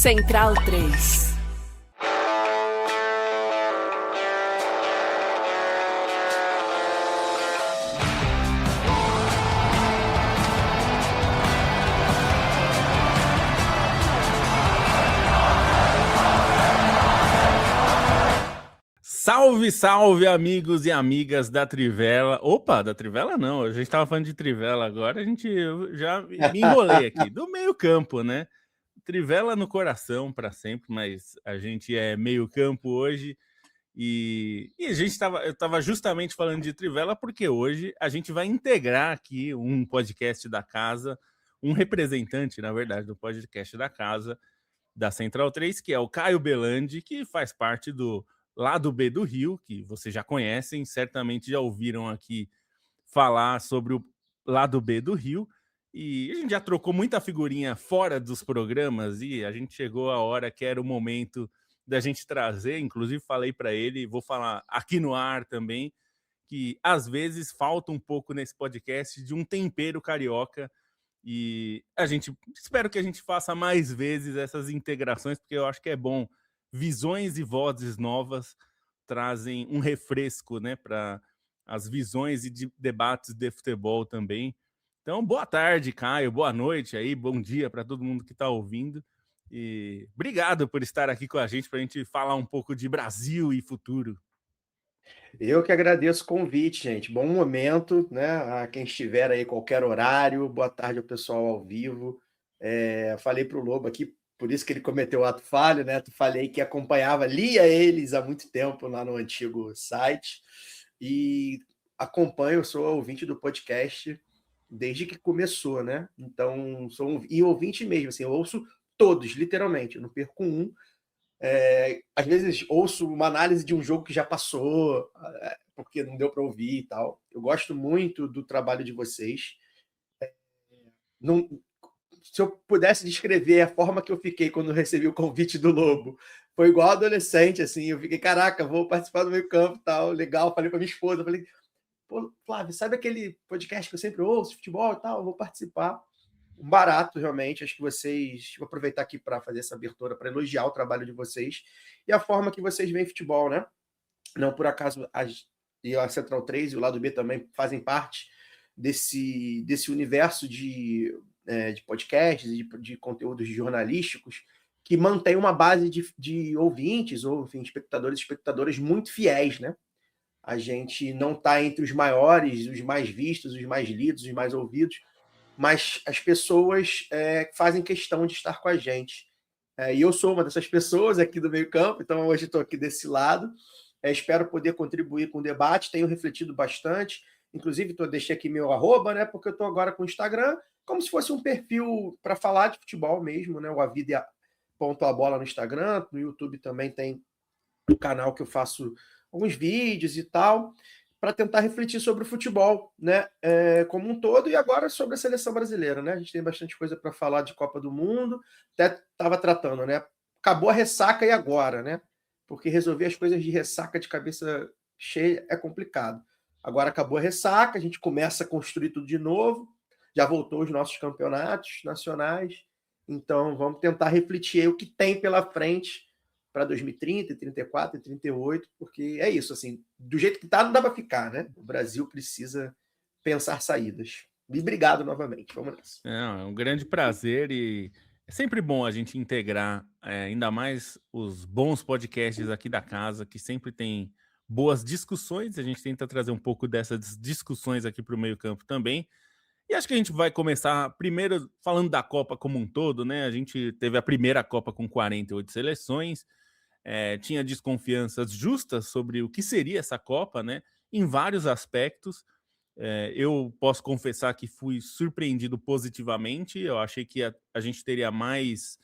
Central 3. Salve, salve, amigos e amigas da Trivela. Opa, da Trivela não, a gente estava falando de Trivela agora, eu já me enrolei aqui. Do meio campo, né? Trivela no coração para sempre, mas a gente é meio campo hoje. E eu estava justamente falando de Trivela porque hoje a gente vai integrar aqui um podcast da casa, um representante, na verdade, do podcast da casa, da Central 3, que é o Caio Belandi, que faz parte do Lado B do Rio, que vocês já conhecem, certamente já ouviram aqui falar sobre o Lado B do Rio. E a gente já trocou muita figurinha fora dos programas e a gente chegou a hora que era o momento da gente trazer, inclusive falei para ele, vou falar aqui no ar também, que às vezes falta um pouco nesse podcast de um tempero carioca. E espero que a gente faça mais vezes essas integrações, porque eu acho que é bom. Visões e vozes novas trazem um refresco, né, para as visões e debates de futebol também. Então, boa tarde, Caio, boa noite aí, bom dia para todo mundo que está ouvindo. E obrigado por estar aqui com a gente para a gente falar um pouco de Brasil e futuro. Eu que agradeço o convite, gente. Bom momento, né? A quem estiver aí, qualquer horário. Boa tarde ao pessoal ao vivo. Falei para o Lobo aqui, por isso que ele cometeu o ato falho, né? Falei que acompanhava, lia eles há muito tempo lá no antigo site e acompanho, sou ouvinte do podcast desde que começou, né? Então, e ouvinte mesmo, assim, eu ouço todos, literalmente, eu não perco um. Às vezes ouço uma análise de um jogo que já passou, porque não deu para ouvir e tal. Eu gosto muito do trabalho de vocês. Não, se eu pudesse descrever a forma que eu fiquei quando recebi o convite do Lobo, foi igual adolescente, assim. Eu fiquei, caraca, vou participar do meio campo, tal, legal. Falei para minha esposa, falei, pô, Flávio, sabe aquele podcast que eu sempre ouço, futebol e tal? Eu vou participar. Um barato, realmente. Acho que vocês. Vou aproveitar aqui para fazer essa abertura, para elogiar o trabalho de vocês e a forma que vocês veem futebol, né? Não por acaso a Central 3 e o Lado B também fazem parte desse universo de podcasts e de conteúdos jornalísticos que mantém uma base de ouvintes ou, enfim, espectadores e espectadoras muito fiéis, né? A gente não está entre os maiores, os mais vistos, os mais lidos, os mais ouvidos, mas as pessoas fazem questão de estar com a gente. E eu sou uma dessas pessoas aqui do meio campo, então hoje estou aqui desse lado. Espero poder contribuir com o debate, tenho refletido bastante, inclusive deixei aqui meu @, né, porque eu estou agora com o Instagram, como se fosse um perfil para falar de futebol mesmo, né, o A Vida ponto a bola no Instagram, no YouTube também tem um canal que eu faço alguns vídeos e tal, para tentar refletir sobre o futebol, né, como um todo, e agora sobre a seleção brasileira, né? A gente tem bastante coisa para falar de Copa do Mundo, até estava tratando, né? Acabou a ressaca e agora, né? Porque resolver as coisas de ressaca de cabeça cheia é complicado. Agora acabou a ressaca, a gente começa a construir tudo de novo, já voltou os nossos campeonatos nacionais, então vamos tentar refletir aí o que tem pela frente para 2030, 34 e 38, porque é isso, assim, do jeito que tá, não dá para ficar, né? O Brasil precisa pensar saídas. E obrigado novamente, vamos nessa. É um grande prazer e é sempre bom a gente integrar, ainda mais os bons podcasts aqui da casa, que sempre tem boas discussões. A gente tenta trazer um pouco dessas discussões aqui para o meio-campo também. E acho que a gente vai começar primeiro falando da Copa como um todo, né? A gente teve a primeira Copa com 48 seleções, tinha desconfianças justas sobre o que seria essa Copa, né? Em vários aspectos. Eu posso confessar que fui surpreendido positivamente. Eu achei que a gente teria mais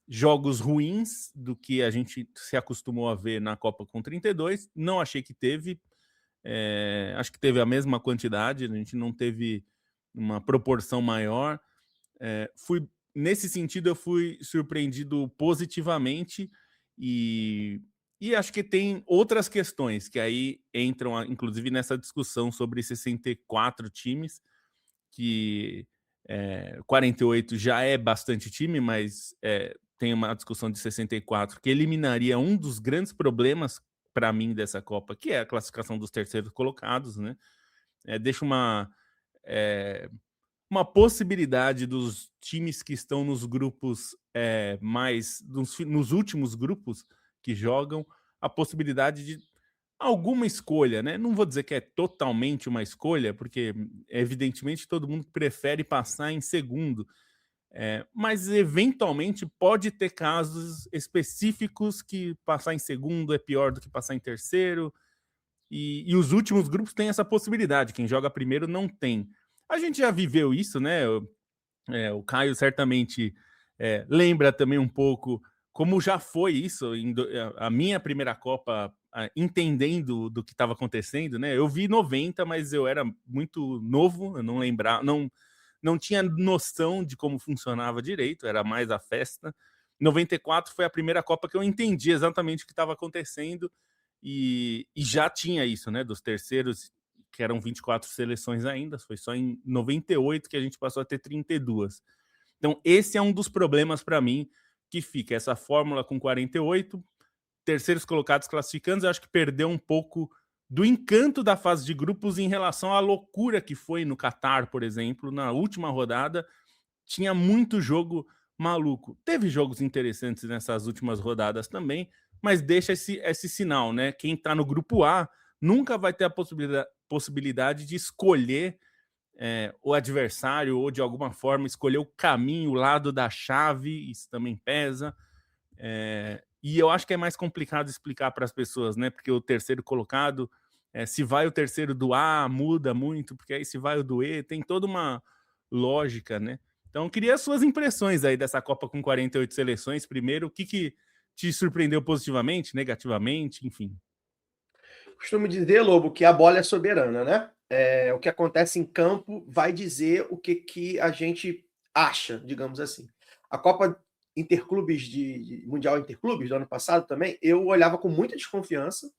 jogos ruins do que a gente se acostumou a ver na Copa com 32. Não achei que teve. Acho que teve a mesma quantidade, a gente não teve uma proporção maior. Nesse sentido, eu fui surpreendido positivamente e acho que tem outras questões que aí entram, inclusive, nessa discussão sobre 64 times, que 48 já é bastante time, mas tem uma discussão de 64 que eliminaria um dos grandes problemas para mim dessa Copa, que é a classificação dos terceiros colocados, né? Deixa uma possibilidade dos times que estão nos grupos nos últimos grupos que jogam, a possibilidade de alguma escolha, né? Não vou dizer que é totalmente uma escolha, porque evidentemente todo mundo prefere passar em segundo, mas eventualmente pode ter casos específicos que passar em segundo é pior do que passar em terceiro, e os últimos grupos têm essa possibilidade, quem joga primeiro não tem. A gente já viveu isso, né? O Caio certamente lembra também um pouco como já foi isso, a minha primeira Copa, entendendo do que estava acontecendo, né? Eu vi 90, mas eu era muito novo, eu não lembrava, não tinha noção de como funcionava direito, era mais a festa. 94 foi a primeira Copa que eu entendi exatamente o que estava acontecendo, e já tinha isso, né? Dos terceiros, que eram 24 seleções ainda, foi só em 98 que a gente passou a ter 32. Então, esse é um dos problemas para mim que fica. Essa fórmula com 48, terceiros colocados classificantes, eu acho que perdeu um pouco do encanto da fase de grupos em relação à loucura que foi no Catar, por exemplo. Na última rodada, tinha muito jogo maluco. Teve jogos interessantes nessas últimas rodadas também, mas deixa esse sinal, né? Quem está no grupo A nunca vai ter a possibilidade de escolher o adversário ou de alguma forma escolher o caminho, o lado da chave, isso também pesa. E eu acho que é mais complicado explicar para as pessoas, né? Porque o terceiro colocado, se vai o terceiro do A, muda muito, porque aí se vai o do E, tem toda uma lógica, né? Então, eu queria as suas impressões aí dessa Copa com 48 seleções. Primeiro, o que te surpreendeu positivamente, negativamente, enfim. Costumo dizer, Lobo, que a bola é soberana, né? O que acontece em campo vai dizer o que a gente acha, digamos assim. A Copa Interclubes de Mundial Interclubes do ano passado também, eu olhava com muita desconfiança,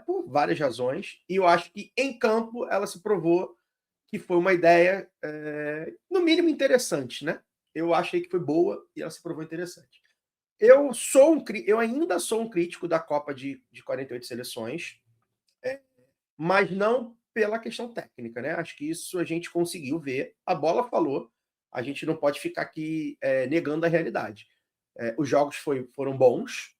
por várias razões, e eu acho que em campo ela se provou que foi uma ideia, no mínimo interessante, né? Eu achei que foi boa e ela se provou interessante. Eu ainda sou um crítico da Copa de 48 seleções, mas não pela questão técnica, né? Acho que isso a gente conseguiu ver. A bola falou, a gente não pode ficar aqui negando a realidade. Os jogos foram bons.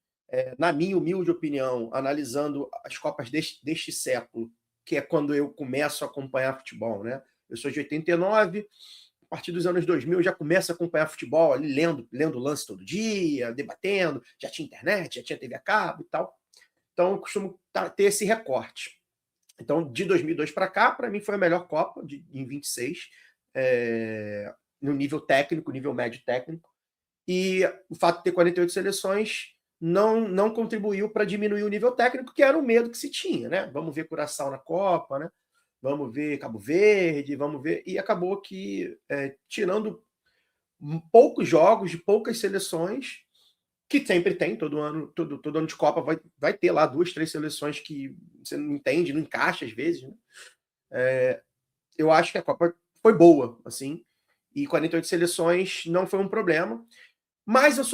Na minha humilde opinião, analisando as Copas deste século, que é quando eu começo a acompanhar futebol, né? Eu sou de 89, a partir dos anos 2000 eu já começo a acompanhar futebol, ali lendo lance todo dia, debatendo, já tinha internet, já tinha TV a cabo e tal. Então eu costumo ter esse recorte. Então, de 2002 para cá, para mim foi a melhor Copa, em 26, no nível técnico, nível médio técnico. E o fato de ter 48 seleções não contribuiu para diminuir o nível técnico, que era o medo que se tinha, né? Vamos ver Curaçao na Copa, né? Vamos ver Cabo Verde, vamos ver. E acabou que, tirando poucos jogos de poucas seleções, que sempre tem, todo ano de Copa vai ter lá 2, 3 seleções que você não entende, não encaixa às vezes, né? Eu acho que a Copa foi boa, assim, e 48 seleções não foi um problema, mas eu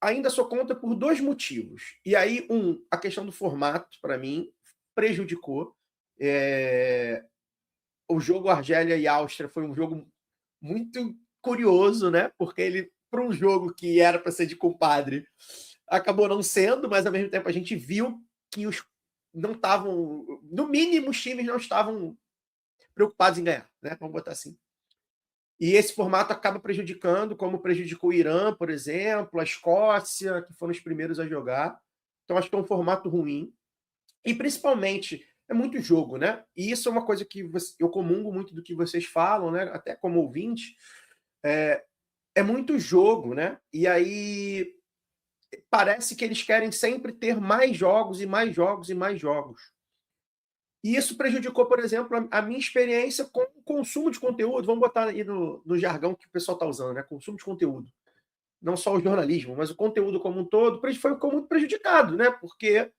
ainda sou contra por 2 motivos. E aí, a questão do formato, para mim, prejudicou. O jogo Argélia e Áustria foi um jogo muito curioso, né? Porque ele, para um jogo que era para ser de compadre, acabou não sendo, mas ao mesmo tempo a gente viu que não estavam, no mínimo, os times não estavam preocupados em ganhar, né? Vamos botar assim. E esse formato acaba prejudicando, como prejudicou o Irã, por exemplo, a Escócia, que foram os primeiros a jogar. Então, acho que é um formato ruim. E, principalmente, é muito jogo, né? E isso é uma coisa que eu comungo muito do que vocês falam, né? Até como ouvinte. É muito jogo, né? E aí parece que eles querem sempre ter mais jogos e mais jogos e mais jogos. E isso prejudicou, por exemplo, a minha experiência com o consumo de conteúdo. Vamos botar aí no jargão que o pessoal está usando, né? Consumo de conteúdo. Não só o jornalismo, mas o conteúdo como um todo ficou muito prejudicado, né? Porque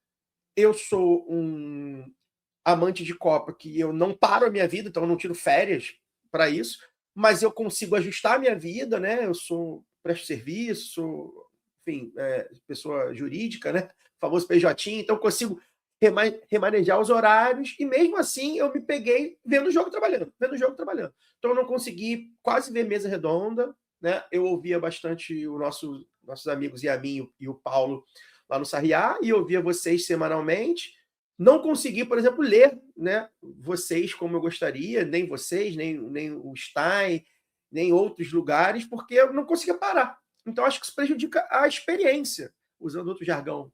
eu sou um amante de Copa que eu não paro a minha vida, então eu não tiro férias para isso, mas eu consigo ajustar a minha vida, né? Eu sou presto serviço, enfim, pessoa jurídica, né? O famoso PJ, então eu consigo remanejar os horários, e mesmo assim eu me peguei vendo o jogo trabalhando. Então eu não consegui quase ver mesa redonda, né? Eu ouvia bastante nossos amigos e a mim e o Paulo lá no Sarriá, e ouvia vocês semanalmente. Não consegui, por exemplo, ler, né, vocês como eu gostaria, nem vocês, nem o Stein, nem outros lugares, porque eu não conseguia parar. Então acho que isso prejudica a experiência, usando outro jargão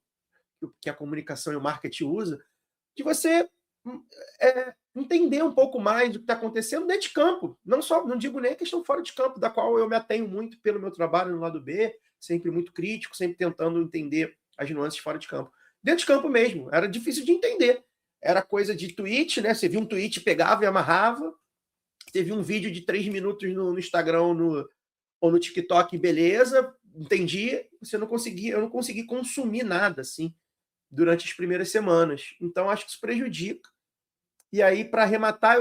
que a comunicação e o marketing usa, de você entender um pouco mais do que está acontecendo dentro de campo. Não digo nem a questão fora de campo, da qual eu me atenho muito pelo meu trabalho no lado B, sempre muito crítico, sempre tentando entender as nuances fora de campo. Dentro de campo mesmo, era difícil de entender. Era coisa de tweet, né? Você via um tweet, pegava e amarrava. Você via um vídeo de 3 minutos no Instagram ou no TikTok, beleza, entendi. Eu não consegui consumir nada, assim, durante as primeiras semanas. Então, acho que isso prejudica. E aí, para arrematar,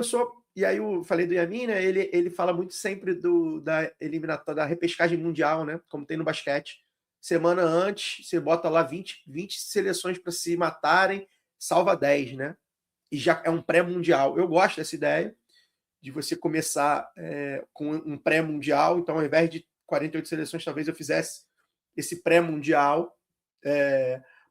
E aí, eu falei do Yamin, né? Ele fala muito sempre da eliminatória, da repescagem mundial, né? Como tem no basquete. Semana antes, você bota lá 20 seleções para se matarem, salva 10, né? E já é um pré-mundial. Eu gosto dessa ideia de você começar com um pré-mundial. Então, ao invés de 48 seleções, talvez eu fizesse esse pré-mundial.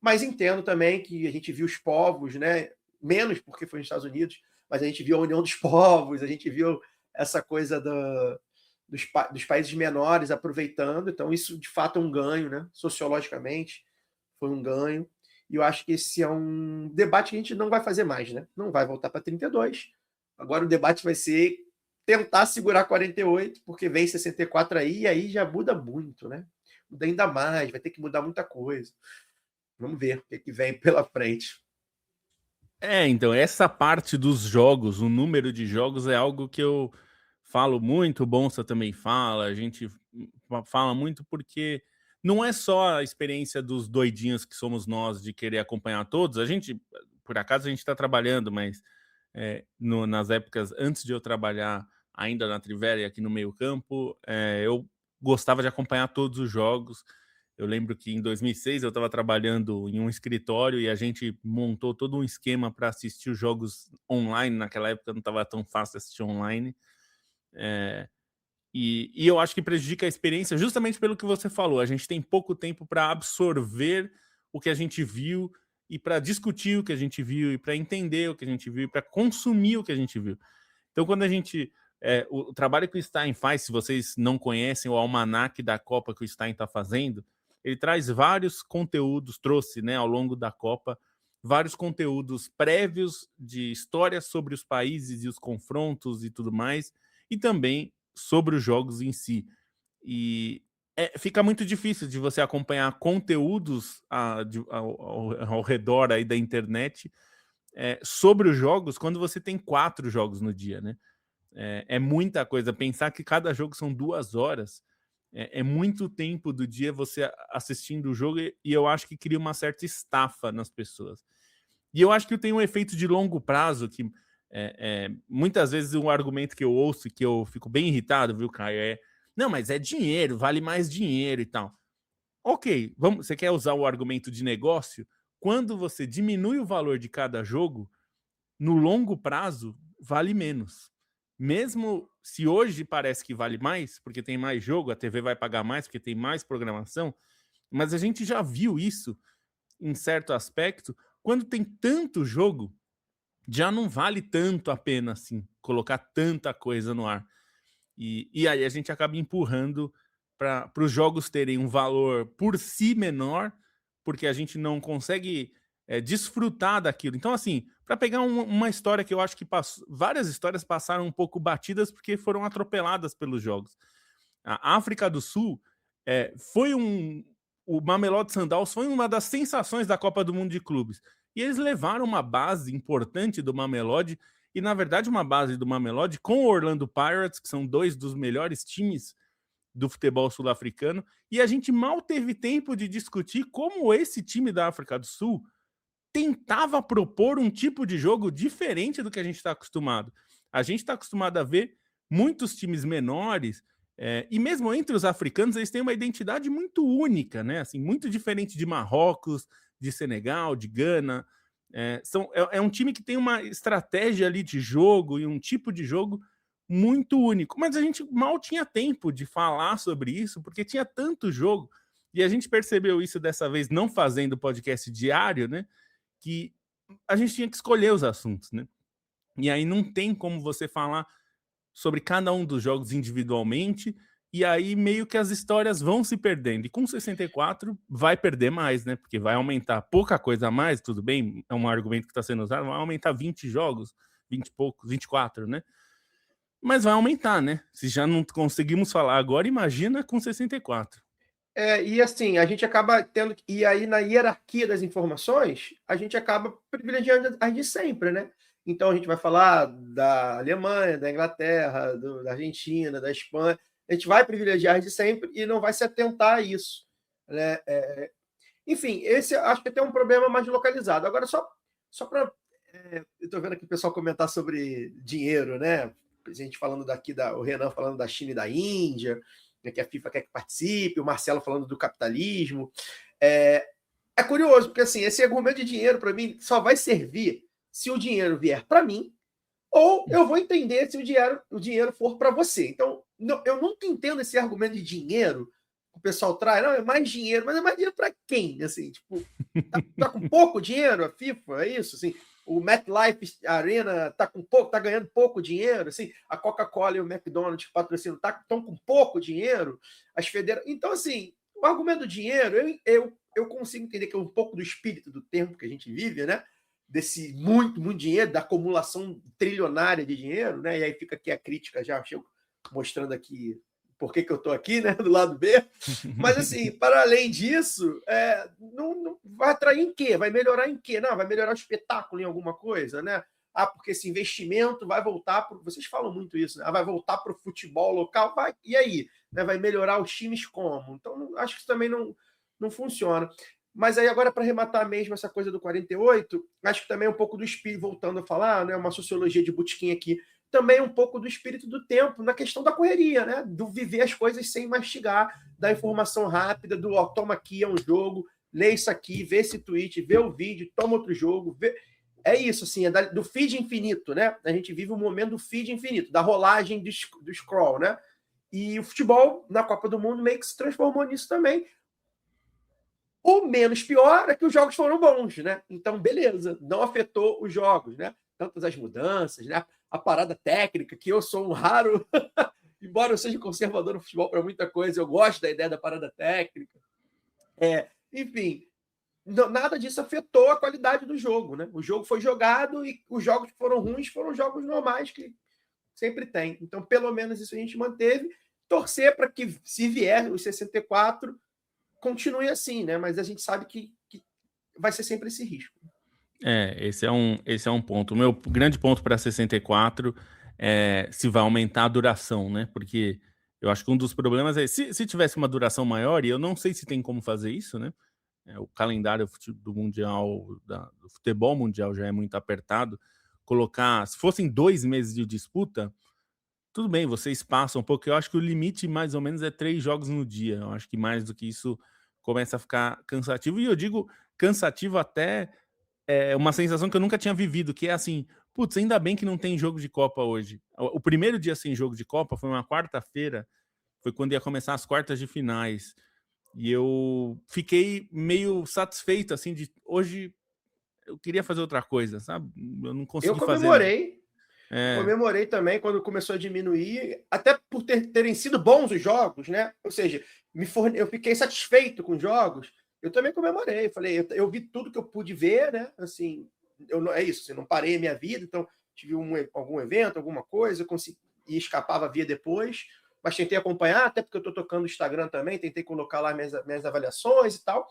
Mas entendo também que a gente viu os povos, né? Menos porque foi nos Estados Unidos, mas a gente viu a união dos povos, a gente viu essa coisa dos países menores aproveitando. Então, isso de fato é um ganho, né? Sociologicamente, foi um ganho. E eu acho que esse é um debate que a gente não vai fazer mais, né? Não vai voltar para 32. Agora o debate vai ser tentar segurar 48, porque vem 64 aí, e aí já muda muito, né? Muda ainda mais, vai ter que mudar muita coisa. Vamos ver o que vem pela frente. Então, essa parte dos jogos, o número de jogos é algo que eu falo muito, o Bonsa também fala, a gente fala muito porque não é só a experiência dos doidinhos que somos nós de querer acompanhar todos, por acaso a gente está trabalhando, mas nas épocas antes de eu trabalhar ainda na Trivela e aqui no meio campo, eu gostava de acompanhar todos os jogos. Eu lembro que em 2006 eu estava trabalhando em um escritório e a gente montou todo um esquema para assistir os jogos online. Naquela época não estava tão fácil assistir online. E eu acho que prejudica a experiência justamente pelo que você falou. A gente tem pouco tempo para absorver o que a gente viu e para discutir o que a gente viu e para entender o que a gente viu e para consumir o que a gente viu. Então, quando a gente... o trabalho que o Stein faz, se vocês não conhecem o almanaque da Copa que o Stein está fazendo, ele traz vários conteúdos, trouxe, né, ao longo da Copa, vários conteúdos prévios de histórias sobre os países e os confrontos e tudo mais, e também sobre os jogos em si. E fica muito difícil de você acompanhar conteúdos ao redor aí da internet sobre os jogos quando você tem 4 jogos no dia, né? É muita coisa. Pensar que cada jogo são 2 horas é muito tempo do dia você assistindo o jogo, e eu acho que cria uma certa estafa nas pessoas. E eu acho que tem um efeito de longo prazo que muitas vezes um argumento que eu ouço e que eu fico bem irritado, viu, Caio? Não, mas é dinheiro, vale mais dinheiro e tal. Ok, você quer usar o argumento de negócio? Quando você diminui o valor de cada jogo, no longo prazo, vale menos. Mesmo se hoje parece que vale mais, porque tem mais jogo, a TV vai pagar mais porque tem mais programação, mas a gente já viu isso em certo aspecto. Quando tem tanto jogo, já não vale tanto a pena assim, colocar tanta coisa no ar. E aí a gente acaba empurrando para os jogos terem um valor por si menor, porque a gente não consegue desfrutar daquilo. Então, assim, para pegar uma história que eu acho que várias histórias passaram um pouco batidas porque foram atropeladas pelos jogos. A África do Sul o Mamelodi Sundowns foi uma das sensações da Copa do Mundo de Clubes. E eles levaram uma base importante do Mamelodi, e na verdade uma base do Mamelodi com o Orlando Pirates, que são 2 dos melhores times do futebol sul-africano, e a gente mal teve tempo de discutir como esse time da África do Sul tentava propor um tipo de jogo diferente do que a gente está acostumado. A gente está acostumado a ver muitos times menores E mesmo entre os africanos, eles têm uma identidade muito única, né? Assim, muito diferente de Marrocos, de Senegal, de Gana. É um time que tem uma estratégia ali de jogo e um tipo de jogo muito único. Mas a gente mal tinha tempo de falar sobre isso, porque tinha tanto jogo. E a gente percebeu isso dessa vez, não fazendo podcast diário, né? Que a gente tinha que escolher os assuntos, né? E aí não tem como você falar sobre cada um dos jogos individualmente, e aí meio que as histórias vão se perdendo. E com 64 vai perder mais, né? Porque vai aumentar pouca coisa a mais, tudo bem, é um argumento que está sendo usado, vai aumentar 20 jogos, 20 e poucos, 24, né? Mas vai aumentar, né? Se já não conseguimos falar agora, imagina com 64. E assim, a gente acaba tendo. E aí, na hierarquia das informações, a gente acaba privilegiando as de sempre, né? Então, a gente vai falar da Alemanha, da Inglaterra, da Argentina, da Espanha. A gente vai privilegiar as de sempre e não vai se atentar a isso, né? Enfim, esse acho que tem um problema mais localizado. Agora, só para. Eu estou vendo aqui o pessoal comentar sobre dinheiro, né? A gente falando daqui, o Renan falando da China e da Índia, né, que a FIFA quer que participe, o Marcelo falando do capitalismo. É curioso, porque assim, esse argumento de dinheiro, para mim, só vai servir se o dinheiro vier para mim, ou eu vou entender se o dinheiro for para você. Então, eu nunca entendo esse argumento de dinheiro que o pessoal traz. Não, é mais dinheiro, mas é mais dinheiro para quem? Assim, tipo, tá com pouco dinheiro a FIFA? É isso? Assim, o MetLife Arena tá ganhando pouco dinheiro, assim, a Coca-Cola e o McDonald's que patrocinam estão com pouco dinheiro, Então, assim, o argumento do dinheiro, eu consigo entender que é um pouco do espírito do tempo que a gente vive, né? Desse muito, muito dinheiro, da acumulação trilionária de dinheiro, né? E aí fica aqui a crítica, já mostrando aqui por que eu estou aqui, né, do lado B. Mas, assim, para além disso, não vai atrair em quê? Vai melhorar em quê? Não, vai melhorar o espetáculo em alguma coisa, né? Porque esse investimento vai voltar para... Vocês falam muito isso, né? Vai voltar para o futebol local. Vai, e aí? Né? Vai melhorar os times como? Então, acho que isso também não funciona. Mas aí, agora, para arrematar mesmo essa coisa do 48, acho que também é um pouco do espírito, voltando a falar, né? Uma sociologia de botequim aqui, também um pouco do espírito do tempo, na questão da correria, né? Do viver as coisas sem mastigar, da informação rápida, toma aqui, é um jogo, lê isso aqui, vê esse tweet, vê o vídeo, toma outro jogo. É isso, assim, do feed infinito, né? A gente vive o momento do feed infinito, da rolagem do scroll, né? E o futebol, na Copa do Mundo, meio que se transformou nisso também. O menos pior é que os jogos foram bons, né? Então, beleza, não afetou os jogos, né? Tantas as mudanças, né? A parada técnica, que eu sou um raro, embora eu seja conservador no futebol para muita coisa, eu gosto da ideia da parada técnica. Enfim, nada disso afetou a qualidade do jogo, né? O jogo foi jogado e os jogos que foram ruins foram jogos normais que sempre tem. Então, pelo menos isso a gente manteve. Torcer para que, se vier os 64, continue assim, né? Mas a gente sabe que vai ser sempre esse risco. Esse é um ponto. O meu grande ponto para 64 é se vai aumentar a duração, né? Porque eu acho que um dos problemas é se tivesse uma duração maior, e eu não sei se tem como fazer isso, né? O calendário do Mundial, do futebol mundial já é muito apertado. Colocar, se fossem 2 meses de disputa, tudo bem, vocês passam um pouco. Eu acho que o limite mais ou menos é 3 jogos no dia. Eu acho que mais do que isso começa a ficar cansativo. E eu digo cansativo até uma sensação que eu nunca tinha vivido, que é assim, putz, ainda bem que não tem jogo de Copa hoje. O primeiro dia sem jogo de Copa foi uma quarta-feira, foi quando ia começar as quartas de finais. E eu fiquei meio satisfeito, assim, de hoje eu queria fazer outra coisa, sabe? Eu não consegui fazer. Comemorei também quando começou a diminuir, até por terem sido bons os jogos, né? Ou seja, eu fiquei satisfeito com os jogos. Eu também comemorei, falei, eu vi tudo que eu pude ver, né? Assim, é isso, assim, não parei a minha vida, então tive algum evento, alguma coisa, consegui e escapava via depois, mas tentei acompanhar, até porque eu estou tocando no Instagram também, tentei colocar lá minhas avaliações e tal,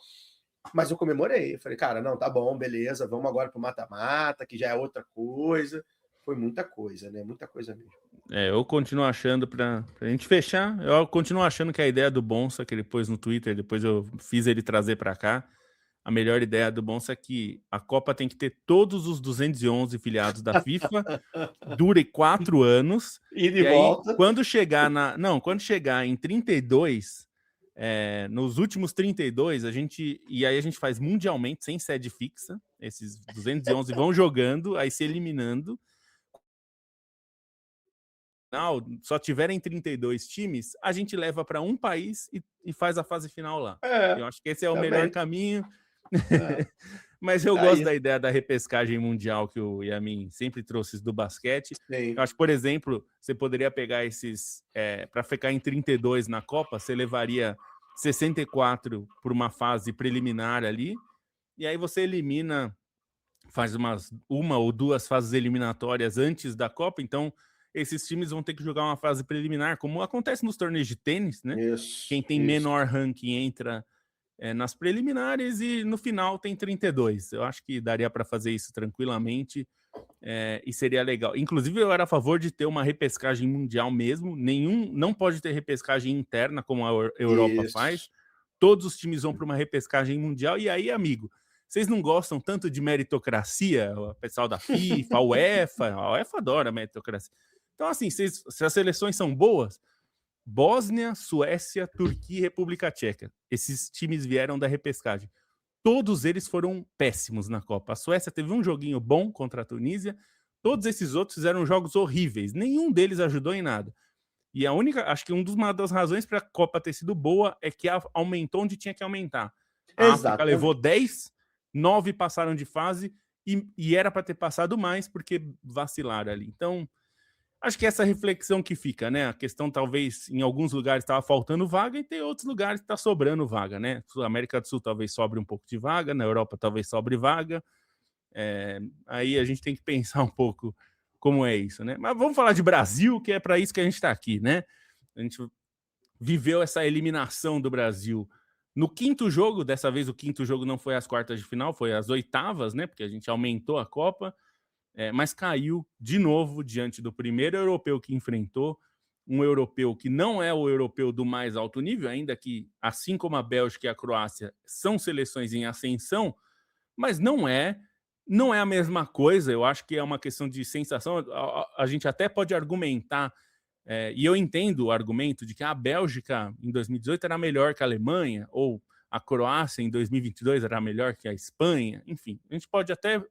mas eu comemorei, eu falei, cara, não, tá bom, beleza, vamos agora pro mata-mata, que já é outra coisa. Foi muita coisa, né? Muita coisa mesmo. Eu continuo achando, pra gente fechar, eu continuo achando que a ideia do Bonsa, que ele pôs no Twitter, depois eu fiz ele trazer para cá, a melhor ideia do Bonsa é que a Copa tem que ter todos os 211 filiados da FIFA, dure 4 anos, Ida e e aí volta. quando chegar quando chegar em 32, nos últimos 32, a gente faz mundialmente, sem sede fixa, esses 211 vão jogando, aí se eliminando. Só tiverem 32 times, a gente leva para um país e faz a fase final lá. Eu acho que esse é o melhor caminho. Mas eu gosto da ideia da repescagem mundial que o Yamin sempre trouxe do basquete. Sim. Eu acho que, por exemplo, você poderia pegar esses... para ficar em 32 na Copa, você levaria 64 por uma fase preliminar ali, e aí você elimina, faz uma ou duas fases eliminatórias antes da Copa, então esses times vão ter que jogar uma fase preliminar, como acontece nos torneios de tênis, né? Quem tem menor ranking entra nas preliminares e no final tem 32. Eu acho que daria para fazer isso tranquilamente e seria legal. Inclusive, eu era a favor de ter uma repescagem mundial mesmo. Não pode ter repescagem interna, como a Europa faz. Todos os times vão para uma repescagem mundial. E aí, amigo, vocês não gostam tanto de meritocracia? O pessoal da FIFA, a UEFA adora meritocracia. Então, assim, se as seleções são boas, Bósnia, Suécia, Turquia e República Tcheca. Esses times vieram da repescagem. Todos eles foram péssimos na Copa. A Suécia teve um joguinho bom contra a Tunísia. Todos esses outros fizeram jogos horríveis. Nenhum deles ajudou em nada. E acho que uma das razões para a Copa ter sido boa é que aumentou onde tinha que aumentar. A África levou 10, 9 passaram de fase e era para ter passado mais porque vacilaram ali. Então, acho que essa reflexão que fica, né? A questão, talvez, em alguns lugares estava faltando vaga e tem outros lugares que está sobrando vaga, né? Na América do Sul talvez sobre um pouco de vaga, na Europa talvez sobre vaga. Aí a gente tem que pensar um pouco como é isso, né? Mas vamos falar de Brasil, que é para isso que a gente está aqui, né? A gente viveu essa eliminação do Brasil no quinto jogo. Dessa vez o quinto jogo não foi às quartas de final, foi às oitavas, né? Porque a gente aumentou a Copa. Mas caiu de novo diante do primeiro europeu que enfrentou, um europeu que não é o europeu do mais alto nível, ainda que, assim como a Bélgica e a Croácia, são seleções em ascensão, mas não é a mesma coisa. Eu acho que é uma questão de sensação. A gente até pode argumentar, e eu entendo o argumento de que a Bélgica em 2018 era melhor que a Alemanha, ou a Croácia em 2022 era melhor que a Espanha. Enfim, a gente pode até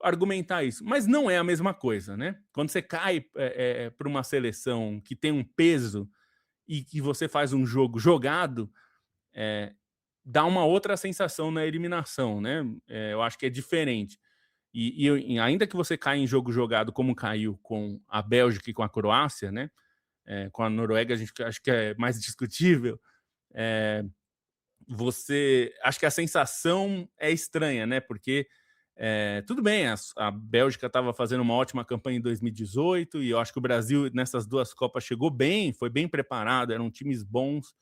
argumentar isso, mas não é a mesma coisa, né? Quando você cai para uma seleção que tem um peso e que você faz um jogo jogado, dá uma outra sensação na eliminação, né? Eu acho que é diferente. E ainda que você caia em jogo jogado como caiu com a Bélgica e com a Croácia, né? Com a Noruega, a gente acho que é mais discutível. Acho que a sensação é estranha, né? Porque tudo bem, a Bélgica estava fazendo uma ótima campanha em 2018 e eu acho que o Brasil nessas duas Copas chegou bem, foi bem preparado, eram times bons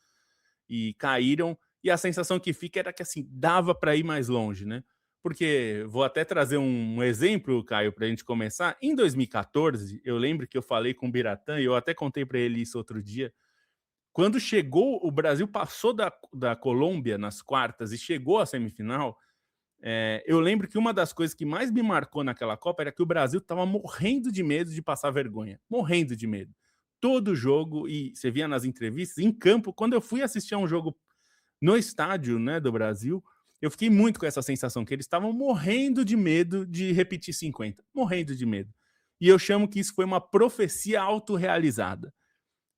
e caíram. E a sensação que fica era que assim dava para ir mais longe, né? Porque vou até trazer um exemplo, Caio, para a gente começar. Em 2014, eu lembro que eu falei com o Biratã e eu até contei para ele isso outro dia. Quando chegou, o Brasil passou da Colômbia nas quartas e chegou à semifinal. Eu lembro que uma das coisas que mais me marcou naquela Copa era que o Brasil estava morrendo de medo de passar vergonha. Morrendo de medo. Todo jogo, e você via nas entrevistas, em campo, quando eu fui assistir a um jogo no estádio, né, do Brasil, eu fiquei muito com essa sensação, que eles estavam morrendo de medo de repetir 50. Morrendo de medo. E eu chamo que isso foi uma profecia autorrealizada.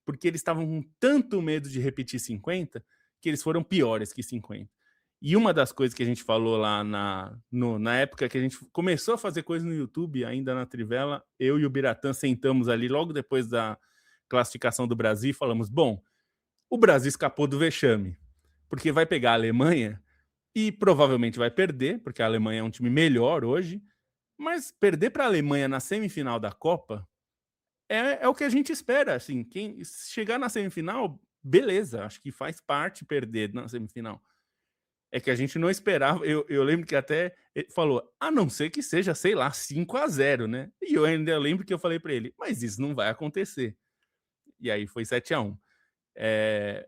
Porque eles estavam com tanto medo de repetir 50, que eles foram piores que 50. E uma das coisas que a gente falou lá na época que a gente começou a fazer coisa no YouTube, ainda na Trivela, eu e o Biratã sentamos ali logo depois da classificação do Brasil e falamos, bom, o Brasil escapou do vexame, porque vai pegar a Alemanha e provavelmente vai perder, porque a Alemanha é um time melhor hoje, mas perder para a Alemanha na semifinal da Copa é o que a gente espera. Assim, quem chegar na semifinal, beleza, acho que faz parte perder na semifinal. É que a gente não esperava. Eu lembro que até ele falou, a não ser que seja, sei lá, 5-0, né? E eu ainda lembro que eu falei para ele, mas isso não vai acontecer. E aí foi 7-1.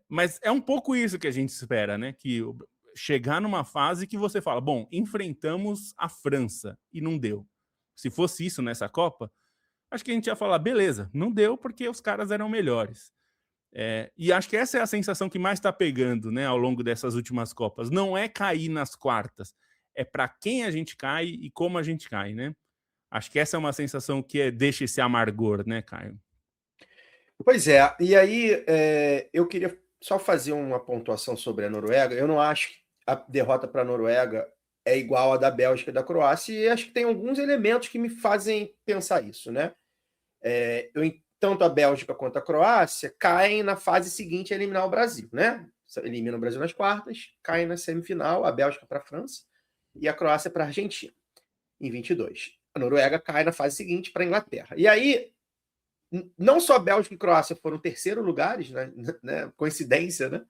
Mas é um pouco isso que a gente espera, né? Que chegar numa fase que você fala, bom, enfrentamos a França e não deu. Se fosse isso nessa Copa, acho que a gente ia falar, beleza, não deu porque os caras eram melhores. E acho que essa é a sensação que mais está pegando, né, ao longo dessas últimas Copas. Não é cair nas quartas, é para quem a gente cai e como a gente cai, né? Acho que essa é uma sensação que deixa esse amargor, né, Caio? Pois é, e aí eu queria só fazer uma pontuação sobre a Noruega. Eu não acho que a derrota para a Noruega é igual a da Bélgica e da Croácia, e acho que tem alguns elementos que me fazem pensar isso, né? Tanto a Bélgica quanto a Croácia caem na fase seguinte a eliminar o Brasil, né? Elimina o Brasil nas quartas, caem na semifinal, a Bélgica para a França e a Croácia para a Argentina, em 22. A Noruega cai na fase seguinte para a Inglaterra. E aí, não só Bélgica e Croácia foram terceiro lugares, né? Coincidência, né?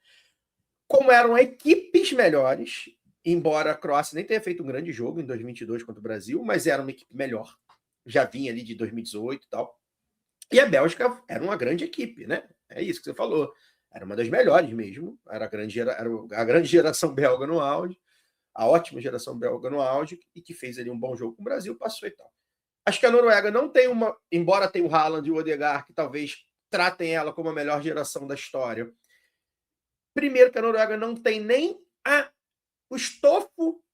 Como eram equipes melhores, embora a Croácia nem tenha feito um grande jogo em 2022 contra o Brasil, mas era uma equipe melhor. Já vinha ali de 2018 e tal. E a Bélgica era uma grande equipe, né? É isso que você falou. Era uma das melhores mesmo. Era a grande geração belga no auge, a ótima geração belga no auge, e que fez ali um bom jogo com o Brasil, passou e tal. Acho que a Noruega não tem uma, embora tenha o Haaland e o Odegaard, que talvez tratem ela como a melhor geração da história. Primeiro que a Noruega não tem nem o estofo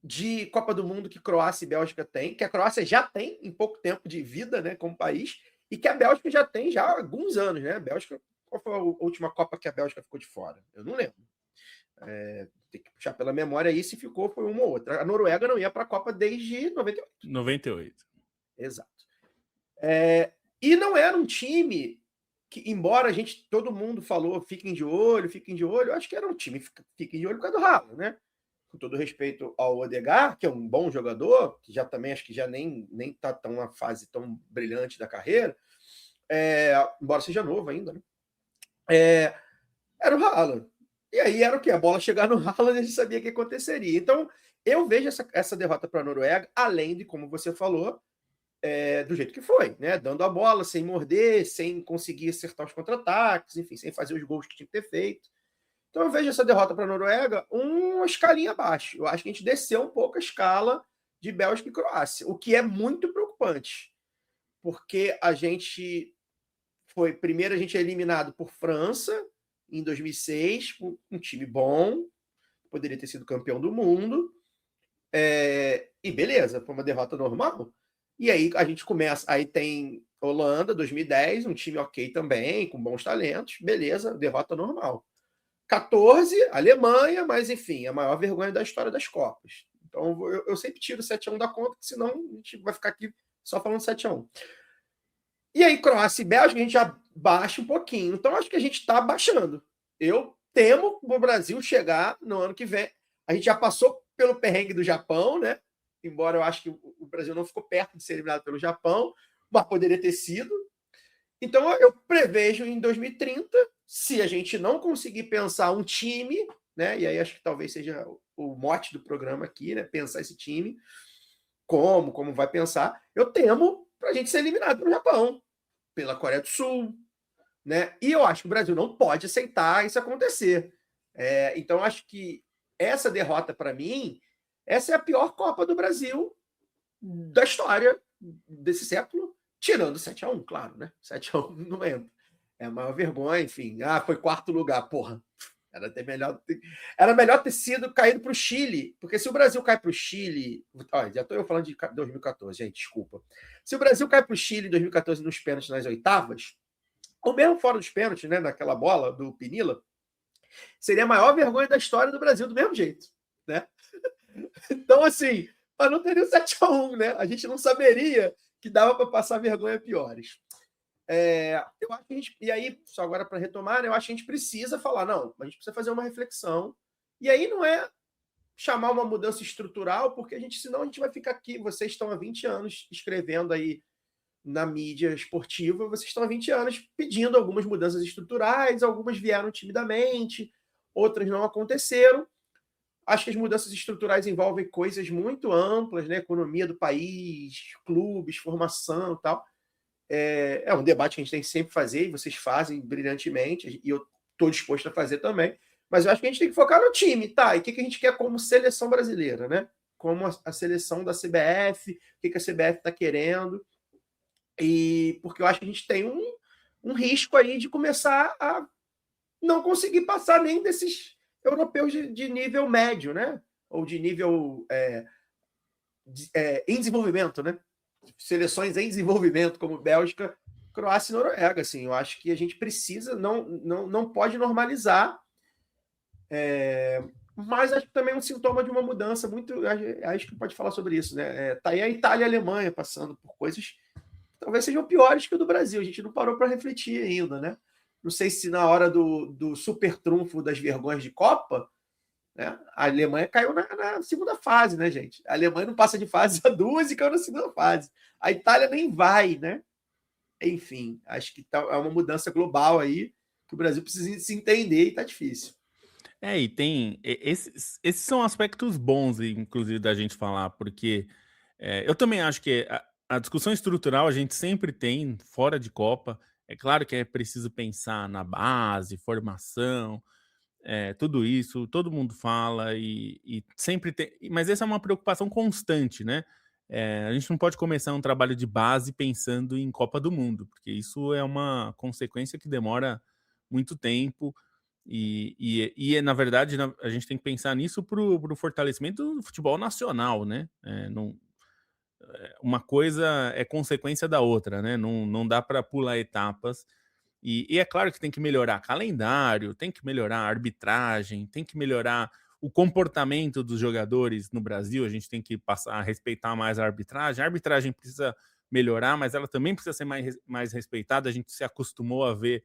de Copa do Mundo que Croácia e Bélgica têm, que a Croácia já tem em pouco tempo de vida, né, como país, e que a Bélgica já tem já há alguns anos, né? A Bélgica, qual foi a última Copa que a Bélgica ficou de fora? Eu não lembro. Tem que puxar pela memória aí, se ficou, foi uma ou outra. A Noruega não ia para a Copa desde 98. 98. Exato. E não era um time que, embora todo mundo falou, fiquem de olho, eu acho que era um time, fiquem de olho por causa do Haaland, né? Com todo respeito ao Odegaard, que é um bom jogador, que já também acho que já nem está tão na fase tão brilhante da carreira, embora seja novo ainda, né? Era o Haaland. E aí era o quê? A bola chegar no Haaland, a gente sabia o que aconteceria. Então, eu vejo essa derrota para a Noruega, além de, como você falou, do jeito que foi, né? Dando a bola, sem morder, sem conseguir acertar os contra-ataques, enfim, sem fazer os gols que tinha que ter feito. Então eu vejo essa derrota para a Noruega uma escalinha abaixo. Eu acho que a gente desceu um pouco a escala de Bélgica e Croácia, o que é muito preocupante, porque primeiro a gente é eliminado por França em 2006, um time bom, poderia ter sido campeão do mundo, e beleza, foi uma derrota normal. E aí a gente começa, aí tem Holanda, 2010, um time ok também, com bons talentos, beleza, derrota normal. 14, Alemanha, mas enfim, a maior vergonha da história das Copas. Então eu sempre tiro 7-1 da conta, porque senão a gente vai ficar aqui só falando 7-1. E aí, Croácia e Bélgica, a gente já baixa um pouquinho. Então, acho que a gente está baixando. Eu temo o Brasil chegar no ano que vem. A gente já passou pelo perrengue do Japão, né? Embora eu acho que o Brasil não ficou perto de ser eliminado pelo Japão, mas poderia ter sido. Então, eu prevejo em 2030, se a gente não conseguir pensar um time, né? E aí acho que talvez seja o mote do programa aqui, né? Pensar esse time, como vai pensar. Eu temo para a gente ser eliminado pelo Japão, pela Coreia do Sul, né? E eu acho que o Brasil não pode aceitar isso acontecer. Então, acho que essa derrota, para mim, essa é a pior Copa do Brasil da história desse século, tirando 7-1, claro, né? 7-1 não entra. É a maior vergonha, enfim. Foi quarto lugar, porra. Era melhor ter sido caído para o Chile, porque se o Brasil cai para o Chile. Já estou eu falando de 2014, gente, desculpa. Se o Brasil cai para o Chile em 2014 nos pênaltis nas oitavas, ou mesmo fora dos pênaltis, né, naquela bola do Pinilla, seria a maior vergonha da história do Brasil, do mesmo jeito, né? Então, assim, mas não teria o 7-1, né? A gente não saberia que dava para passar vergonha piores. Eu acho que a gente, e aí, só agora para retomar, né, eu acho que a gente precisa falar, não, a gente precisa fazer uma reflexão, e aí não é chamar uma mudança estrutural, porque senão a gente vai ficar aqui, vocês estão há 20 anos escrevendo aí na mídia esportiva, vocês estão há 20 anos pedindo algumas mudanças estruturais, algumas vieram timidamente, outras não aconteceram. Acho que as mudanças estruturais envolvem coisas muito amplas, né? Economia do país, clubes, formação e tal. É um debate que a gente tem que sempre fazer, e vocês fazem brilhantemente, e eu estou disposto a fazer também. Mas eu acho que a gente tem que focar no time, tá? E o que a gente quer como seleção brasileira, né? Como a seleção da CBF, o que a CBF está querendo. E porque eu acho que a gente tem um risco aí de começar a não conseguir passar nem desses europeus de nível médio, né? Ou de nível em desenvolvimento, né? Seleções em desenvolvimento, como Bélgica, Croácia e Noruega. Assim, eu acho que a gente precisa, não pode normalizar, mas acho que também é um sintoma de uma mudança muito. Acho que pode falar sobre isso, né? Tá aí a Itália e a Alemanha passando por coisas que talvez sejam piores que o do Brasil. A gente não parou para refletir ainda, né? Não sei se na hora do super trunfo das vergonhas de Copa, né? A Alemanha caiu na segunda fase, né, gente? A Alemanha não passa de fase a duas e caiu na segunda fase. A Itália nem vai, né? Enfim, acho que é uma mudança global aí que o Brasil precisa se entender e tá difícil. E tem esses são aspectos bons, inclusive, da gente falar, porque eu também acho que a discussão estrutural a gente sempre tem fora de Copa. É claro que é preciso pensar na base, formação, tudo isso, todo mundo fala e sempre tem. Mas essa é uma preocupação constante, né? A gente não pode começar um trabalho de base pensando em Copa do Mundo, porque isso é uma consequência que demora muito tempo. Na verdade, a gente tem que pensar nisso para o fortalecimento do futebol nacional, né? Uma coisa é consequência da outra, né? Não dá para pular etapas. E é claro que tem que melhorar calendário, tem que melhorar a arbitragem, tem que melhorar o comportamento dos jogadores no Brasil. A gente tem que passar a respeitar mais a arbitragem. A arbitragem precisa melhorar, mas ela também precisa ser mais respeitada. A gente se acostumou a ver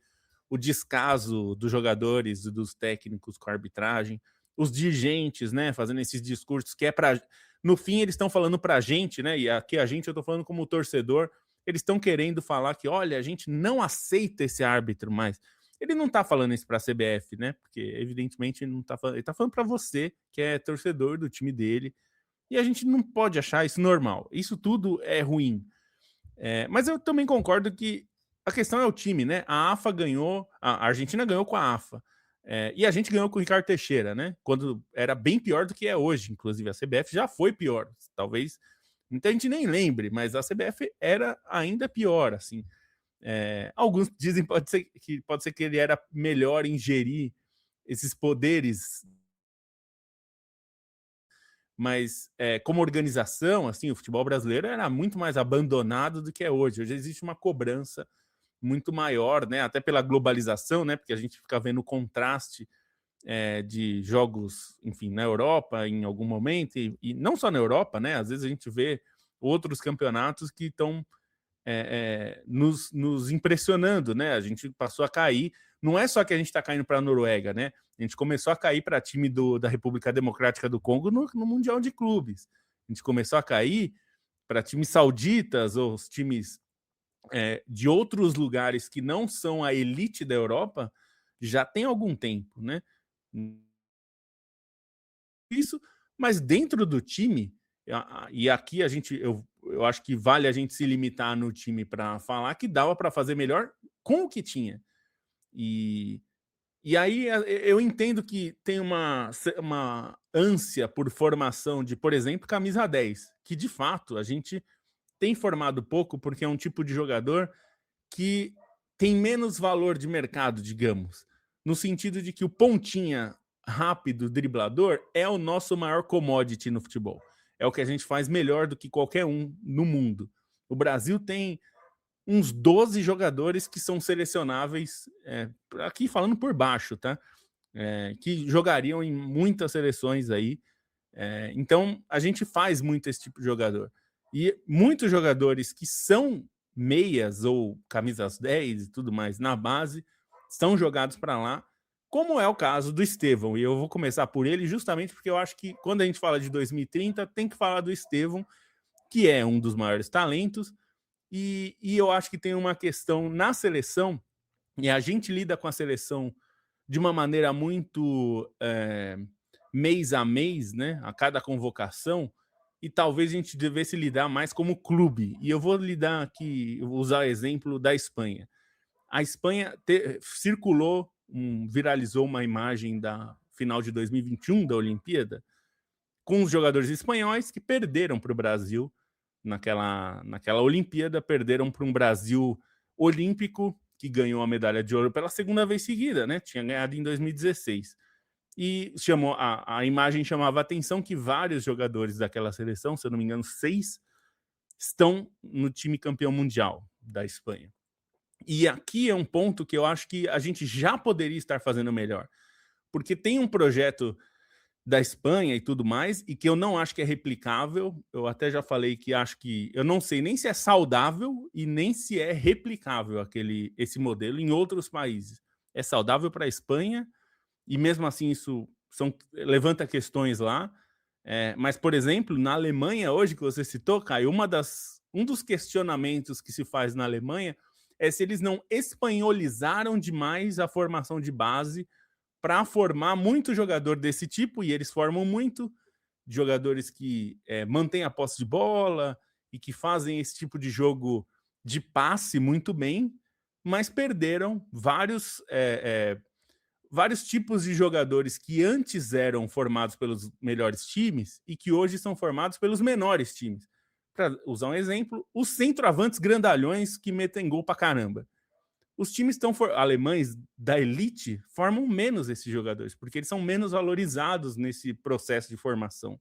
o descaso dos jogadores e dos técnicos com a arbitragem, os dirigentes, né, fazendo esses discursos que é para. No fim, eles estão falando para a gente, né? E aqui a gente, eu estou falando como torcedor, eles estão querendo falar que, olha, a gente não aceita esse árbitro mais. Ele não está falando isso para a CBF, né? Porque, evidentemente, ele não tá falando. Ele está falando para você, que é torcedor do time dele. E a gente não pode achar isso normal. Isso tudo é ruim. Mas eu também concordo que a questão é o time, né? A AFA ganhou, a Argentina ganhou com a AFA. E a gente ganhou com o Ricardo Teixeira, né? Quando era bem pior do que é hoje. Inclusive, a CBF já foi pior. Talvez muita gente nem lembre, mas a CBF era ainda pior, assim. Alguns dizem que pode ser que ele era melhor em gerir esses poderes, mas como organização, assim, o futebol brasileiro era muito mais abandonado do que é hoje. Hoje existe uma cobrança muito maior, né? Até pela globalização, né? Porque a gente fica vendo o contraste de jogos, enfim, na Europa em algum momento, e não só na Europa, né? Às vezes a gente vê outros campeonatos que estão nos impressionando, né? A gente passou a cair. Não é só que a gente está caindo para a Noruega, né? A gente começou a cair para time da República Democrática do Congo no Mundial de Clubes. A gente começou a cair para times sauditas ou os times de outros lugares que não são a elite da Europa já tem algum tempo, né? Isso, mas dentro do time, e aqui eu acho que vale a gente se limitar no time para falar que dava para fazer melhor com o que tinha. E aí eu entendo que tem uma ânsia por formação de, por exemplo, camisa 10, que de fato a gente tem formado pouco porque é um tipo de jogador que tem menos valor de mercado, digamos, no sentido de que o pontinha rápido, driblador, é o nosso maior commodity no futebol. É o que a gente faz melhor do que qualquer um no mundo. O Brasil tem uns 12 jogadores que são selecionáveis, aqui falando por baixo, tá? Que jogariam em muitas seleções aí. Então, a gente faz muito esse tipo de jogador. E muitos jogadores que são meias ou camisas 10 e tudo mais na base são jogados para lá, como é o caso do Estevão. E eu vou começar por ele justamente porque eu acho que quando a gente fala de 2030, tem que falar do Estevão, que é um dos maiores talentos. E eu acho que tem uma questão na seleção, e a gente lida com a seleção de uma maneira muito mês a mês, né? A cada convocação, e talvez a gente devesse lidar mais como clube. E eu vou lidar aqui, eu vou usar o exemplo da Espanha. A Espanha circulou viralizou uma imagem da final de 2021 da Olimpíada, com os jogadores espanhóis que perderam para o Brasil naquela Olimpíada, perderam para um Brasil olímpico que ganhou a medalha de ouro pela segunda vez seguida, né? Tinha ganhado em 2016. E a imagem chamava a atenção que vários jogadores daquela seleção, se eu não me engano, 6, estão no time campeão mundial da Espanha. E aqui é um ponto que eu acho que a gente já poderia estar fazendo melhor. Porque tem um projeto da Espanha e tudo mais, e que eu não acho que é replicável. Eu até já falei que acho que... Eu não sei nem se é saudável e nem se é replicável esse modelo em outros países. É saudável para a Espanha, e mesmo assim isso levanta questões lá. Mas, por exemplo, na Alemanha, hoje que você citou, Caio, um dos questionamentos que se faz na Alemanha é se eles não espanholizaram demais a formação de base para formar muito jogador desse tipo, e eles formam muito jogadores que mantêm a posse de bola e que fazem esse tipo de jogo de passe muito bem, mas perderam vários tipos de jogadores que antes eram formados pelos melhores times e que hoje são formados pelos menores times. Para usar um exemplo, os centroavantes grandalhões que metem gol para caramba. Os times alemães da elite formam menos esses jogadores, porque eles são menos valorizados nesse processo de formação.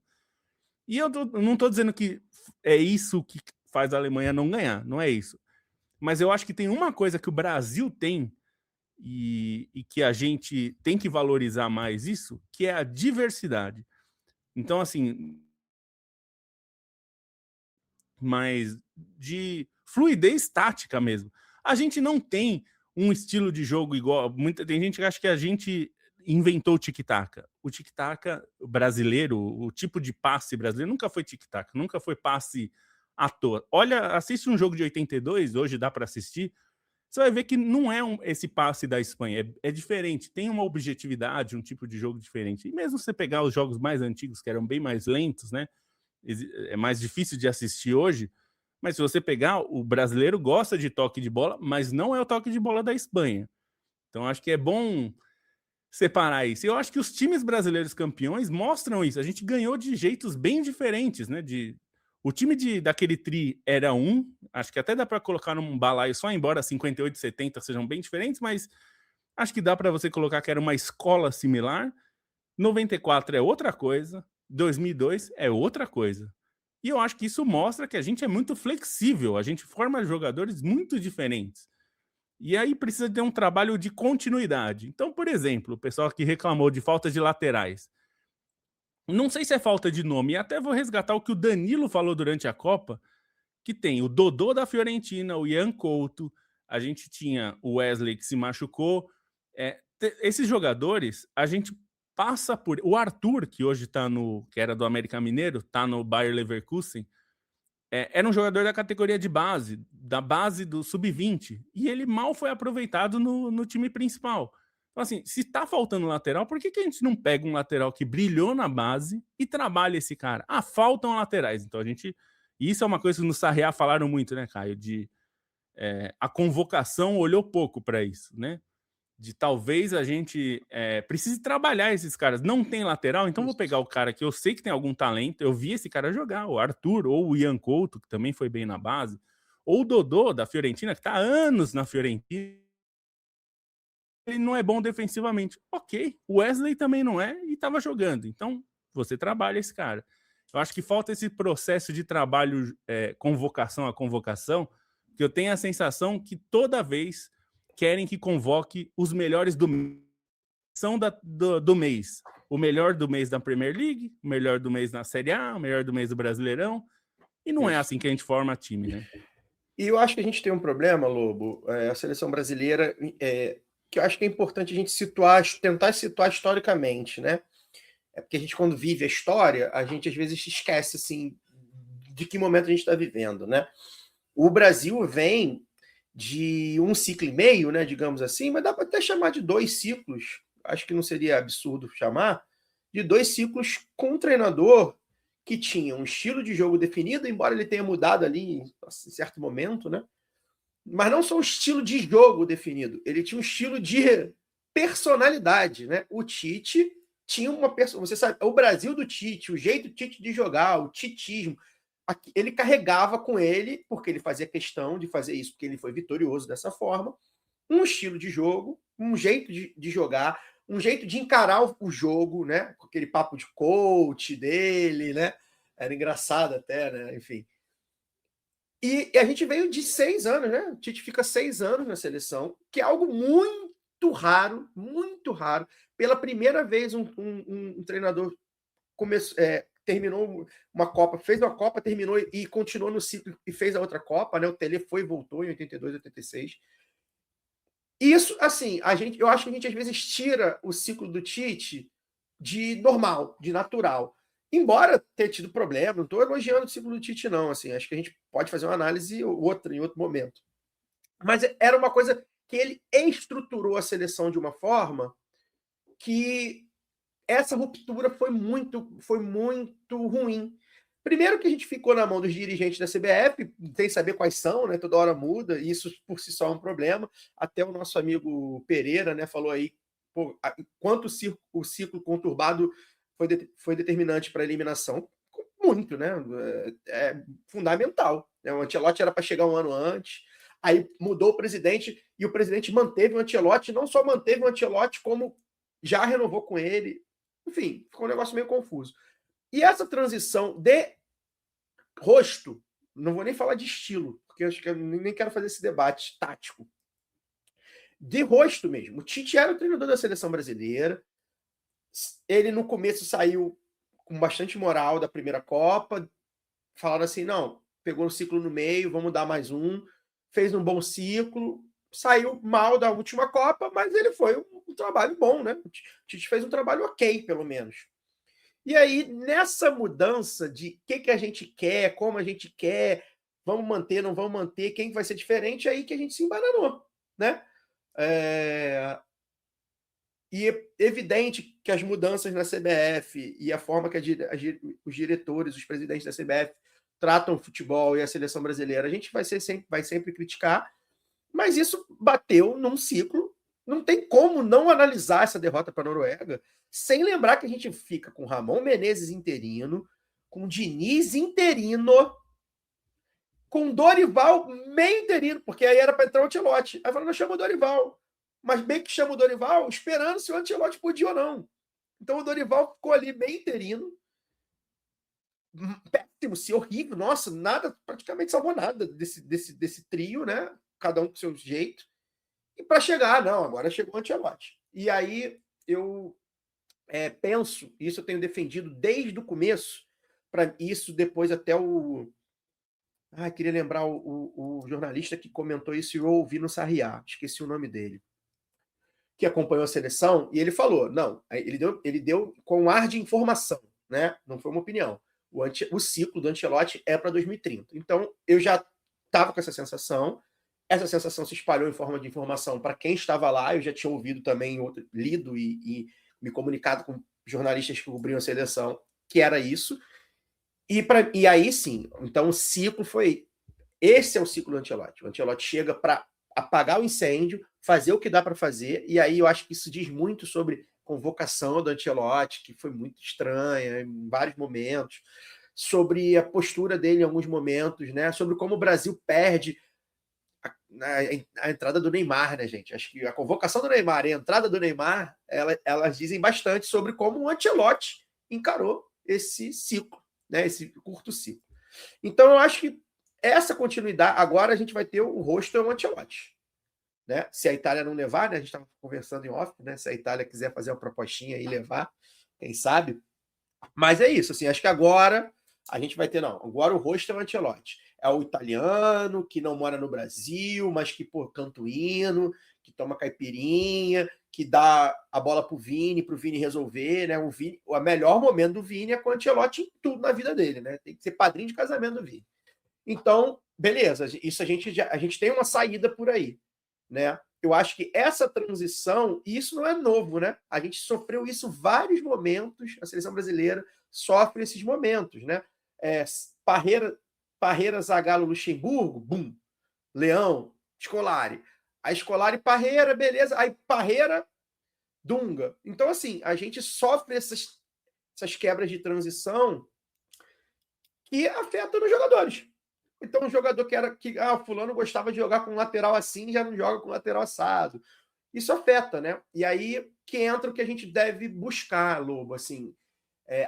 E eu não estou dizendo que é isso que faz a Alemanha não ganhar, não é isso. Mas eu acho que tem uma coisa que o Brasil tem e que a gente tem que valorizar mais isso, que é a diversidade. Então, assim, mas de fluidez tática mesmo. A gente não tem um estilo de jogo igual. Tem gente que acha que a gente inventou o tic-tac. O tic-tac brasileiro, o tipo de passe brasileiro, nunca foi tic-tac, nunca foi passe à toa. Olha, assiste um jogo de 82, hoje dá para assistir, você vai ver que não é esse passe da Espanha, é diferente, tem uma objetividade, um tipo de jogo diferente. E mesmo você pegar os jogos mais antigos, que eram bem mais lentos, né? É mais difícil de assistir hoje, mas se você pegar, o brasileiro gosta de toque de bola, mas não é o toque de bola da Espanha. Então acho que é bom separar isso. Eu acho que os times brasileiros campeões mostram isso. A gente ganhou de jeitos bem diferentes, né? O time daquele tri era acho que até dá para colocar num balaio só, embora 58 e 70 sejam bem diferentes, mas acho que dá para você colocar que era uma escola similar. 94 é outra coisa, 2002 é outra coisa. E eu acho que isso mostra que a gente é muito flexível, a gente forma jogadores muito diferentes. E aí precisa ter um trabalho de continuidade. Então, por exemplo, o pessoal que reclamou de falta de laterais. Não sei se é falta de nome, e até vou resgatar o que o Danilo falou durante a Copa, que tem o Dodô da Fiorentina, o Ian Couto, a gente tinha o Wesley que se machucou. Esses jogadores, a gente passa por... O Arthur, que hoje que era do América Mineiro, está no Bayer Leverkusen, era um jogador da categoria de base, da base do Sub-20, e ele mal foi aproveitado no time principal. Então, assim, se tá faltando lateral, por que a gente não pega um lateral que brilhou na base e trabalha esse cara? Faltam laterais. Então, e isso é uma coisa que no Sarriá falaram muito, né, Caio? A convocação olhou pouco para isso, né? De talvez a gente precise trabalhar esses caras. Não tem lateral, então vou pegar o cara que eu sei que tem algum talento, eu vi esse cara jogar, o Arthur, ou o Ian Couto, que também foi bem na base, ou o Dodô, da Fiorentina, que está há anos na Fiorentina, ele não é bom defensivamente. Ok, o Wesley também não é e estava jogando, então você trabalha esse cara. Eu acho que falta esse processo de trabalho, convocação a convocação, que eu tenho a sensação que toda vez querem que convoque os melhores do mês. O melhor do mês da Premier League, o melhor do mês na Série A, o melhor do mês do Brasileirão. E não é assim que a gente forma time, né? E eu acho que a gente tem um problema, Lobo, a seleção brasileira, que eu acho que é importante a gente tentar situar historicamente, né? Porque a gente, quando vive a história, a gente às vezes esquece assim, de que momento a gente está vivendo, né? O Brasil vem de um ciclo e meio, né, digamos assim, mas dá para até chamar de 2 ciclos, acho que não seria absurdo chamar, de 2 ciclos com um treinador que tinha um estilo de jogo definido, embora ele tenha mudado ali em certo momento, né? Mas não só um estilo de jogo definido, ele tinha um estilo de personalidade, né? O Tite tinha uma você sabe, o Brasil do Tite, o jeito do Tite de jogar, o titismo, ele carregava com ele, porque ele fazia questão de fazer isso, porque ele foi vitorioso dessa forma, um estilo de jogo, um jeito de jogar, um jeito de encarar o jogo, né? Com aquele papo de coach dele, né? Era engraçado até, né? Enfim. E a gente veio de 6 anos, né? O Tite fica 6 anos na seleção, que é algo muito raro, muito raro. Pela primeira vez, um treinador terminou uma Copa, fez uma Copa, terminou e continuou no ciclo e fez a outra Copa, né? O Tele foi e voltou em 82, 86. Isso, assim, eu acho que a gente às vezes tira o ciclo do Tite de normal, de natural. Embora tenha tido problema, não estou elogiando o ciclo do Tite, não. Assim, acho que a gente pode fazer uma análise outra em outro momento. Mas era uma coisa que ele estruturou a seleção de uma forma que essa ruptura foi muito ruim. Primeiro que a gente ficou na mão dos dirigentes da CBF, sem saber quais são, né? Toda hora muda, e isso por si só é um problema. Até o nosso amigo Pereira, né, falou aí quanto o ciclo conturbado foi determinante para a eliminação. Muito, né? É fundamental. Né? O Ancelotti era para chegar um ano antes, aí mudou o presidente, e o presidente manteve o Ancelotti, não só manteve o Ancelotti, como já renovou com ele. Enfim, ficou um negócio meio confuso. E essa transição de rosto, não vou nem falar de estilo, porque eu acho que eu nem quero fazer esse debate tático. De rosto mesmo. O Tite era o treinador da seleção brasileira. Ele, no começo, saiu com bastante moral da primeira Copa. Falaram assim, não, pegou um ciclo no meio, vamos dar mais um. Fez um bom ciclo. Saiu mal da última Copa, mas ele foi um trabalho bom, né? O Tite fez um trabalho ok, pelo menos. E aí, nessa mudança de o que a gente quer, como a gente quer, vamos manter, não vamos manter, quem vai ser diferente, é aí que a gente se embananou, né? E é evidente que as mudanças na CBF e a forma que os diretores, os presidentes da CBF tratam o futebol e a seleção brasileira, a gente vai sempre criticar, mas isso bateu num ciclo. Não tem como não analisar essa derrota para a Noruega sem lembrar que a gente fica com Ramon Menezes interino, com Diniz interino, com Dorival meio interino, porque aí era para entrar o Ancelotti. Aí falou, não chama o Dorival. Mas meio que chama o Dorival esperando se o Ancelotti podia ou não. Então o Dorival ficou ali meio interino. Péssimo, horrível. Nossa, nada, praticamente salvou nada desse trio, né? Cada um com seu jeito. E para chegar, não, agora chegou o Ancelotti. E aí eu penso, isso eu tenho defendido desde o começo, para isso depois até queria lembrar o jornalista que comentou isso e eu ouvi no Sarriá, esqueci o nome dele, que acompanhou a seleção, e ele falou, não, ele deu com um ar de informação, né? Não foi uma opinião. O ciclo do Ancelotti é para 2030. Então, eu já estava com essa sensação se espalhou em forma de informação para quem estava lá, eu já tinha ouvido também, lido e me comunicado com jornalistas que cobriam a seleção, que era isso. E aí sim, então o ciclo foi... Esse é o ciclo do Ancelotti. O Ancelotti chega para apagar o incêndio, fazer o que dá para fazer, e aí eu acho que isso diz muito sobre a convocação do Ancelotti, que foi muito estranha em vários momentos, sobre a postura dele em alguns momentos, né? Sobre como o Brasil perde a entrada do Neymar, né, gente? Acho que a convocação do Neymar e a entrada do Neymar, elas dizem bastante sobre como o Ancelotti encarou esse ciclo, né? Esse curto ciclo. Então, eu acho que essa continuidade, agora a gente vai ter o rosto é o Ancelotti. Né? Se a Itália não levar, né? A gente estava conversando em off, né? Se a Itália quiser fazer uma propostinha e levar, quem sabe? Mas é isso, assim, acho que agora a gente vai ter, não, agora o rosto é o Ancelotti. É o italiano que não mora no Brasil, mas que, pô, canta o hino, que toma caipirinha, que dá a bola pro Vini resolver, né? O melhor momento do Vini é com o Ancelotti em tudo na vida dele, né? Tem que ser padrinho de casamento do Vini. Então, beleza, isso a gente tem uma saída por aí, né? Eu acho que essa transição, e isso não é novo, né? A gente sofreu isso vários momentos, a seleção brasileira sofre esses momentos, né? Parreira, Zagallo, Luxemburgo, bum, Leão, Scolari. A Scolari, Parreira, beleza. Aí Parreira Dunga. Então, assim, a gente sofre essas quebras de transição que afetam nos jogadores. Então, um jogador que fulano gostava de jogar com lateral assim, já não joga com lateral assado. Isso afeta, né? E aí que entra o que a gente deve buscar, Lobo, assim.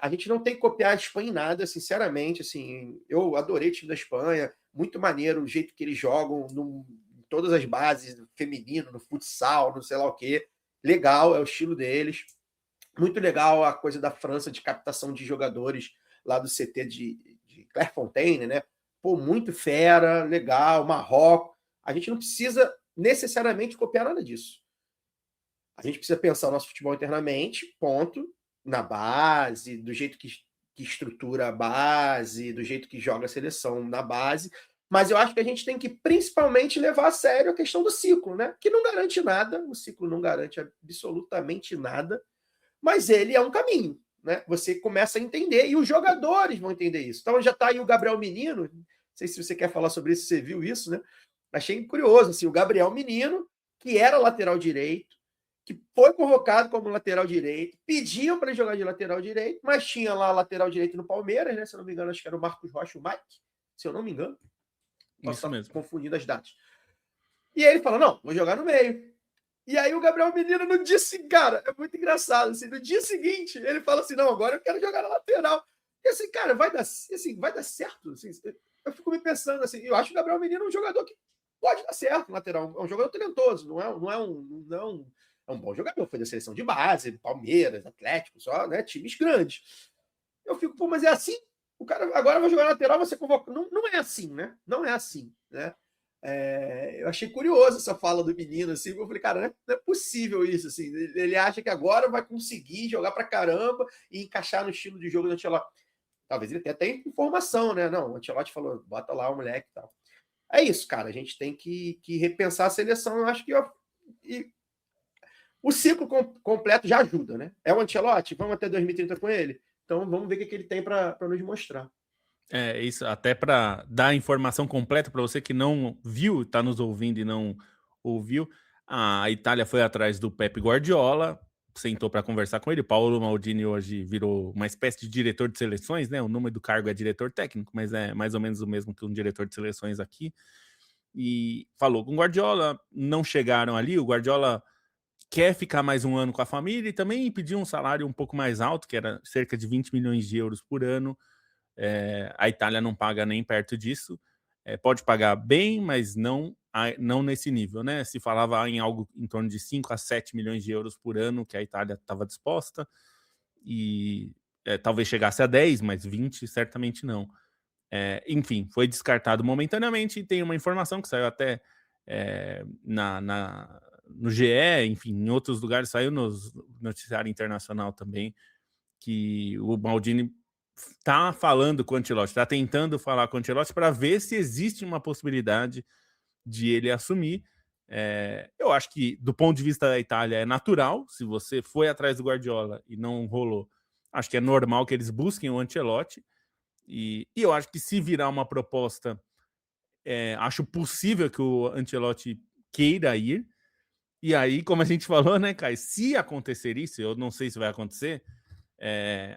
A gente não tem que copiar a Espanha em nada, sinceramente, assim. Eu adorei o time da Espanha, muito maneiro o jeito que eles jogam em todas as bases, no feminino, no futsal, no sei lá o quê. Legal, é o estilo deles. Muito legal a coisa da França de captação de jogadores lá do CT de Clairefontaine, né? Pô, muito fera, legal, Marrocos. A gente não precisa necessariamente copiar nada disso. A gente precisa pensar o nosso futebol internamente, ponto, na base, do jeito que estrutura a base, do jeito que joga a seleção na base. Mas eu acho que a gente tem que principalmente levar a sério a questão do ciclo, né? Que não garante nada, o ciclo não garante absolutamente nada, mas ele é um caminho, né? Você começa a entender e os jogadores vão entender isso. Então já está aí o Gabriel Menino, não sei se você quer falar sobre isso, você viu isso, né? Achei curioso, assim, o Gabriel Menino, que era lateral direito, que foi convocado como lateral direito, pediam para ele jogar de lateral direito, mas tinha lá lateral direito no Palmeiras, né? Se eu não me engano, acho que era o Marcos Rocha, o Mike, se eu não me engano. Posso Isso estar mesmo. confundindo as datas. E aí ele falou, não, vou jogar no meio. E aí o Gabriel Menino no dia seguinte, cara, é muito engraçado, assim, no dia seguinte, ele fala assim, não, agora eu quero jogar na lateral. E assim, cara, vai dar certo? Assim, eu fico me pensando, assim, eu acho o Gabriel Menino um jogador que pode dar certo no lateral, é um jogador talentoso, não é um bom jogador, foi da seleção de base, Palmeiras, Atlético, só, né, times grandes. Eu fico, pô, mas é assim? O cara agora vai jogar na lateral, você convoca. Não, não é assim, né? Não é assim, né? Eu achei curioso essa fala do menino, assim, eu falei, cara, não é possível isso, assim, ele acha que agora vai conseguir jogar pra caramba e encaixar no estilo de jogo do Ancelotti. Talvez ele tenha até informação, né? Não, o Ancelotti falou, bota lá o moleque e tal. É isso, cara, a gente tem que repensar a seleção, eu acho que o ciclo completo já ajuda, né? É o Ancelotti, vamos até 2030 com ele? Então vamos ver o que ele tem para nos mostrar. É isso, até para dar a informação completa para você que não viu, está nos ouvindo e não ouviu. A Itália foi atrás do Pep Guardiola, sentou para conversar com ele. Paulo Maldini hoje virou uma espécie de diretor de seleções, né? O nome do cargo é diretor técnico, mas é mais ou menos o mesmo que um diretor de seleções aqui. E falou com o Guardiola, não chegaram ali. O Guardiola quer ficar mais um ano com a família e também pediu um salário um pouco mais alto, que era cerca de 20 milhões de euros por ano. A Itália não paga nem perto disso. Pode pagar bem, mas não nesse nível, né? Se falava em algo em torno de 5 a 7 milhões de euros por ano que a Itália estava disposta, e talvez chegasse a 10, mas 20 certamente não. Enfim, foi descartado momentaneamente, e tem uma informação que saiu até no GE, enfim, em outros lugares, saiu no noticiário internacional também, que o Maldini está falando com o Ancelotti, está tentando falar com o Ancelotti para ver se existe uma possibilidade de ele assumir. Eu acho que, do ponto de vista da Itália, é natural. Se você foi atrás do Guardiola e não rolou, acho que é normal que eles busquem o Ancelotti. E eu acho que, se virar uma proposta, acho possível que o Ancelotti queira ir. E aí, como a gente falou, né, Kai, se acontecer isso, eu não sei se vai acontecer,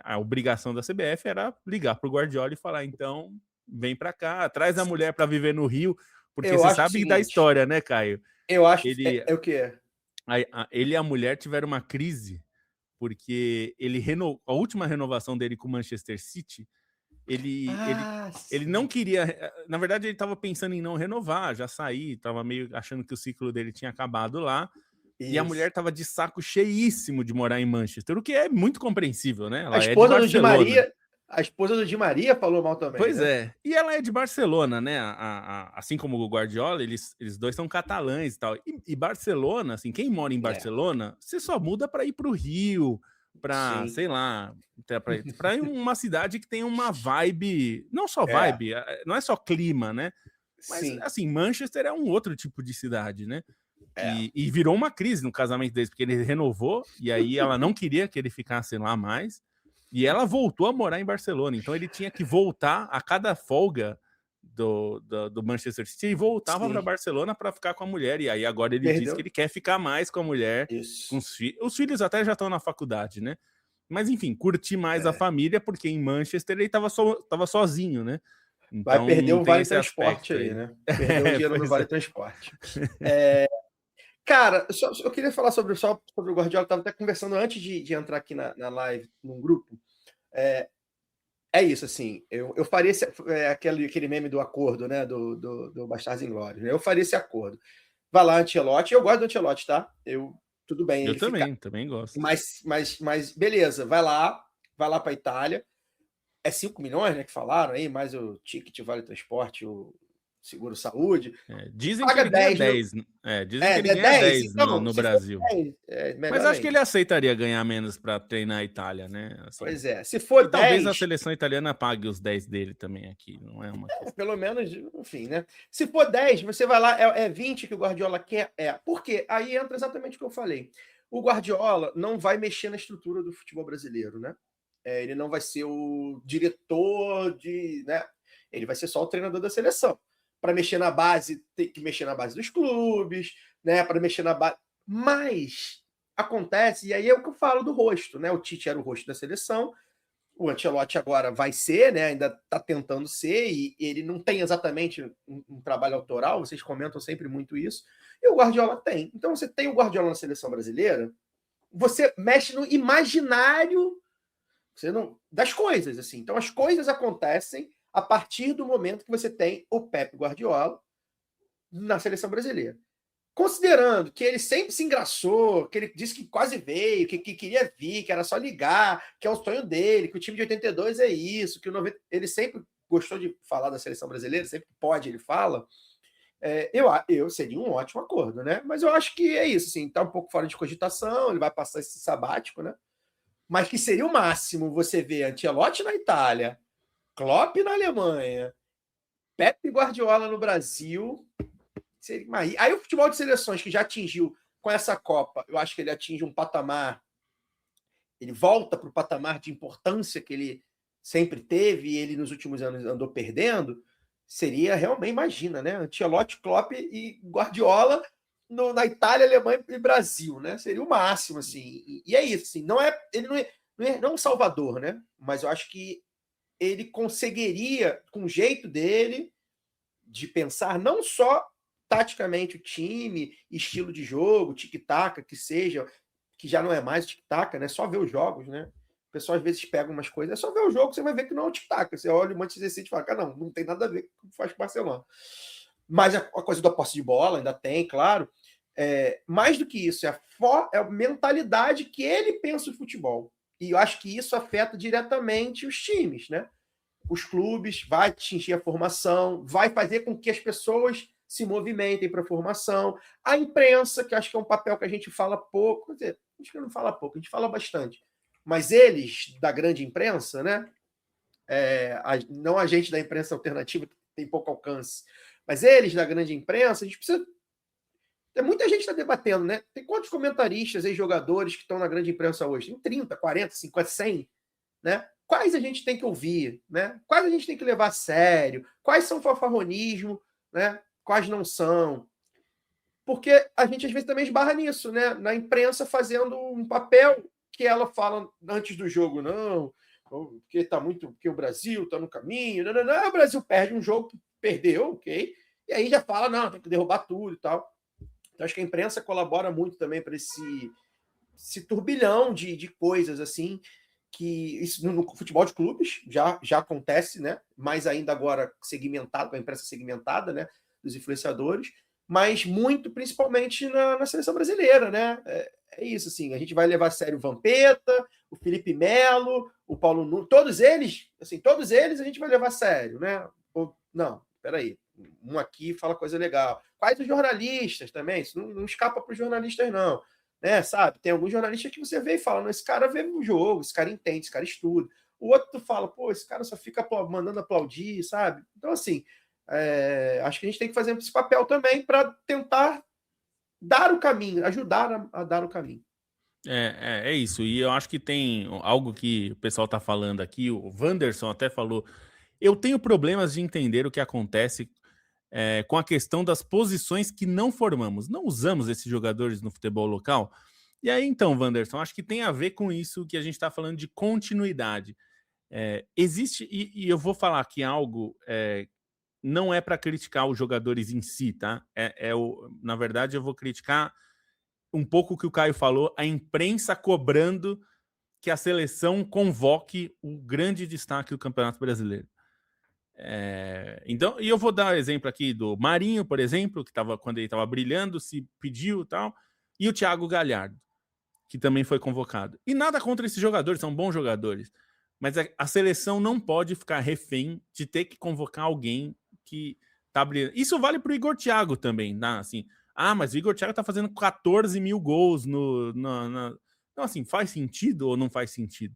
a obrigação da CBF era ligar para o Guardiola e falar, então, vem para cá, traz a mulher para viver no Rio, porque Eu você acho sabe o seguinte, da história, né, Caio? eu acho Ele, é o que ele e a mulher tiveram uma crise, porque a última renovação dele com o Manchester City, ele não queria, na verdade ele estava pensando em não renovar, já sair, estava meio achando que o ciclo dele tinha acabado lá. E a mulher estava de saco cheíssimo de morar em Manchester, o que é muito compreensível, né? Ela é de Barcelona. A esposa do Di Maria falou mal também, Pois né? é. E ela é de Barcelona, né? Assim como o Guardiola, eles dois são catalães e tal. E Barcelona, assim, quem mora em Barcelona, você só muda para ir para o Rio, para, sei lá, para uma cidade que tem uma vibe, não só vibe, não é só clima, né? Mas, assim, Manchester é um outro tipo de cidade, né? E virou uma crise no casamento deles, porque ele renovou, e aí ela não queria que ele ficasse lá mais, e ela voltou a morar em Barcelona. Então ele tinha que voltar a cada folga do Manchester City e voltava para Barcelona para ficar com a mulher. E aí agora ele diz que ele quer ficar mais com a mulher. Com os filhos até já estão na faculdade, né? Mas enfim, curtir mais a família, porque em Manchester ele estava sozinho, né? Então, vai perder o Vale Transporte aí, né? Perdeu o dinheiro no Vale Transporte. Cara, eu queria falar sobre o Guardiola. Estava até conversando antes de entrar aqui na live, num grupo. É isso, assim, eu faria aquele meme do acordo, né, do Bastardos Inglórios, né? Eu faria esse acordo. Vai lá, Ancelotti, eu gosto do Ancelotti, tá? Tudo bem. Eu também gosto. Mas beleza, vai lá para a Itália. É 5 milhões, né, que falaram aí, mais o ticket, o vale transporte, o seguro saúde. Dizem que ele ganha 10. Dizem que ele ganha 10 então, no Brasil. 10, mas acho que ele aceitaria ganhar menos para treinar a Itália, né? Assim, pois é, se for 10... Talvez a seleção italiana pague os 10 dele também aqui, não é uma questão. Pelo menos, enfim, né? Se for 10, você vai lá, é 20 que o Guardiola quer? Por quê? Aí entra exatamente o que eu falei. O Guardiola não vai mexer na estrutura do futebol brasileiro, né? Ele não vai ser o diretor né? Ele vai ser só o treinador da seleção. Para mexer na base, tem que mexer na base dos clubes, né? Para mexer na base. Mas acontece, e aí é o que eu falo do rosto, né? O Tite era o rosto da seleção, o Ancelotti agora vai ser, né? Ainda está tentando ser, e ele não tem exatamente um trabalho autoral, vocês comentam sempre muito isso, e o Guardiola tem. Então você tem o Guardiola na seleção brasileira, você mexe no imaginário das coisas, assim. Então as coisas acontecem a partir do momento que você tem o Pep Guardiola na seleção brasileira. Considerando que ele sempre se engraçou, que ele disse que quase veio, que queria vir, que era só ligar, que é o sonho dele, que o time de 82 é isso, que o 90... Ele sempre gostou de falar da seleção brasileira, sempre que pode ele fala. Eu seria um ótimo acordo, né? Mas eu acho que é isso, assim, tá um pouco fora de cogitação, ele vai passar esse sabático, né? Mas que seria o máximo você ver Ancelotti na Itália, Klopp na Alemanha, Pep Guardiola no Brasil. Aí o futebol de seleções que já atingiu com essa Copa, eu acho que ele atinge um patamar, ele volta para o patamar de importância que ele sempre teve e ele nos últimos anos andou perdendo, seria realmente, imagina, né? Ancelotti, Klopp e Guardiola na Itália, Alemanha e Brasil, né? Seria o máximo, assim. E é isso, assim. Ele não é um salvador, né? Mas eu acho que ele conseguiria, com o jeito dele, de pensar não só taticamente o time, estilo de jogo, tic-tac, que seja, que já não é mais tic-tac, né? Só ver os jogos, né? O pessoal às vezes pega umas coisas, é só ver o jogo, você vai ver que não é um tic-tac. Você olha o Manchester City e fala, cara, não tem nada a ver com o que faz com o Barcelona. Mas a coisa da posse de bola ainda tem, claro. Mais do que isso, é a mentalidade que ele pensa o futebol. E eu acho que isso afeta diretamente os times, né? Os clubes, vai atingir a formação, vai fazer com que as pessoas se movimentem para a formação. A imprensa, que acho que é um papel que a gente fala pouco, quer dizer, acho que não fala pouco, a gente fala bastante. Mas eles, da grande imprensa, né? Não a gente da imprensa alternativa, que tem pouco alcance, mas eles da grande imprensa, a gente precisa. Muita gente está debatendo, né? Tem quantos comentaristas e jogadores que estão na grande imprensa hoje? Tem 30, 40, 50, 100, né? Quais a gente tem que ouvir, né? Quais a gente tem que levar a sério? Quais são fanfarronismo, né? Quais não são? Porque a gente às vezes também esbarra nisso, né? Na imprensa fazendo um papel que ela fala antes do jogo, não, porque o Brasil está no caminho, não, o Brasil perde um jogo que perdeu, ok? E aí já fala, não, tem que derrubar tudo e tal. Então acho que a imprensa colabora muito também para esse turbilhão de coisas assim, que isso no futebol de clubes já acontece, né? Mais ainda agora segmentado, com a imprensa segmentada, né? Dos influenciadores, mas muito principalmente na seleção brasileira, né? É isso, assim, a gente vai levar a sério o Vampeta, o Felipe Melo, o Paulo Nunes, todos eles a gente vai levar a sério, né? Não, peraí, um aqui fala coisa legal. Quais os jornalistas também? Isso não escapa para os jornalistas, não. Né, sabe? Tem alguns jornalistas que você vê e fala, não, esse cara vê o jogo, esse cara entende, esse cara estuda. O outro fala, pô, esse cara só fica mandando aplaudir, sabe? Então, assim, acho que a gente tem que fazer esse papel também para tentar dar o caminho, ajudar a dar o caminho. É isso. E eu acho que tem algo que o pessoal tá falando aqui, o Wanderson até falou. Eu tenho problemas de entender o que acontece com a questão das posições que não formamos. Não usamos esses jogadores no futebol local. E aí, então, Wanderson, acho que tem a ver com isso que a gente está falando de continuidade. Existe, e eu vou falar aqui algo, não é para criticar os jogadores em si, tá? Na verdade, eu vou criticar um pouco o que o Caio falou, a imprensa cobrando que a seleção convoque o grande destaque do Campeonato Brasileiro. Então, e eu vou dar exemplo aqui do Marinho, por exemplo, que quando ele estava brilhando, se pediu e tal, e o Thiago Galhardo, que também foi convocado. E nada contra esses jogadores, são bons jogadores, mas a seleção não pode ficar refém de ter que convocar alguém que tá brilhando. Isso vale para o Igor Thiago também, tá? Assim, mas o Igor Thiago tá fazendo 14 mil gols Então, assim, faz sentido ou não faz sentido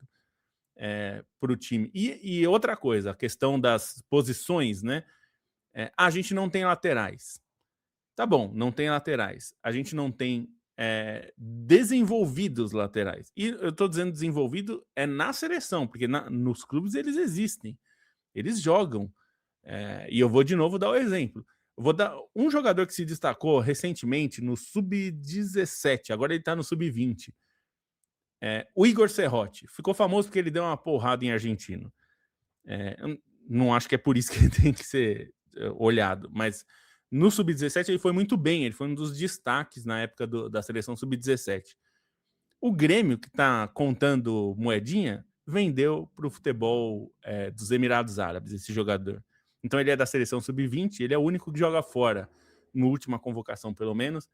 para o time? E outra coisa, a questão das posições, né? A gente não tem laterais. Tá bom, não tem laterais. A gente não tem desenvolvidos laterais. E eu tô dizendo desenvolvido na seleção, porque nos clubes eles existem. Eles jogam. E eu vou de novo dar o exemplo. Eu vou dar um jogador que se destacou recentemente no Sub-17, agora ele tá no Sub-20. O Igor Serrotti. Ficou famoso porque ele deu uma porrada em argentino. Não acho que é por isso que ele tem que ser olhado, mas no Sub-17 ele foi muito bem, ele foi um dos destaques na época da seleção Sub-17. O Grêmio, que está contando moedinha, vendeu para o futebol dos Emirados Árabes, esse jogador. Então ele é da seleção Sub-20, ele é o único que joga fora, na última convocação pelo menos,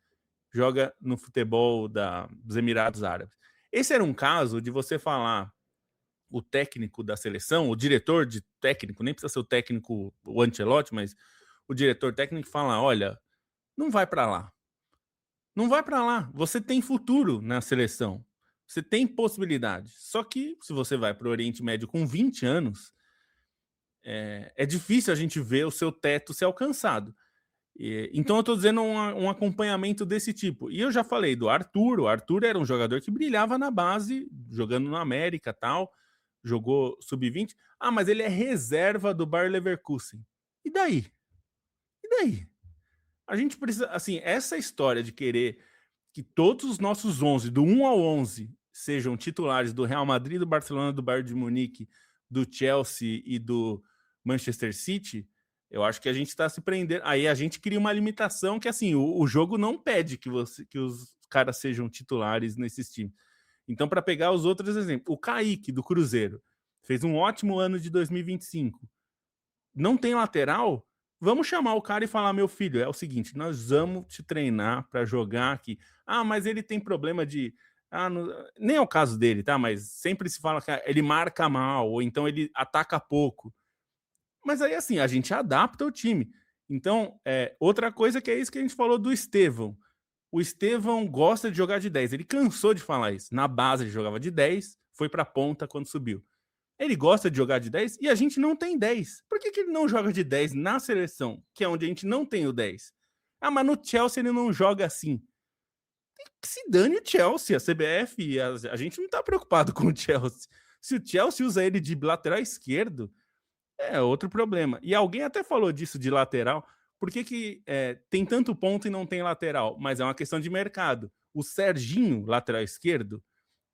joga no futebol dos Emirados Árabes. Esse era um caso de você falar o técnico da seleção, o diretor de técnico, nem precisa ser o técnico, o Ancelotti, mas o diretor técnico fala, olha, não vai para lá. Não vai para lá. Você tem futuro na seleção. Você tem possibilidade. Só que se você vai para o Oriente Médio com 20 anos, é difícil a gente ver o seu teto ser alcançado. Então eu estou dizendo um acompanhamento desse tipo. E eu já falei do Arthur. O Arthur era um jogador que brilhava na base, jogando na América e tal. Jogou sub-20. Mas ele é reserva do Bayer Leverkusen. E daí? E daí? A gente precisa, assim, essa história de querer que todos os nossos 11, do 1 ao 11, sejam titulares do Real Madrid, do Barcelona, do Bayern de Munique, do Chelsea e do Manchester City, eu acho que a gente está se prendendo. Aí a gente cria uma limitação que, assim, o jogo não pede que os caras sejam titulares nesses times. Então, para pegar os outros exemplos, o Kaique, do Cruzeiro, fez um ótimo ano de 2025. Não tem lateral? Vamos chamar o cara e falar, meu filho, é o seguinte, nós vamos te treinar para jogar aqui. Mas ele tem problema de... nem é o caso dele, tá? Mas sempre se fala que ele marca mal, ou então ele ataca pouco. Mas aí, assim, a gente adapta o time. Então, outra coisa que é isso que a gente falou do Estevão. O Estevão gosta de jogar de 10. Ele cansou de falar isso. Na base ele jogava de 10, foi para a ponta quando subiu. Ele gosta de jogar de 10 e a gente não tem 10. Por que ele não joga de 10 na seleção, que é onde a gente não tem o 10? Mas no Chelsea ele não joga assim. Que se dane o Chelsea, a CBF, a gente não tá preocupado com o Chelsea. Se o Chelsea usa ele de lateral esquerdo, é outro problema. E alguém até falou disso de lateral. Por que tem tanto ponto e não tem lateral? Mas é uma questão de mercado. O Serginho, lateral esquerdo,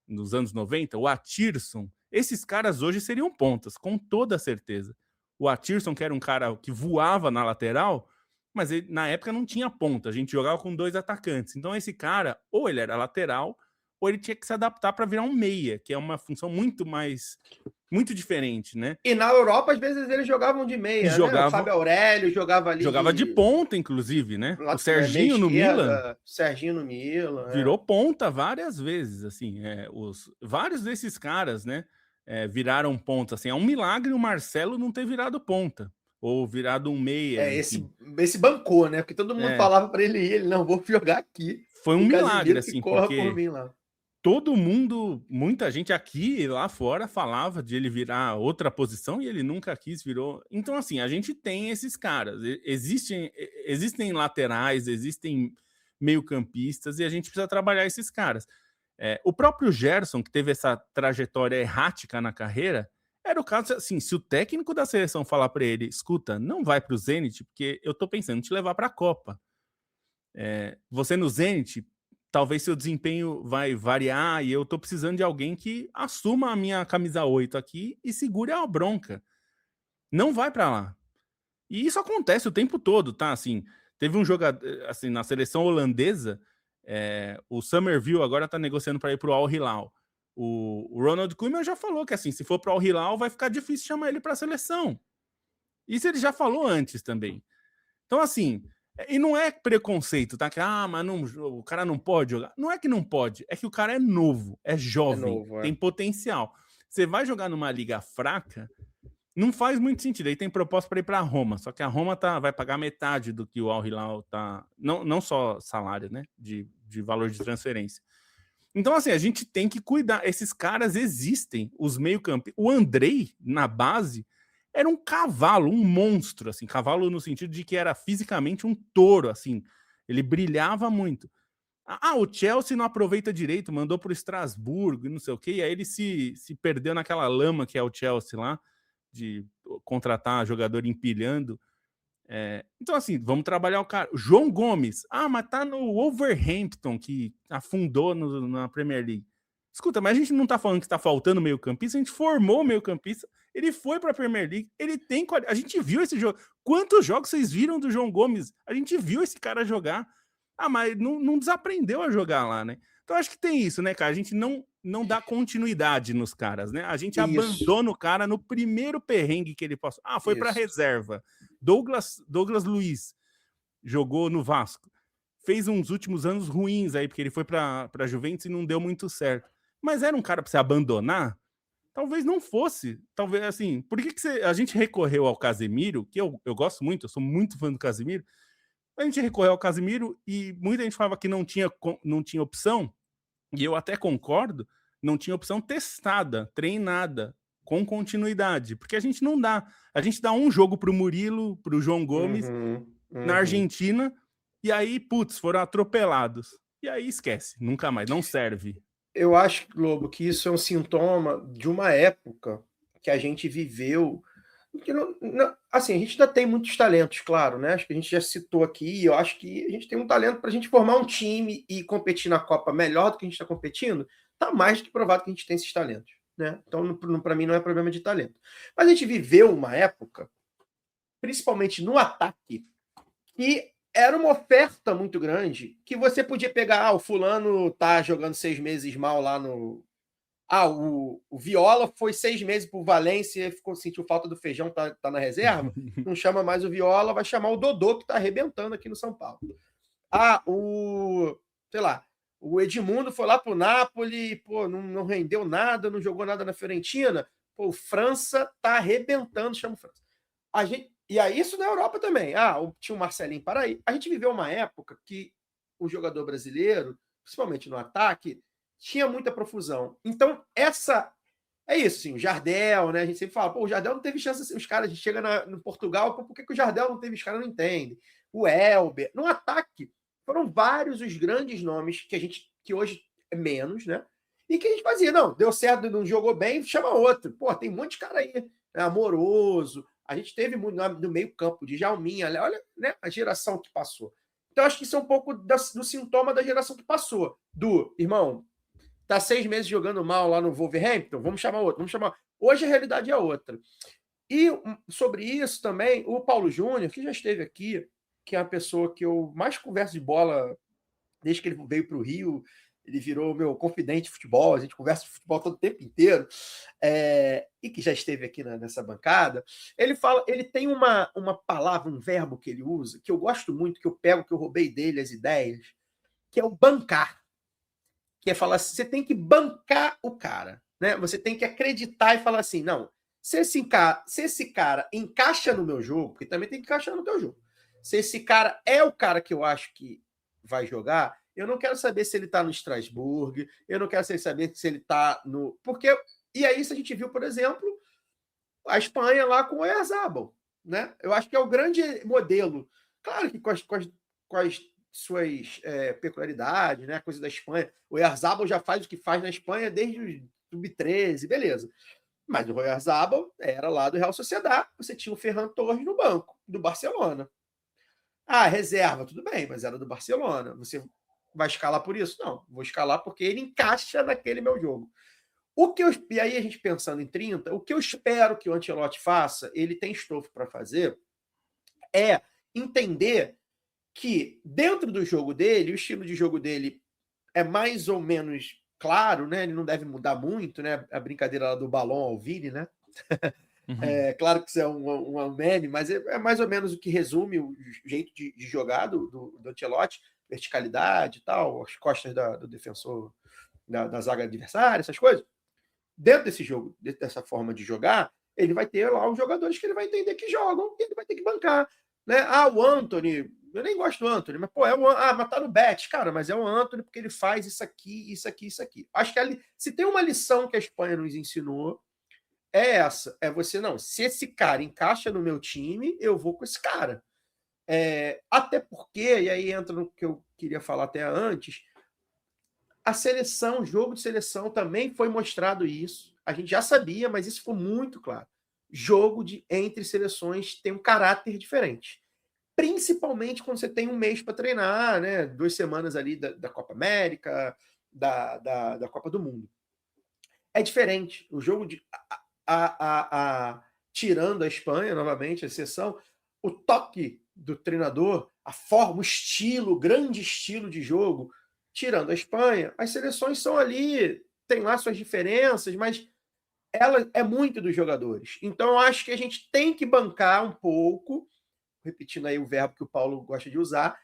nos anos 90, o Atirson, esses caras hoje seriam pontas, com toda certeza. O Atirson, que era um cara que voava na lateral, mas ele, na época não tinha ponta, a gente jogava com 2 atacantes. Então esse cara, ou ele era lateral, ou ele tinha que se adaptar para virar um meia, que é uma função muito diferente, né? E na Europa, às vezes, eles jogavam de meia, né? O Fábio Aurélio jogava ali... Jogava de ponta, inclusive, né? O Serginho no Milan... Serginho no Milan... Virou ponta várias vezes, assim. Vários desses caras, né? Viraram ponta, assim. É um milagre o Marcelo não ter virado ponta. Ou virado um meia. Esse bancou, né? Porque todo mundo falava para ele ir, ele não, vou jogar aqui. Foi um milagre, assim, corra porque... por mim lá. Todo mundo, muita gente aqui e lá fora falava de ele virar outra posição e ele nunca quis, virou. Então, assim, a gente tem esses caras. Existem laterais, existem meio-campistas e a gente precisa trabalhar esses caras. O próprio Gerson, que teve essa trajetória errática na carreira, Era o caso, assim, se o técnico da seleção falar para ele, escuta, não vai para o Zenit, porque eu tô pensando em te levar para a Copa. Você no Zenit, talvez seu desempenho vai variar e eu tô precisando de alguém que assuma a minha camisa 8 aqui e segure a bronca. Não vai para lá. E isso acontece o tempo todo, tá? Assim, teve um jogador, assim, na seleção holandesa, o Summerville agora tá negociando para ir pro Al Hilal. O Ronald Koeman já falou que, assim, se for pro Al Hilal vai ficar difícil chamar ele para a seleção. Isso ele já falou antes também. Então, assim, e não é preconceito, tá? Que, mas não, o cara não pode jogar. Não é que não pode, é que o cara é novo, é jovem, tem potencial. Você vai jogar numa liga fraca, não faz muito sentido. Aí tem proposta para ir para Roma, só que a Roma vai pagar metade do que o Al Hilal tá. Não só salário, né? De valor de transferência. Então, assim, a gente tem que cuidar. Esses caras existem, os meio-campistas. O Andrei, na base, era um cavalo, um monstro, assim, cavalo no sentido de que era fisicamente um touro, assim. Ele brilhava muito. O Chelsea não aproveita direito, mandou para o Estrasburgo e não sei o quê, e aí ele se perdeu naquela lama que é o Chelsea lá, de contratar jogador empilhando. Então, assim, vamos trabalhar o cara. João Gomes, mas tá no Wolverhampton, que afundou na Premier League. Escuta, mas a gente não tá falando que tá faltando meio-campista, a gente formou o meio-campista, ele foi pra Premier League, ele tem qualidade. A gente viu esse jogo. Quantos jogos vocês viram do João Gomes? A gente viu esse cara jogar. Mas não desaprendeu a jogar lá, né? Então acho que tem isso, né, cara? A gente não dá continuidade nos caras, né? A gente abandona o cara no primeiro perrengue que ele passou. Foi para reserva. Douglas Luiz jogou no Vasco. Fez uns últimos anos ruins aí, porque ele foi para Juventus e não deu muito certo. Mas era um cara para você abandonar? Talvez não fosse. Talvez, assim, por que a gente recorreu ao Casemiro, que eu gosto muito, eu sou muito fã do Casemiro. A gente recorreu ao Casemiro e muita gente falava que não tinha opção, e eu até concordo, não tinha opção testada, treinada, com continuidade, porque a gente não dá. A gente dá um jogo para o Murilo, para o João Gomes, na Argentina, e aí, foram atropelados. E aí esquece, nunca mais, não serve. Eu acho, Globo, que isso é um sintoma de uma época que a gente viveu. Que assim, a gente ainda tem muitos talentos, claro, né? Acho que a gente já citou aqui, eu acho que a gente tem um talento para a gente formar um time e competir na Copa melhor do que a gente está competindo. Está mais do que provado que a gente tem esses talentos, né? Então, para mim, não é problema de talento. Mas a gente viveu uma época, principalmente no ataque, que era uma oferta muito grande, que você podia pegar, o fulano tá jogando 6 meses mal lá no... o Viola foi 6 meses pro Valência, sentiu falta do feijão, tá na reserva, não chama mais o Viola, vai chamar o Dodô, que tá arrebentando aqui no São Paulo. O Edmundo foi lá pro Napoli, não rendeu nada, não jogou nada na Fiorentina, o França tá arrebentando, chama o França. E aí isso na Europa também. Tinha o Marcelinho Paraí. A gente viveu uma época que o jogador brasileiro, principalmente no ataque, tinha muita profusão. Então, é isso, sim, o Jardel, né? A gente sempre fala, o Jardel não teve chance, assim, os caras, a gente chega no Portugal, por que o Jardel não teve, os caras não entendem. O Elber, no ataque, foram vários os grandes nomes que hoje é menos, né? E que a gente fazia, não, deu certo, não jogou bem, chama outro. Tem um monte de cara aí, né? Amoroso. A gente teve no meio campo, de Jalminha, olha, né, a geração que passou. Então, acho que isso é um pouco do sintoma da geração que passou. Irmão, tá 6 meses jogando mal lá no Wolverhampton, vamos chamar outro, Hoje a realidade é outra. E sobre isso também, o Paulo Júnior, que já esteve aqui, que é a pessoa que eu mais converso de bola desde que ele veio para o Rio, ele virou meu confidente de futebol, a gente conversa de futebol todo o tempo inteiro, e que já esteve aqui nessa bancada. Ele tem uma palavra, um verbo que ele usa, que eu gosto muito, que eu roubei dele as ideias, que é o bancar. Que é falar assim, você tem que bancar o cara, né? Você tem que acreditar e falar assim, não, se esse cara encaixa no meu jogo, porque também tem que encaixar no teu jogo, se esse cara é o cara que eu acho que vai jogar, eu não quero saber se ele está no Strasbourg, eu não quero saber se ele está no... E aí isso a gente viu, por exemplo, a Espanha lá com o Oyarzabal, né? Eu acho que é o grande modelo. Claro que com as suas peculiaridades, né? A coisa da Espanha. O Oyarzabal já faz o que faz na Espanha desde o sub-13, beleza. Mas o Oyarzabal era lá do Real Sociedad, você tinha o Ferran Torres no banco, do Barcelona. Ah, reserva, tudo bem, mas era do Barcelona. Você vai escalar por isso? Não, vou escalar porque ele encaixa naquele meu jogo. E aí a gente pensando em 30, o que eu espero que o Ancelotti faça, ele tem estofo para fazer, é entender que dentro do jogo dele, o estilo de jogo dele é mais ou menos claro, né? Ele não deve mudar muito, né? A brincadeira lá do balão ao Vini, né? É claro que isso é um meme, mas é mais ou menos o que resume o jeito de jogar do Ancelotti, verticalidade e tal, as costas do defensor da zaga adversária, essas coisas. Dentro desse jogo, dentro dessa forma de jogar, ele vai ter lá os jogadores que ele vai entender que jogam e ele vai ter que bancar. Né? Ah, o Antony, eu nem gosto do Antony, mas pô, mas tá no Betis, cara, mas é o Antony porque ele faz isso aqui, isso aqui, isso aqui. Acho que se tem uma lição que a Espanha nos ensinou, é essa. É você, não, se esse cara encaixa no meu time, eu vou com esse cara. Até porque, e aí entra no que eu queria falar até antes, a seleção, o jogo de seleção também foi mostrado isso. A gente já sabia, mas isso foi muito claro. Jogo entre seleções tem um caráter diferente. Principalmente quando você tem um mês para treinar, né? 2 semanas ali da Copa América, da Copa do Mundo. É diferente. O jogo de. Tirando a Espanha, novamente, a exceção, o toque do treinador, a forma, o estilo, o grande estilo de jogo, tirando a Espanha, as seleções são ali, tem lá suas diferenças, mas ela é muito dos jogadores. Então, eu acho que a gente tem que bancar um pouco, repetindo aí o verbo que o Paulo gosta de usar,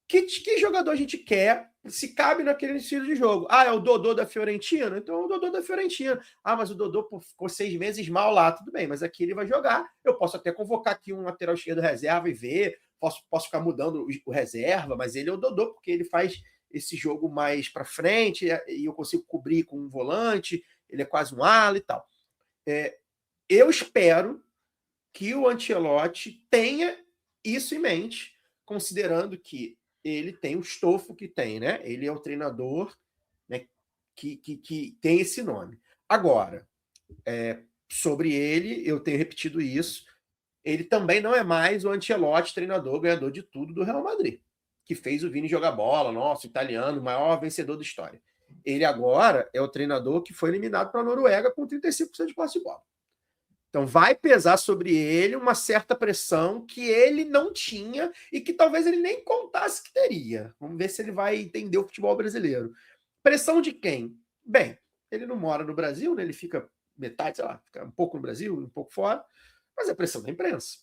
que jogador a gente quer, se cabe naquele estilo de jogo. Ah, é o Dodô da Fiorentina? Então é o Dodô da Fiorentina. Ah, mas o Dodô ficou 6 meses mal lá, tudo bem, mas aqui ele vai jogar. Eu posso até convocar aqui um lateral esquerdo reserva e ver, posso ficar mudando o reserva, mas ele é o Dodô, porque ele faz esse jogo mais para frente e eu consigo cobrir com um volante, ele é quase um ala e tal. Eu espero que o Ancelotti tenha isso em mente, considerando que ele tem o estofo que tem, né? Ele é o treinador, né, que tem esse nome. Agora, sobre ele, eu tenho repetido isso, ele também não é mais o Ancelotti, treinador, ganhador de tudo do Real Madrid, que fez o Vini jogar bola, nosso italiano, o maior vencedor da história. Ele agora é o treinador que foi eliminado para a Noruega com 35% de posse de bola. Então vai pesar sobre ele uma certa pressão que ele não tinha e que talvez ele nem contasse que teria. Vamos ver se ele vai entender o futebol brasileiro. Pressão de quem? Bem, ele não mora no Brasil, né? Ele fica metade, sei lá, fica um pouco no Brasil, um pouco fora, mas é pressão da imprensa.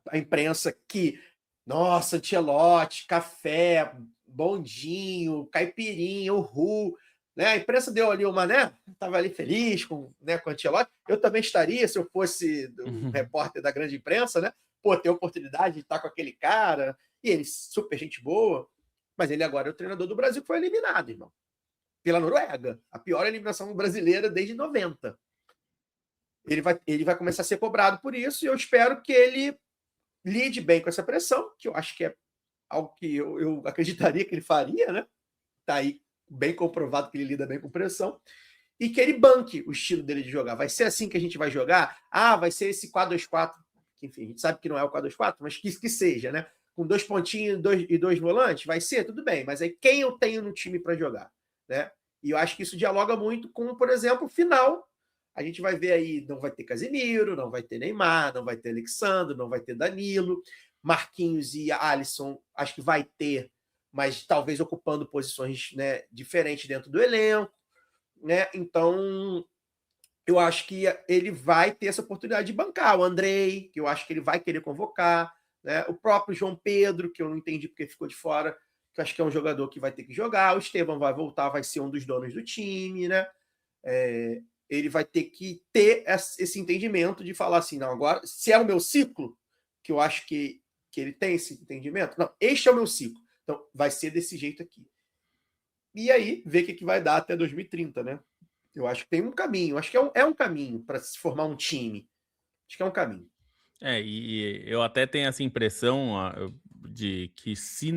A imprensa que, nossa, Ancelotti, café, bondinho, caipirinha, uhul. Né? A imprensa deu ali uma, né? Estava ali feliz com o Ancelotti. Eu também estaria se eu fosse um repórter da grande imprensa, né? Pô, ter a oportunidade de estar com aquele cara. E ele, super gente boa. Mas ele agora é o treinador do Brasil que foi eliminado, irmão. Pela Noruega. A pior eliminação brasileira desde 90. Ele vai começar a ser cobrado por isso e eu espero que ele lide bem com essa pressão, que eu acho que é algo que eu acreditaria que ele faria, né? Tá aí bem comprovado que ele lida bem com pressão, e que ele banque o estilo dele de jogar. Vai ser assim que a gente vai jogar? Ah, vai ser esse 4-2-4, que enfim, a gente sabe que não é o 4-2-4, mas que seja, né? Com 2 pontinhos e dois volantes, vai ser? Tudo bem, mas aí quem eu tenho no time para jogar? Né? E eu acho que isso dialoga muito com, por exemplo, o final. A gente vai ver aí, não vai ter Casemiro, não vai ter Neymar, não vai ter Alexandre, não vai ter Danilo, Marquinhos e Alisson, acho que vai ter, mas talvez ocupando posições, né, diferentes dentro do elenco, né? Então, eu acho que ele vai ter essa oportunidade de bancar. O Andrei, que eu acho que ele vai querer convocar, né? O próprio João Pedro, que eu não entendi porque ficou de fora, que eu acho que é um jogador que vai ter que jogar. O Estevão vai voltar, vai ser um dos donos do time, né? Ele vai ter que ter esse entendimento de falar assim, não, agora, se é o meu ciclo, que eu acho que ele tem esse entendimento, não, este é o meu ciclo. Então, vai ser desse jeito aqui. E aí, ver o que vai dar até 2030, né? Eu acho que tem um caminho. Acho que é um caminho para se formar um time. Acho que é um caminho. E eu até tenho essa impressão de que se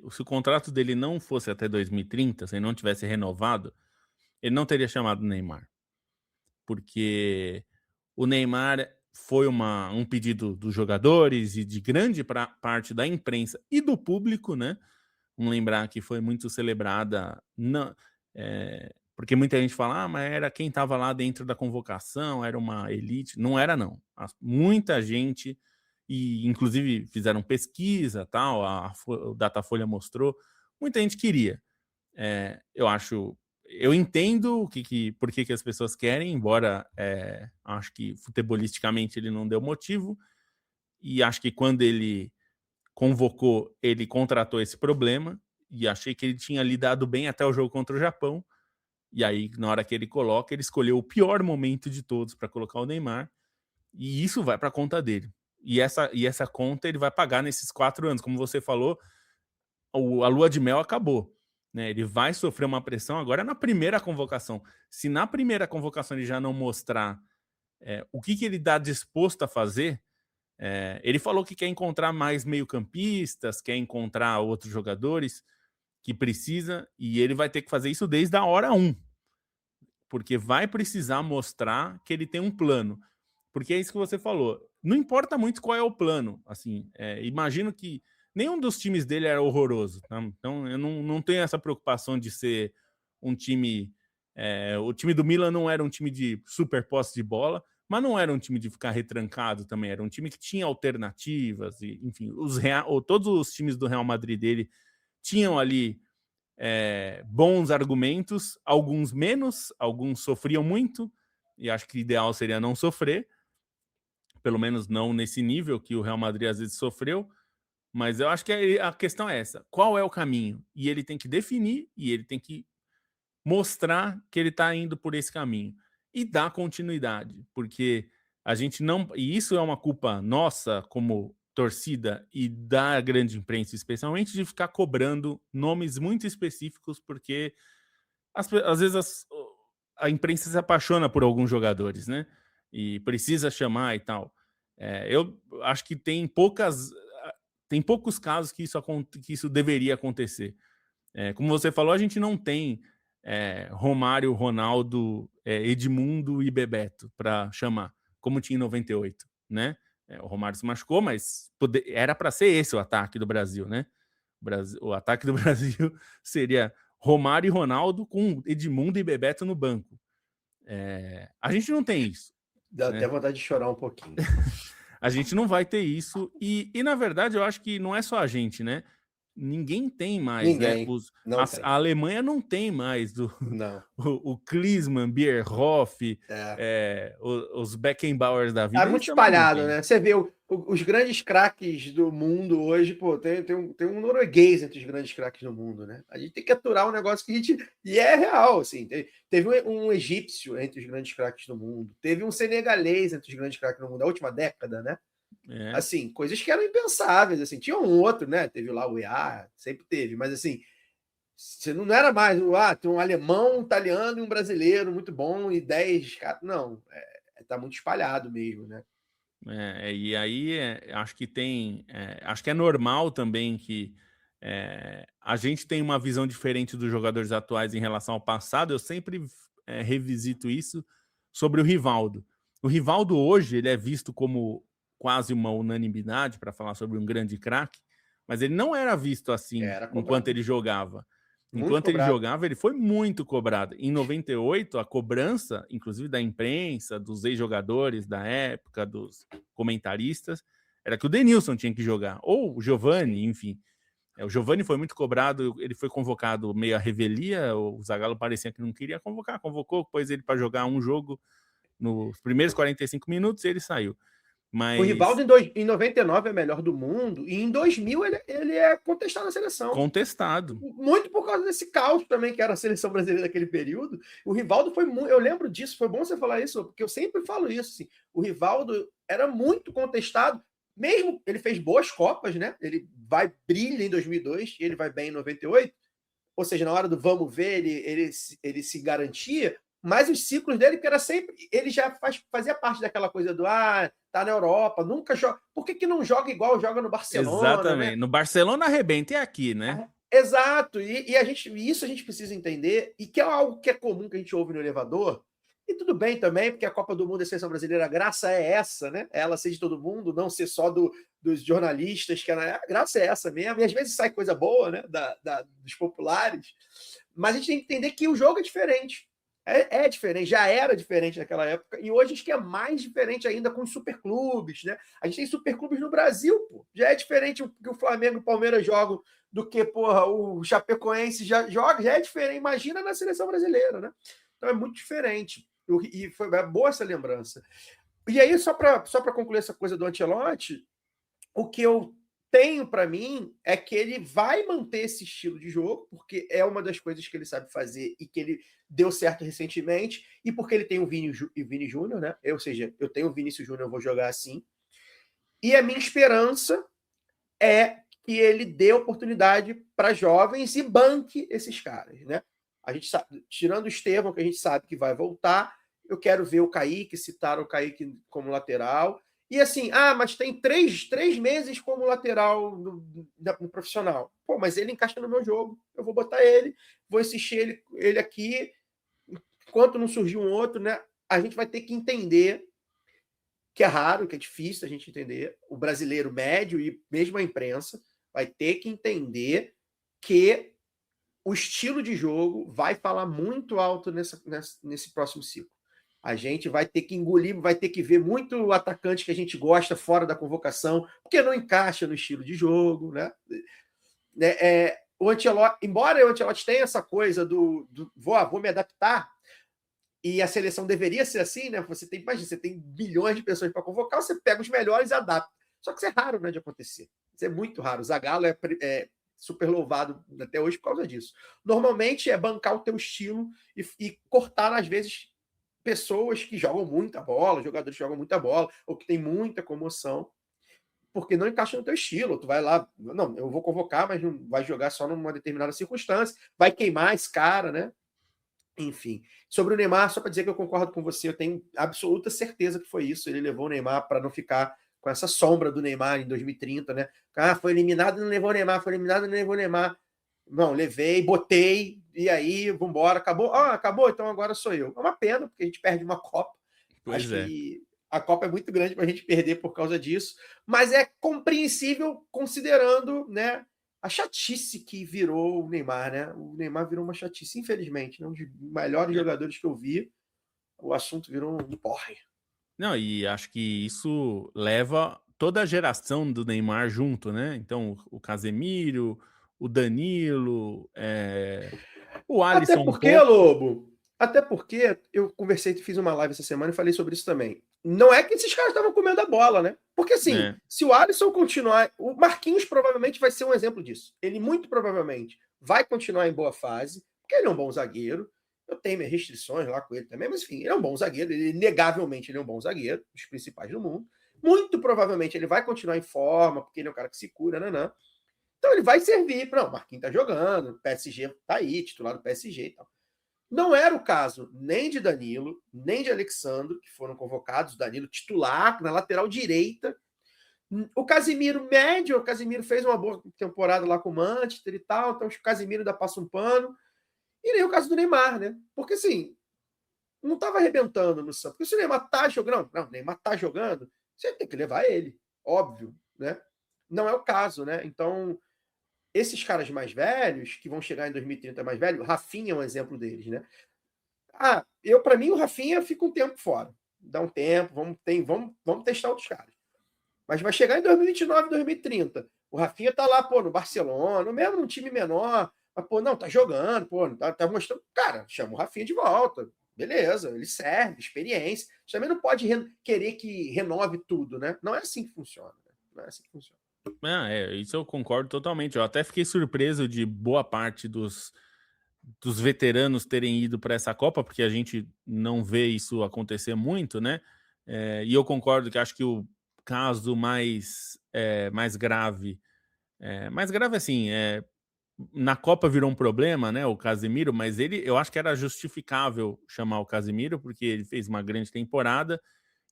o contrato dele não fosse até 2030, se ele não tivesse renovado, ele não teria chamado o Neymar. porque o Neymar foi um pedido dos jogadores e de grande parte da imprensa e do público, né? Vamos lembrar que foi muito celebrada, porque muita gente fala, mas era quem estava lá dentro da convocação, era uma elite. Não era, não. Muita gente, e inclusive fizeram pesquisa, tal, o Datafolha mostrou, muita gente queria. Eu entendo por que as pessoas querem, embora acho que futebolisticamente ele não deu motivo, e acho que quando ele convocou, ele contratou esse problema, e achei que ele tinha lidado bem até o jogo contra o Japão, e aí na hora que ele coloca, ele escolheu o pior momento de todos para colocar o Neymar, e isso vai para a conta dele. E essa conta ele vai pagar nesses 4 anos. Como você falou, a lua de mel acabou. Né? Ele vai sofrer uma pressão agora na primeira convocação. Se na primeira convocação ele já não mostrar o que ele está disposto a fazer, ele falou que quer encontrar mais meio-campistas, quer encontrar outros jogadores que precisa, e ele vai ter que fazer isso desde a hora 1, porque vai precisar mostrar que ele tem um plano. Porque é isso que você falou. Não importa muito qual é o plano. Assim, imagino que nenhum dos times dele era horroroso. Tá? Então, eu não tenho essa preocupação de ser um time... o time do Milan não era um time de super posse de bola, mas não era um time de ficar retrancado também. Era um time que tinha alternativas. E, enfim, todos os times do Real Madrid dele tinham ali bons argumentos, alguns menos, alguns sofriam muito, e acho que o ideal seria não sofrer, pelo menos não nesse nível que o Real Madrid às vezes sofreu, mas eu acho que a questão é essa, qual é o caminho? E ele tem que definir, e ele tem que mostrar que ele está indo por esse caminho, e dar continuidade, porque a gente não... E isso é uma culpa nossa como torcida e da grande imprensa, especialmente, de ficar cobrando nomes muito específicos, porque às vezes a imprensa se apaixona por alguns jogadores, né? E precisa chamar e tal. Eu acho que tem poucos casos que isso deveria acontecer. Como você falou, a gente não tem Romário, Ronaldo, Edmundo e Bebeto para chamar, como tinha em 98, né? O Romário se machucou, mas era para ser esse o ataque do Brasil, né? O ataque do Brasil seria Romário e Ronaldo com Edmundo e Bebeto no banco. A gente não tem isso. Dá até vontade de chorar um pouquinho. A gente não vai ter isso. E, na verdade, eu acho que não é só a gente, né? Ninguém tem mais. Ninguém. Né? A Alemanha não tem mais o Klinsmann, Bierhoff, os Beckenbauers da vida. É muito espalhado, né? Você vê os grandes craques do mundo hoje, pô, tem um norueguês entre os grandes craques do mundo, né? A gente tem que aturar um negócio que a gente... E é real, assim. Teve um egípcio entre os grandes craques do mundo. Teve um senegalês entre os grandes craques do mundo, da última década, né? Assim, coisas que eram impensáveis, assim. Tinha um outro, né? Teve lá o EA, sempre teve, mas assim, você não era mais, tem um alemão, um italiano e um brasileiro muito bom e 10 caras. Não, tá muito espalhado mesmo, né? E aí acho que acho que é normal também que a gente tem uma visão diferente dos jogadores atuais em relação ao passado. Eu sempre revisito isso sobre o Rivaldo. O Rivaldo hoje ele é visto como quase uma unanimidade para falar sobre um grande craque, mas ele não era visto assim enquanto ele jogava. Enquanto ele jogava, ele foi muito cobrado. Em 98, a cobrança, inclusive da imprensa, dos ex-jogadores da época, dos comentaristas, era que o Denilson tinha que jogar, ou o Giovani, enfim. O Giovani foi muito cobrado, ele foi convocado meio à revelia, o Zagallo parecia que não queria convocar, convocou, pôs ele para jogar um jogo nos primeiros 45 minutos e ele saiu. Mas... O Rivaldo em 99 é melhor do mundo, e em 2000 ele é contestado na seleção. Contestado. Muito por causa desse caos também, que era a seleção brasileira daquele período. O Rivaldo foi muito... Eu lembro disso, foi bom você falar isso, porque eu sempre falo isso. Assim, o Rivaldo era muito contestado, mesmo ele fez boas Copas, né? Ele brilha em 2002 e ele vai bem em 98. Ou seja, na hora do vamos ver, ele se garantia, mas os ciclos dele, que era sempre... Ele já fazia parte daquela coisa do tá na Europa, nunca joga. Por que não joga igual joga no Barcelona? Exatamente. Né? No Barcelona arrebenta e aqui, né? Exato. E isso a gente precisa entender, e que é algo que é comum que a gente ouve no elevador, E tudo bem também, porque a Copa do Mundo da Seleção Brasileira, a graça é essa, né? É ela ser de todo mundo, não ser só dos jornalistas, que a graça é essa mesmo. E às vezes sai coisa boa, né? Dos populares. Mas a gente tem que entender que o jogo é diferente. É diferente, já era diferente naquela época, e hoje acho que é mais diferente ainda com os superclubes, né? A gente tem superclubes no Brasil, pô. Já é diferente o que o Flamengo e o Palmeiras jogam do que, porra, o Chapecoense já joga, já é diferente. Imagina na seleção brasileira, né? Então é muito diferente. E foi boa essa lembrança. E aí, só para concluir essa coisa do Ancelotti, o que eu tenho para mim é que ele vai manter esse estilo de jogo, porque é uma das coisas que ele sabe fazer e que ele deu certo recentemente, e porque ele tem o Vini Júnior, né? Ou seja, eu tenho o Vinícius Júnior, eu vou jogar assim. E a minha esperança é que ele dê oportunidade para jovens e banque esses caras, né? A gente sabe, tirando o Estevão, que a gente sabe que vai voltar, eu quero ver o Kaique, citaram o Kaique como lateral. E assim, mas tem três meses como lateral no profissional. Pô, mas ele encaixa no meu jogo. Eu vou botar ele, vou insistir ele aqui. Enquanto não surgir um outro, né? A gente vai ter que entender que é raro, que é difícil a gente entender. O brasileiro médio e mesmo a imprensa vai ter que entender que o estilo de jogo vai falar muito alto nesse próximo ciclo. A gente vai ter que engolir, vai ter que ver muito atacante que a gente gosta fora da convocação, porque não encaixa no estilo de jogo, né? O Ancelotti, embora o Ancelotti tenha essa coisa vou me adaptar, e a seleção deveria ser assim, né? Imagina, você tem bilhões de pessoas para convocar, você pega os melhores e adapta. Só que isso é raro, né, de acontecer. Isso é muito raro. O Zagallo é super louvado até hoje por causa disso. Normalmente é bancar o teu estilo e cortar, às vezes, pessoas que jogam muita bola, jogadores que jogam muita bola, ou que tem muita comoção, porque não encaixa no teu estilo. Tu vai lá, não, eu vou convocar, mas não vai jogar só numa determinada circunstância, vai queimar esse cara, né? Enfim. Sobre o Neymar, só para dizer que eu concordo com você, eu tenho absoluta certeza que foi isso. Ele levou o Neymar para não ficar com essa sombra do Neymar em 2030, né? Foi eliminado e não levou o Neymar, foi eliminado e não levou o Neymar. Não, levei, botei, e aí, vambora, acabou. Acabou, então agora sou eu. É uma pena, porque a gente perde uma Copa. Pois Acho que a Copa é muito grande para a gente perder por causa disso, mas é compreensível considerando, né, a chatice que virou o Neymar, né? O Neymar virou uma chatice, infelizmente, né? Um dos melhores jogadores que eu vi, o assunto virou um porre. Não, e acho que isso leva toda a geração do Neymar junto, né? Então, o Casemiro, o Danilo, o Até Alisson um porque, pouco. Lobo, até porque eu conversei, fiz uma live essa semana e falei sobre isso também. Não é que esses caras estavam comendo a bola, né? Porque assim, Né? se o Alisson continuar, o Marquinhos provavelmente vai ser um exemplo disso. Ele muito provavelmente vai continuar em boa fase, porque ele é um bom zagueiro. Eu tenho minhas restrições lá com ele também, mas enfim, ele é um bom zagueiro, ele negavelmente ele é um bom zagueiro, dos principais do mundo. Muito provavelmente ele vai continuar em forma, porque ele é um cara que se cura, nanã. Então ele vai servir para. O Marquinhos tá jogando, o PSG tá aí, titular do PSG e tal. Não era o caso nem de Danilo, nem de Alexandro, que foram convocados. Danilo titular na lateral direita. O Casemiro médio, o Casemiro fez uma boa temporada lá com o Manchester e tal, então o Casemiro ainda passa um pano. E nem o caso do Neymar, né? Porque assim, não estava arrebentando no Santos. Porque se o Neymar tá jogando, não, o Neymar tá jogando, você tem que levar ele, óbvio, né? Não é o caso, né? Então, esses caras mais velhos, que vão chegar em 2030 mais velho, Rafinha é um exemplo deles, né? Para mim, o Rafinha fica um tempo fora. Dá um tempo, vamos testar outros caras. Mas vai chegar em 2029, 2030. O Rafinha tá lá, no Barcelona, mesmo num time menor, mas, não, tá jogando, tá mostrando. Cara, chama o Rafinha de volta. Beleza, ele serve, experiência. Você também não pode querer que renove tudo, né? Não é assim que funciona. Né? Não é assim que funciona. Isso eu concordo totalmente. Eu até fiquei surpreso de boa parte dos veteranos terem ido para essa Copa, porque a gente não vê isso acontecer muito, né? E eu concordo que acho que o caso mais grave, assim, na Copa virou um problema, né? O Casemiro, mas eu acho que era justificável chamar o Casemiro, porque ele fez uma grande temporada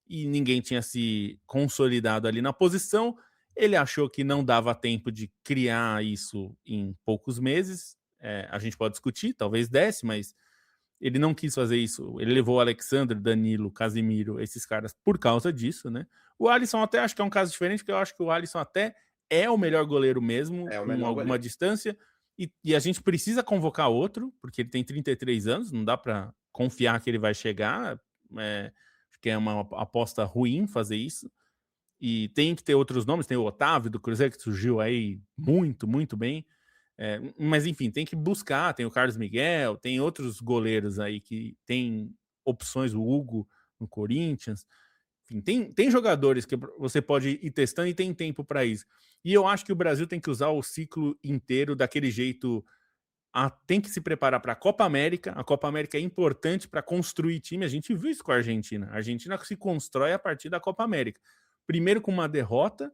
e ninguém tinha se consolidado ali na posição. Ele achou que não dava tempo de criar isso em poucos meses. A gente pode discutir, talvez desse, mas Ele não quis fazer isso. Ele levou o Alexandre, Danilo, Casimiro, esses caras por causa disso, né? O Alisson até acho que é um caso diferente, porque eu acho que o Alisson até é o melhor goleiro mesmo, É o com melhor alguma goleiro. distância, e a gente precisa convocar outro, porque ele tem 33 anos, não dá para confiar que ele vai chegar. Acho que é uma aposta ruim fazer isso. E tem que ter outros nomes, tem o Otávio do Cruzeiro, que surgiu aí muito, muito bem. Mas enfim, tem que buscar, tem o Carlos Miguel, tem outros goleiros aí que tem opções, o Hugo no Corinthians. Enfim, tem jogadores que você pode ir testando e tem tempo para isso. E eu acho que o Brasil tem que usar o ciclo inteiro daquele jeito. Tem que se preparar para a Copa América. A Copa América é importante para construir time. A gente viu isso com a Argentina. A Argentina se constrói a partir da Copa América. Primeiro com uma derrota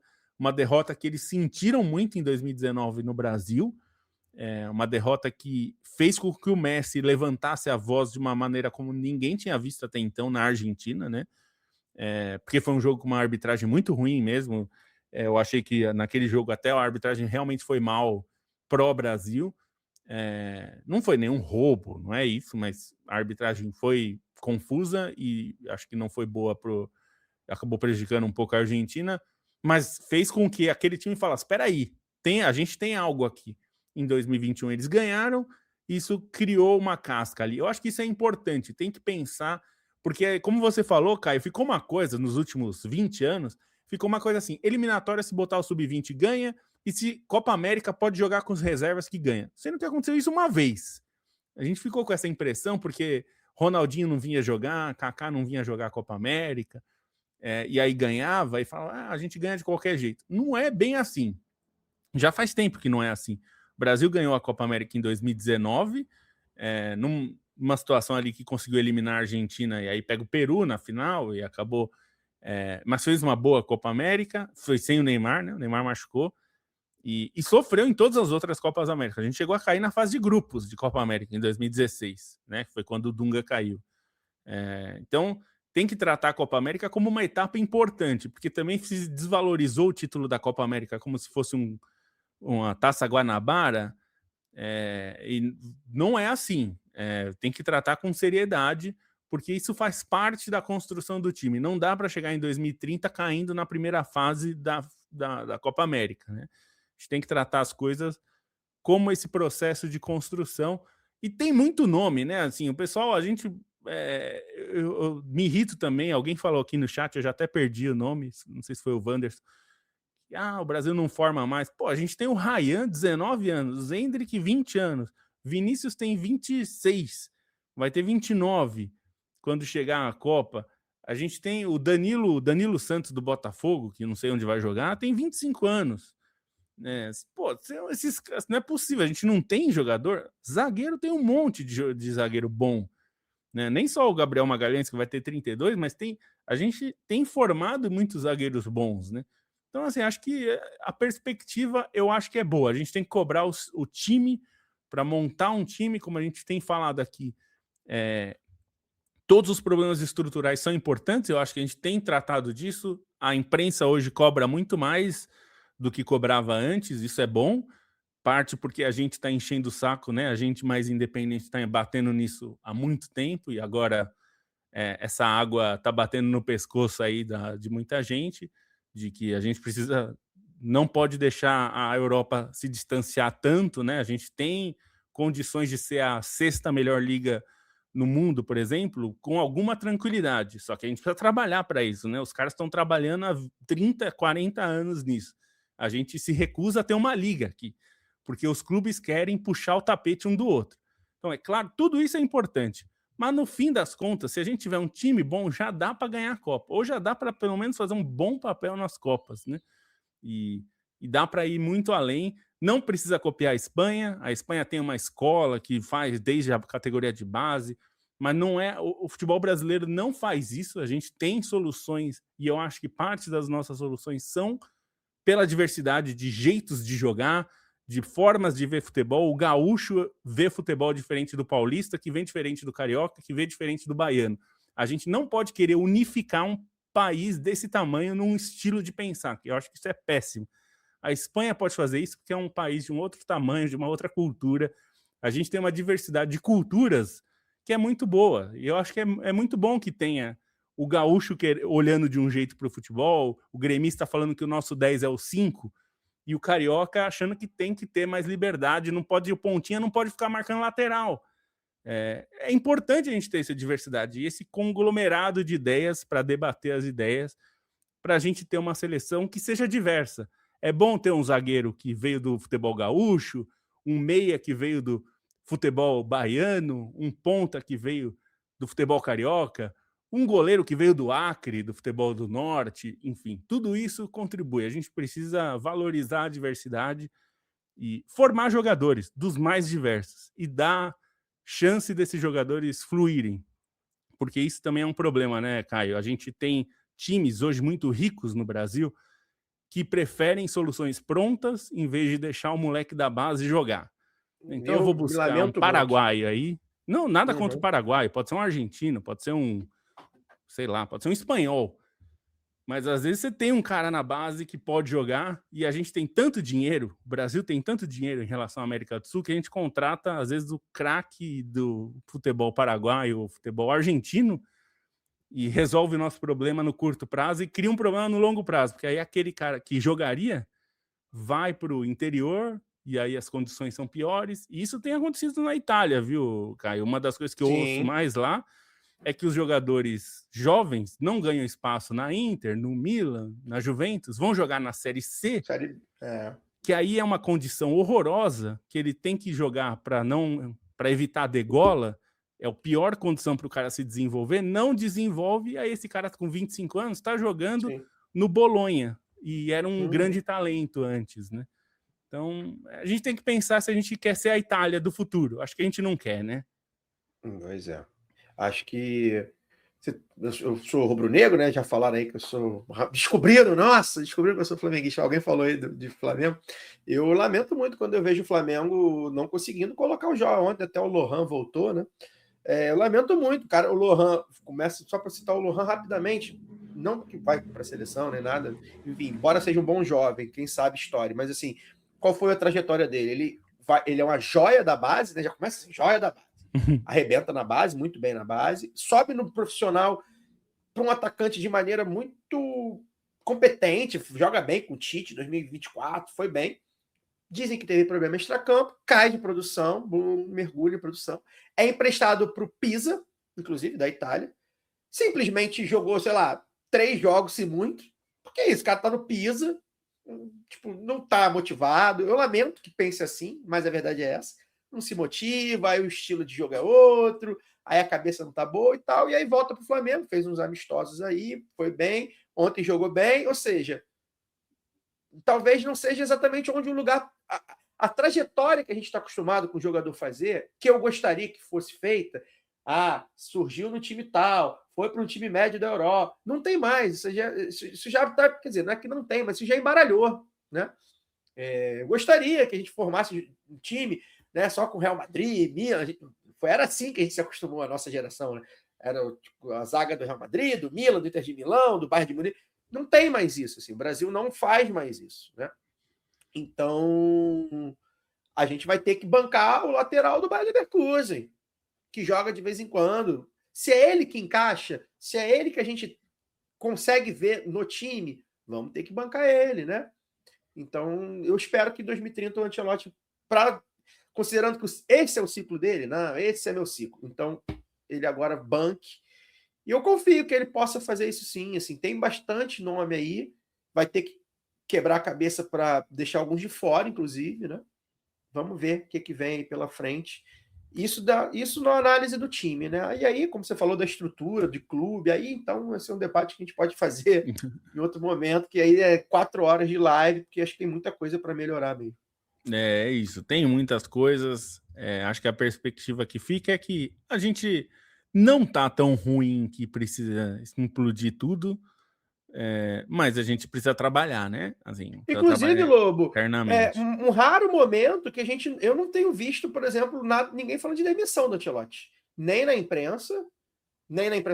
que eles sentiram muito em 2019 no Brasil. Uma derrota que fez com que o Messi levantasse a voz de uma maneira como ninguém tinha visto até então na Argentina, né? Porque foi um jogo com uma arbitragem muito ruim mesmo. Eu achei que naquele jogo até a arbitragem realmente foi mal pró-Brasil. Não foi nenhum roubo, não é isso, mas a arbitragem foi confusa e acho que não foi boa acabou prejudicando um pouco a Argentina, mas fez com que aquele time falasse, espera aí, a gente tem algo aqui. Em 2021 eles ganharam, isso criou uma casca ali. Eu acho que isso é importante, tem que pensar, porque como você falou, Caio, ficou uma coisa nos últimos 20 anos, ficou uma coisa assim, eliminatória, se botar o sub-20 ganha, e se Copa América pode jogar com as reservas que ganha. Sendo que aconteceu isso uma vez. A gente ficou com essa impressão porque Ronaldinho não vinha jogar, Kaká não vinha jogar a Copa América, e aí ganhava e falava, a gente ganha de qualquer jeito. Não é bem assim. Já faz tempo que não é assim. O Brasil ganhou a Copa América em 2019, numa situação ali que conseguiu eliminar a Argentina, e aí pega o Peru na final e acabou. Mas fez uma boa Copa América, foi sem o Neymar, né? O Neymar machucou. E sofreu em todas as outras Copas América. A gente chegou a cair na fase de grupos de Copa América em 2016, né? Foi quando o Dunga caiu. Então, tem que tratar a Copa América como uma etapa importante, porque também se desvalorizou o título da Copa América como se fosse uma Taça Guanabara, e não é assim. Tem que tratar com seriedade, porque isso faz parte da construção do time. Não dá para chegar em 2030 caindo na primeira fase da Copa América, né? A gente tem que tratar as coisas como esse processo de construção. E tem muito nome, né? Assim, o pessoal, a gente. Eu me irrito também. Alguém falou aqui no chat, eu já até perdi o nome, não sei se foi o Wanderson. O Brasil não forma mais. Pô, a gente tem o Ryan, 19 anos, o Zendrick, 20 anos, Vinícius tem 26, vai ter 29 quando chegar a Copa. A gente tem o Danilo Santos do Botafogo, que não sei onde vai jogar, tem 25 anos. Pô, não é possível, a gente não tem jogador. Zagueiro tem um monte de zagueiro bom, né? Nem só o Gabriel Magalhães, que vai ter 32, mas a gente tem formado muitos zagueiros bons, né? Então, assim, acho que a perspectiva eu acho que é boa. A gente tem que cobrar o time para montar um time, como a gente tem falado aqui. Todos os problemas estruturais são importantes, eu acho que a gente tem tratado disso. A imprensa hoje cobra muito mais do que cobrava antes, isso é bom, parte porque a gente está enchendo o saco, né? A gente mais independente está batendo nisso há muito tempo e agora essa água está batendo no pescoço aí de muita gente, de que a gente não pode deixar a Europa se distanciar tanto, né? A gente tem condições de ser a sexta melhor liga no mundo, por exemplo, com alguma tranquilidade, só que a gente precisa trabalhar para isso, né? Os caras estão trabalhando há 30, 40 anos nisso. A gente se recusa a ter uma liga aqui, porque os clubes querem puxar o tapete um do outro. Então, é claro, tudo isso é importante, mas no fim das contas, se a gente tiver um time bom, já dá para ganhar a Copa, ou já dá para pelo menos fazer um bom papel nas Copas, né? E dá para ir muito além. Não precisa copiar a Espanha tem uma escola que faz desde a categoria de base, mas não é o futebol brasileiro não faz isso. A gente tem soluções e eu acho que parte das nossas soluções são pela diversidade de jeitos de jogar, de formas de ver futebol. O gaúcho vê futebol diferente do paulista, que vê diferente do carioca, que vê diferente do baiano. A gente não pode querer unificar um país desse tamanho num estilo de pensar, que eu acho que isso é péssimo. A Espanha pode fazer isso porque é um país de um outro tamanho, de uma outra cultura. A gente tem uma diversidade de culturas que é muito boa. E eu acho que é muito bom que tenha o gaúcho olhando de um jeito para o futebol, o gremista falando que o nosso 10 é o 5, e o carioca achando que tem que ter mais liberdade, não pode, o pontinha não pode ficar marcando lateral. É importante a gente ter essa diversidade e esse conglomerado de ideias para debater as ideias, para a gente ter uma seleção que seja diversa. É bom ter um zagueiro que veio do futebol gaúcho, um meia que veio do futebol baiano, um ponta que veio do futebol carioca, um goleiro que veio do Acre, do futebol do Norte, enfim, tudo isso contribui. A gente precisa valorizar a diversidade e formar jogadores dos mais diversos e dar chance desses jogadores fluírem, porque isso também é um problema, né, Caio? A gente tem times hoje muito ricos no Brasil que preferem soluções prontas em vez de deixar o moleque da base jogar. Então eu vou buscar um paraguaio aí. Não, nada contra o Paraguai, pode ser um argentino, pode ser um, sei lá, pode ser um espanhol. Mas às vezes você tem um cara na base que pode jogar e a gente tem tanto dinheiro, o Brasil tem tanto dinheiro em relação à América do Sul, que a gente contrata, às vezes, o craque do futebol paraguaio, o futebol argentino, e resolve o nosso problema no curto prazo e cria um problema no longo prazo, porque aí aquele cara que jogaria vai para o interior e aí as condições são piores. E isso tem acontecido na Itália, viu, Caio? Uma das coisas que eu ouço mais lá é que os jogadores jovens não ganham espaço na Inter, no Milan, na Juventus, vão jogar na Série C, que aí é uma condição horrorosa, que ele tem que jogar para evitar a degola, é a pior condição para o cara se desenvolver, não desenvolve, aí esse cara com 25 anos está jogando no Bolonha, e era um grande talento antes, né? Então, a gente tem que pensar se a gente quer ser a Itália do futuro. Acho que a gente não quer, né? Pois é. Acho que eu sou rubro-negro, né? Já falaram aí que eu sou descobriram que eu sou flamenguista. Alguém falou aí de Flamengo. Eu lamento muito quando eu vejo o Flamengo não conseguindo colocar o jogo. Ontem até o Lohan voltou, né? Eu lamento muito, cara. O Lohan, começa só para citar o Lohan rapidamente, não que vai para a seleção nem nada, enfim, embora seja um bom jovem, quem sabe história, mas assim, qual foi a trajetória dele? Ele é uma joia da base, né? Já começa assim, joia da base. Arrebenta na base, muito bem na base, sobe no profissional para um atacante de maneira muito competente, joga bem com o Tite 2024, foi bem. Dizem que teve problema extracampo, cai de produção, mergulha em produção. É emprestado para o Pisa, inclusive, da Itália. Simplesmente jogou, sei lá, 3 jogos, se muito. Porque é isso, o cara tá no Pisa, tipo, não tá motivado. Eu lamento que pense assim, mas a verdade é essa. Não se motiva, aí o estilo de jogo é outro, aí a cabeça não tá boa e tal, e aí volta pro Flamengo, fez uns amistosos aí, foi bem, ontem jogou bem, ou seja, talvez não seja exatamente onde o lugar... A trajetória que a gente está acostumado com o jogador fazer, que eu gostaria que fosse feita, surgiu no time tal, foi para um time médio da Europa, não tem mais, isso já está, quer dizer, não é que não tem, mas isso já embaralhou, né? Eu gostaria que a gente formasse um time, né, só com Real Madrid, Milan, era assim que a gente se acostumou, a nossa geração, né? Era tipo, a zaga do Real Madrid, do Milan, do Inter de Milão, do Bayern de Munique. Não tem mais isso, assim, o Brasil não faz mais isso, né? Então, a gente vai ter que bancar o lateral do Bayer Leverkusen, que joga de vez em quando. Se é ele que encaixa, se é ele que a gente consegue ver no time, vamos ter que bancar ele, né? Então, eu espero que em 2030 o Ancelotti, considerando que esse é o ciclo dele, não, esse é meu ciclo, então ele agora banque. E eu confio que ele possa fazer isso sim, assim, tem bastante nome aí, vai ter que quebrar a cabeça para deixar alguns de fora, inclusive, né? Vamos ver o que vem aí pela frente. Isso na análise do time, né? E aí, como você falou da estrutura, de clube, aí então esse é um debate que a gente pode fazer em outro momento, que aí é 4 horas de live, porque acho que tem muita coisa para melhorar mesmo. É isso, tem muitas coisas. Acho que a perspectiva que fica é que a gente não tá tão ruim que precisa implodir tudo, mas a gente precisa trabalhar, né? Assim, inclusive, Lobo, um raro momento que eu não tenho visto, por exemplo, ninguém falando de demissão do Ancelotti. Nem na imprensa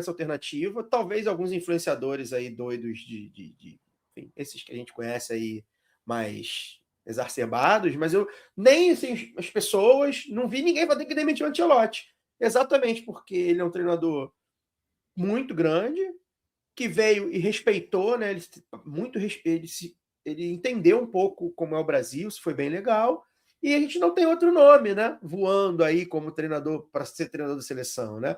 alternativa, talvez alguns influenciadores aí doidos enfim, esses que a gente conhece aí mais exacerbados, mas eu nem assim, as pessoas, não vi ninguém vai ter que demitir o Ancelotti. Exatamente, porque ele é um treinador muito grande, que veio e respeitou, né? Ele entendeu um pouco como é o Brasil, isso foi bem legal. E a gente não tem outro nome, né? Voando aí como treinador para ser treinador da seleção, né?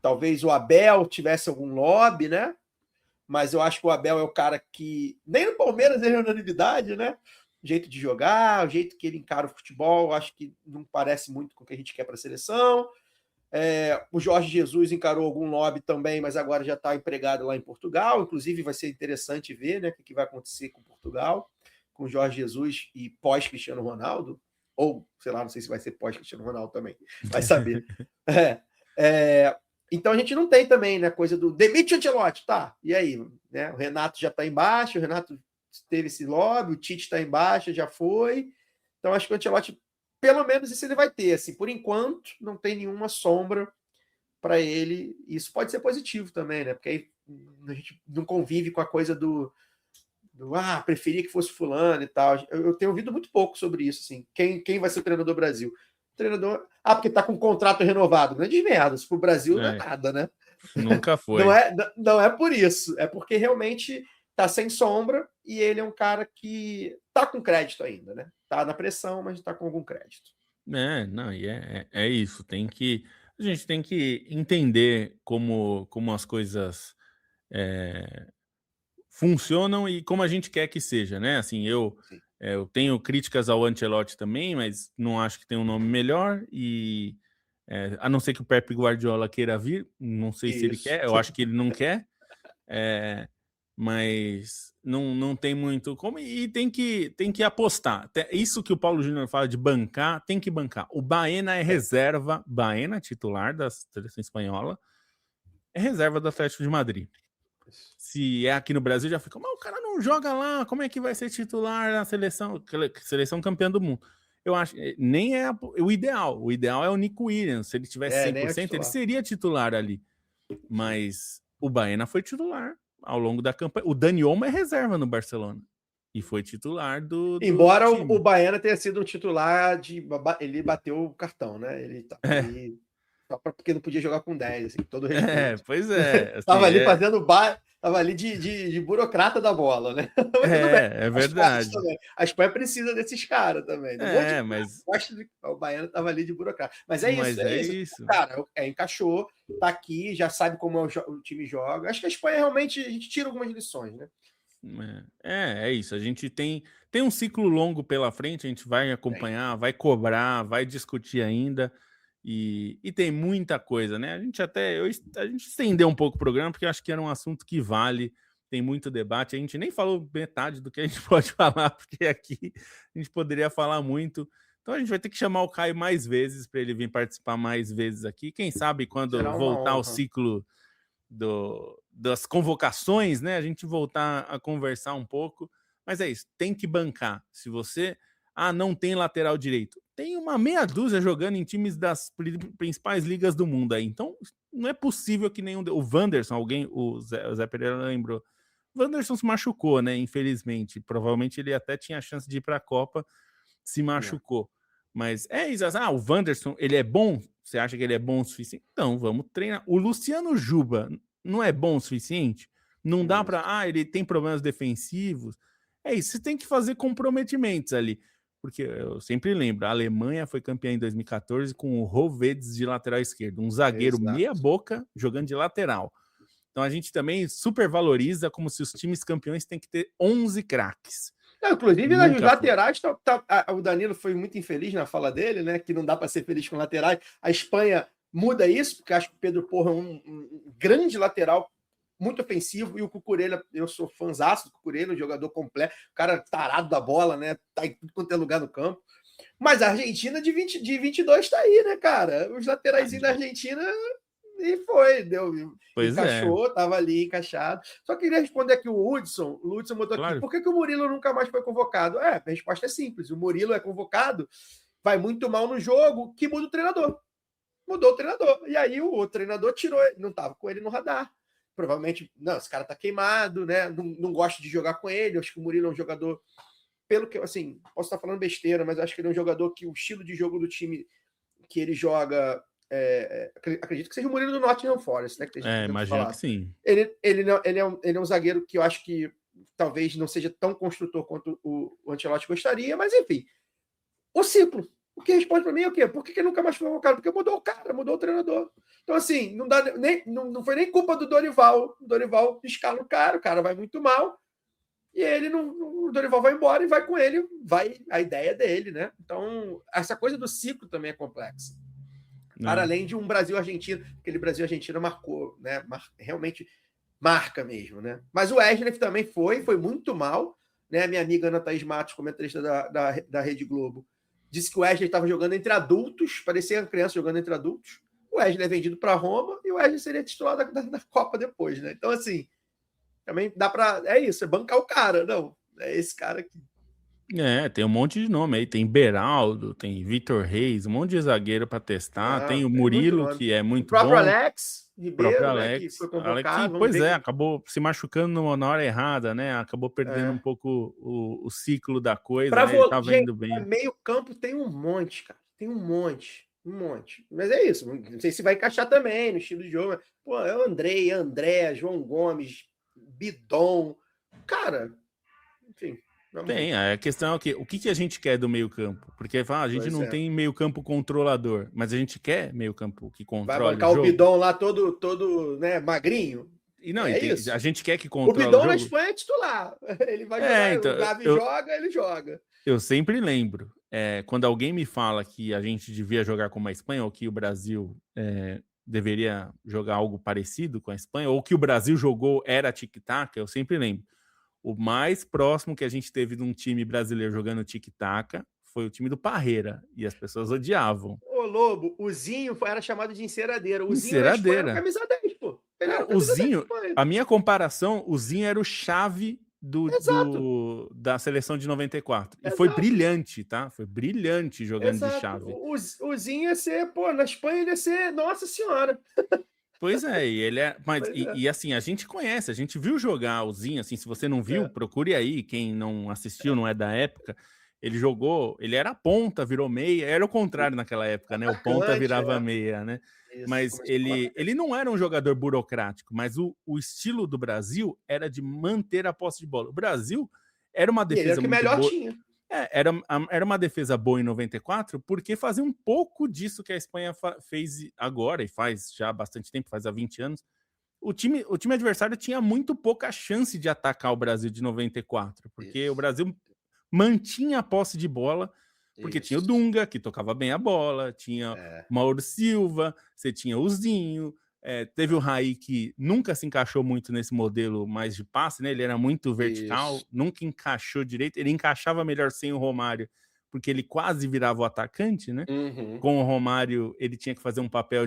Talvez o Abel tivesse algum lobby, né? Mas eu acho que o Abel é o cara que nem no Palmeiras ele é unanimidade, né? O jeito de jogar, o jeito que ele encara o futebol, acho que não parece muito com o que a gente quer para a seleção. O Jorge Jesus encarou algum lobby também, mas agora já está empregado lá em Portugal. Inclusive, vai ser interessante ver, né, o que vai acontecer com Portugal, com o Jorge Jesus e pós-Cristiano Ronaldo. Ou, sei lá, não sei se vai ser pós-Cristiano Ronaldo também. Vai saber. Então a gente não tem também, né, coisa do demite o Ancelotti, tá? E aí? Né? O Renato já está embaixo, o Renato teve esse lobby, o Tite está embaixo, já foi. Então acho que o Ancelotti, pelo menos isso ele vai ter. Assim, por enquanto, não tem nenhuma sombra para ele. Isso pode ser positivo também, né? Porque aí a gente não convive com a coisa do preferia que fosse fulano e tal. Eu tenho ouvido muito pouco sobre isso, assim. Quem vai ser o treinador do Brasil? O treinador... porque tá com um contrato renovado. Grande merda. Isso pro Brasil não é nada, né? Nunca foi. Não é por isso. É porque realmente tá sem sombra e ele é um cara que tá com crédito ainda, né? Tá na pressão, mas tá com algum crédito. Não, e é isso. A gente tem que entender como as coisas funcionam e como a gente quer que seja, né? Assim, eu tenho críticas ao Ancelotti também, mas não acho que tem um nome melhor e a não ser que o Pep Guardiola queira vir, não sei se ele quer, eu acho que ele não quer, mas não tem muito como, e tem que apostar. Isso que o Paulo Júnior fala de bancar, tem que bancar. O Baena é reserva, Baena, titular da seleção espanhola, é reserva do Atlético de Madrid. Se é aqui no Brasil, já fica, mas o cara não joga lá, como é que vai ser titular na seleção campeã do mundo? Eu acho, nem é o ideal. O ideal é o Nico Williams. Se ele tivesse 100%, ele seria titular ali. Mas o Baena foi titular ao longo da campanha. O Dani Olmo é reserva no Barcelona. E foi titular do Embora time. o Baena tenha sido um titular ele bateu o cartão, né? Ele tava ali só porque não podia jogar com 10, assim, todo respeito. Pois é. Assim, tava ali fazendo tava ali de burocrata da bola, né? Mas tudo bem, é verdade. A Espanha precisa desses caras também. Mas o Baiano tava ali de burocrata. Mas é isso. Cara, encaixou, tá aqui, já sabe como o time joga. Acho que a Espanha realmente a gente tira algumas lições, né? É isso. A gente tem um ciclo longo pela frente, a gente vai acompanhar, vai cobrar, vai discutir ainda. E tem muita coisa, né? A gente estendeu um pouco o programa, porque eu acho que era um assunto que vale, tem muito debate. A gente nem falou metade do que a gente pode falar, porque aqui a gente poderia falar muito. Então a gente vai ter que chamar o Caio mais vezes para ele vir participar mais vezes aqui. Quem sabe quando voltar ao ciclo das convocações, né? A gente voltar a conversar um pouco. Mas é isso, tem que bancar. Se você não tem lateral direito, tem uma meia dúzia jogando em times das principais ligas do mundo aí. Então, não é possível que nenhum... O Wanderson, o Zé Pereira lembrou. O Wanderson se machucou, né? Infelizmente. Provavelmente ele até tinha a chance de ir para a Copa, se machucou. Mas é isso. O Wanderson, ele é bom? Você acha que ele é bom o suficiente? Então, vamos treinar. O Luciano Juba não é bom o suficiente? Não dá para... ele tem problemas defensivos. É isso, você tem que fazer comprometimentos ali. Porque eu sempre lembro, a Alemanha foi campeã em 2014 com o Rovedes de lateral esquerdo, um zagueiro meia boca jogando de lateral. Então a gente também supervaloriza como se os times campeões têm que ter 11 craques. Inclusive, nas laterais, o Danilo foi muito infeliz na fala dele, né? Que não dá para ser feliz com laterais. A Espanha muda isso, porque acho que o Pedro Porro é um grande lateral, muito ofensivo, e o Cucurella, eu sou fãzaço do Cucurella, um jogador completo, o cara tarado da bola, né? Tá em tudo quanto é lugar no campo. Mas a Argentina de 22 tá aí, né, cara? Os laterais da Argentina e encaixou, tava ali encaixado. Só queria responder aqui o Hudson botou aqui, por que o Murilo nunca mais foi convocado? A resposta é simples, o Murilo é convocado, vai muito mal no jogo, que muda o treinador. Mudou o treinador. E aí o treinador tirou, não tava com ele no radar. Provavelmente, não, esse cara tá queimado, né? Não gosta de jogar com ele. Acho que o Murilo é um jogador, pelo que, assim, posso estar falando besteira, mas acho que ele é um jogador que o estilo de jogo do time que ele joga... acredito que seja o Murilo do Nottingham Forest, né? Que imagino que sim. Ele é um zagueiro que eu acho que talvez não seja tão construtor quanto o Ancelotti gostaria, mas enfim. O ciclo. O que responde para mim é o quê? Por que nunca mais foi convocado? Porque mudou o cara, mudou o treinador. Então, assim, não foi nem culpa do Dorival. O Dorival escala o cara vai muito mal, e o Dorival vai embora e vai com ele, vai a ideia dele, né? Então, essa coisa do ciclo também é complexa. Para além de um Brasil-Argentina, aquele Brasil-Argentina marcou, né? Realmente marca mesmo, né? Mas o Wesley também foi muito mal, né? A minha amiga Ana Thaís Matos, comentarista da Rede Globo, disse que o Wesley estava jogando entre adultos, parecia uma criança jogando entre adultos. O Wesley é vendido para Roma e o Wesley seria titular da Copa depois, né? Então, assim, também dá para... É isso, é bancar o cara. Não, é esse cara aqui. Tem um monte de nome aí. Tem Beraldo, tem Vitor Reis, um monte de zagueiro para testar. Tem o Murilo, que é muito bom. O próprio Alex Ribeiro, né, que foi convocado. Pois acabou se machucando na hora errada, né? Acabou perdendo um pouco o ciclo da coisa. Né? Ele tava indo bem. Meio campo tem um monte, cara. Tem um monte. Mas é isso. Não sei se vai encaixar também no estilo de jogo. Mas, pô, é o André, João Gomes, Bidon. Cara, enfim. Tem, a questão é o que a gente quer do meio campo? Porque a gente não tem meio campo controlador, mas a gente quer meio campo que controle o jogo. Vai bancar o Bidon lá todo né, magrinho. E não, isso. A gente quer que controle o jogo. O Bidon na Espanha é titular. Ele vai jogar, então, o Gavi joga, ele joga. Eu sempre lembro, quando alguém me fala que a gente devia jogar como a Espanha, ou que o Brasil deveria jogar algo parecido com a Espanha, ou que o Brasil jogou era tic-tac, eu sempre lembro. O mais próximo que a gente teve de um time brasileiro jogando tic-tac foi o time do Parreira, e as pessoas odiavam. Ô, Lobo, o Zinho era chamado de enceradeira. O Zinho na Espanha era camisa 10, pô. O Zinho, a minha comparação, o Zinho era o chave da seleção de 94. E foi brilhante, tá? Foi brilhante jogando de chave. O Zinho ia ser, pô, na Espanha ele ia ser, nossa senhora. Pois é, e ele e assim, a gente conhece, a gente viu jogar o Zinho, assim, se você não viu, procure aí, quem não assistiu, não é da época, ele jogou, ele era ponta, virou meia, era o contrário naquela época, né? O ponta virava meia, né? Isso, mas ele não era um jogador burocrático, mas o estilo do Brasil era de manter a posse de bola. O Brasil era uma defesa muito melhor boa. Tinha. Era uma defesa boa em 94, porque fazia um pouco disso que a Espanha fez agora, e faz já há bastante tempo, faz há 20 anos. O time adversário tinha muito pouca chance de atacar o Brasil de 94, porque o Brasil mantinha a posse de bola, porque tinha o Dunga, que tocava bem a bola, tinha o Mauro Silva, você tinha o Zinho, teve o Raí, que nunca se encaixou muito nesse modelo mais de passe, né? Ele era muito vertical, nunca encaixou direito. Ele encaixava melhor sem o Romário, porque ele quase virava o atacante, né? Com o Romário, ele tinha que fazer um papel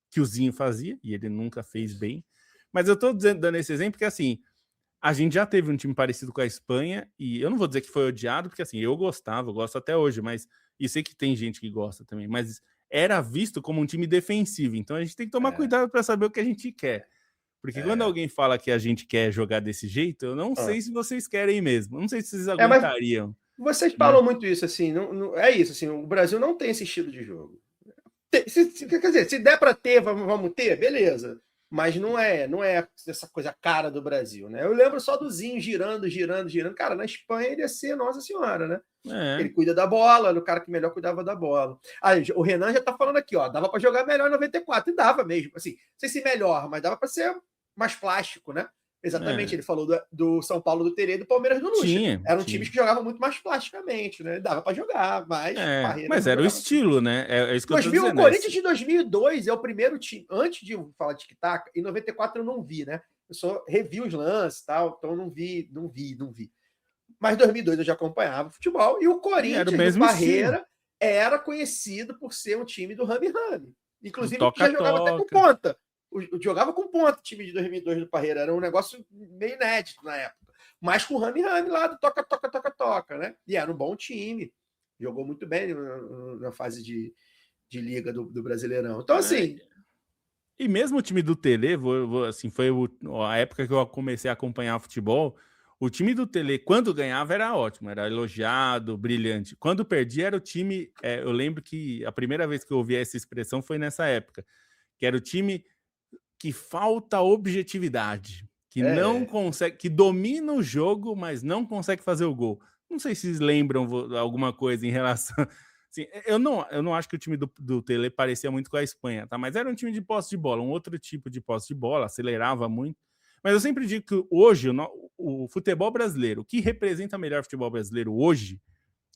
que o Zinho fazia, e ele nunca fez bem. Mas eu tô dando esse exemplo porque, assim, a gente já teve um time parecido com a Espanha, e eu não vou dizer que foi odiado, porque, assim, eu gosto até hoje, mas e sei que tem gente que gosta também, mas era visto como um time defensivo, então a gente tem que tomar cuidado para saber o que a gente quer. Porque quando alguém fala que a gente quer jogar desse jeito, eu não sei se vocês querem mesmo, não sei se vocês aguentariam. Vocês falam muito isso, assim, não, é isso, assim, o Brasil não tem esse estilo de jogo. Quer dizer, se der para ter, vamos ter, beleza. Mas não é essa coisa cara do Brasil, né? Eu lembro só do Zinho girando. Cara, na Espanha ele ia ser Nossa Senhora, né? Ele cuida da bola, era o cara que melhor cuidava da bola. O Renan já tá falando aqui, ó, dava para jogar melhor em 94, e dava mesmo, assim, não sei se melhor, mas dava para ser mais plástico, né? Exatamente, ele falou do São Paulo do Terê e do Palmeiras do Lucha. Eram times que jogavam muito mais plasticamente, né? Dava para jogar, mas era o estilo, né? É isso que eu tô dizendo. O Corinthians de 2002 é o primeiro time, antes de falar de tic-tac, em 94 eu não vi, né? Eu só revi os lances e tal, então eu não vi. Mas em 2002 eu já acompanhava futebol, e o Corinthians do Parreira era conhecido por ser um time do rame-rame. Inclusive, já jogava até com ponta. Jogava com ponta o time de 2002 do Parreira. Era um negócio meio inédito na época. Mas com o rame-rame lá do toca, né? E era um bom time. Jogou muito bem na fase de liga do Brasileirão. Então, assim... E mesmo o time do Tele, assim, foi a época que eu comecei a acompanhar futebol, O time do Tele, quando ganhava, era ótimo, era elogiado, brilhante. Quando perdia, era o time... eu lembro que a primeira vez que eu ouvi essa expressão foi nessa época, que era o time que falta objetividade, que não consegue, que domina o jogo, mas não consegue fazer o gol. Não sei se vocês lembram alguma coisa em relação... Assim, eu não acho que o time do Tele parecia muito com a Espanha, tá? Mas era um time de posse de bola, um outro tipo de posse de bola, acelerava muito. Mas eu sempre digo que hoje o futebol brasileiro, o que representa melhor futebol brasileiro hoje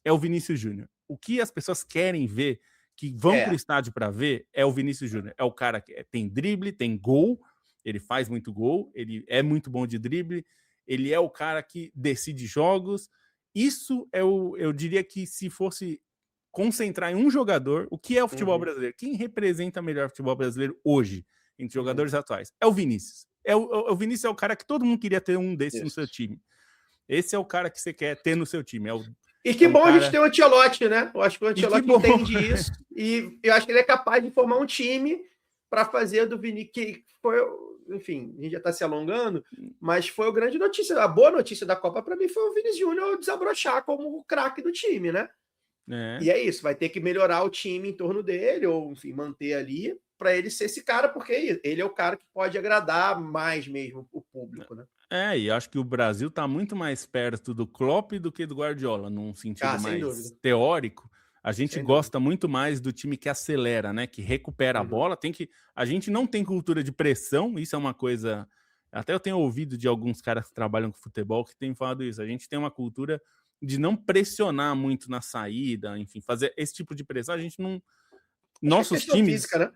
é o Vinícius Júnior. O que as pessoas querem ver, que vão para o estádio para ver, é o Vinícius Júnior. É o cara que tem drible, tem gol, ele faz muito gol, ele é muito bom de drible, ele é o cara que decide jogos. Isso eu diria que se fosse concentrar em um jogador, o que é o futebol brasileiro? Quem representa melhor o futebol brasileiro hoje, entre jogadores atuais? É o Vinícius. O Vinícius é o cara que todo mundo queria ter um desses no seu time. Esse é o cara que você quer ter no seu time. E que bom a gente ter o Ancelotti, né? Eu acho que o Ancelotti entende isso. E eu acho que ele é capaz de formar um time para fazer do Vinícius, que foi, enfim, a gente já está se alongando, mas foi a grande notícia. A boa notícia da Copa para mim foi o Vinícius Júnior desabrochar como o craque do time, né? E é isso, vai ter que melhorar o time em torno dele, ou enfim, manter ali, para ele ser esse cara, porque ele é o cara que pode agradar mais mesmo o público, né? E acho que o Brasil está muito mais perto do Klopp do que do Guardiola, num sentido mais teórico. A gente gosta muito mais do time que acelera, né? Que recupera a bola. A gente não tem cultura de pressão, isso é uma coisa. Até eu tenho ouvido de alguns caras que trabalham com futebol que têm falado isso. A gente tem uma cultura de não pressionar muito na saída, enfim, fazer esse tipo de pressão. A gente não. Nossos times. Física, né?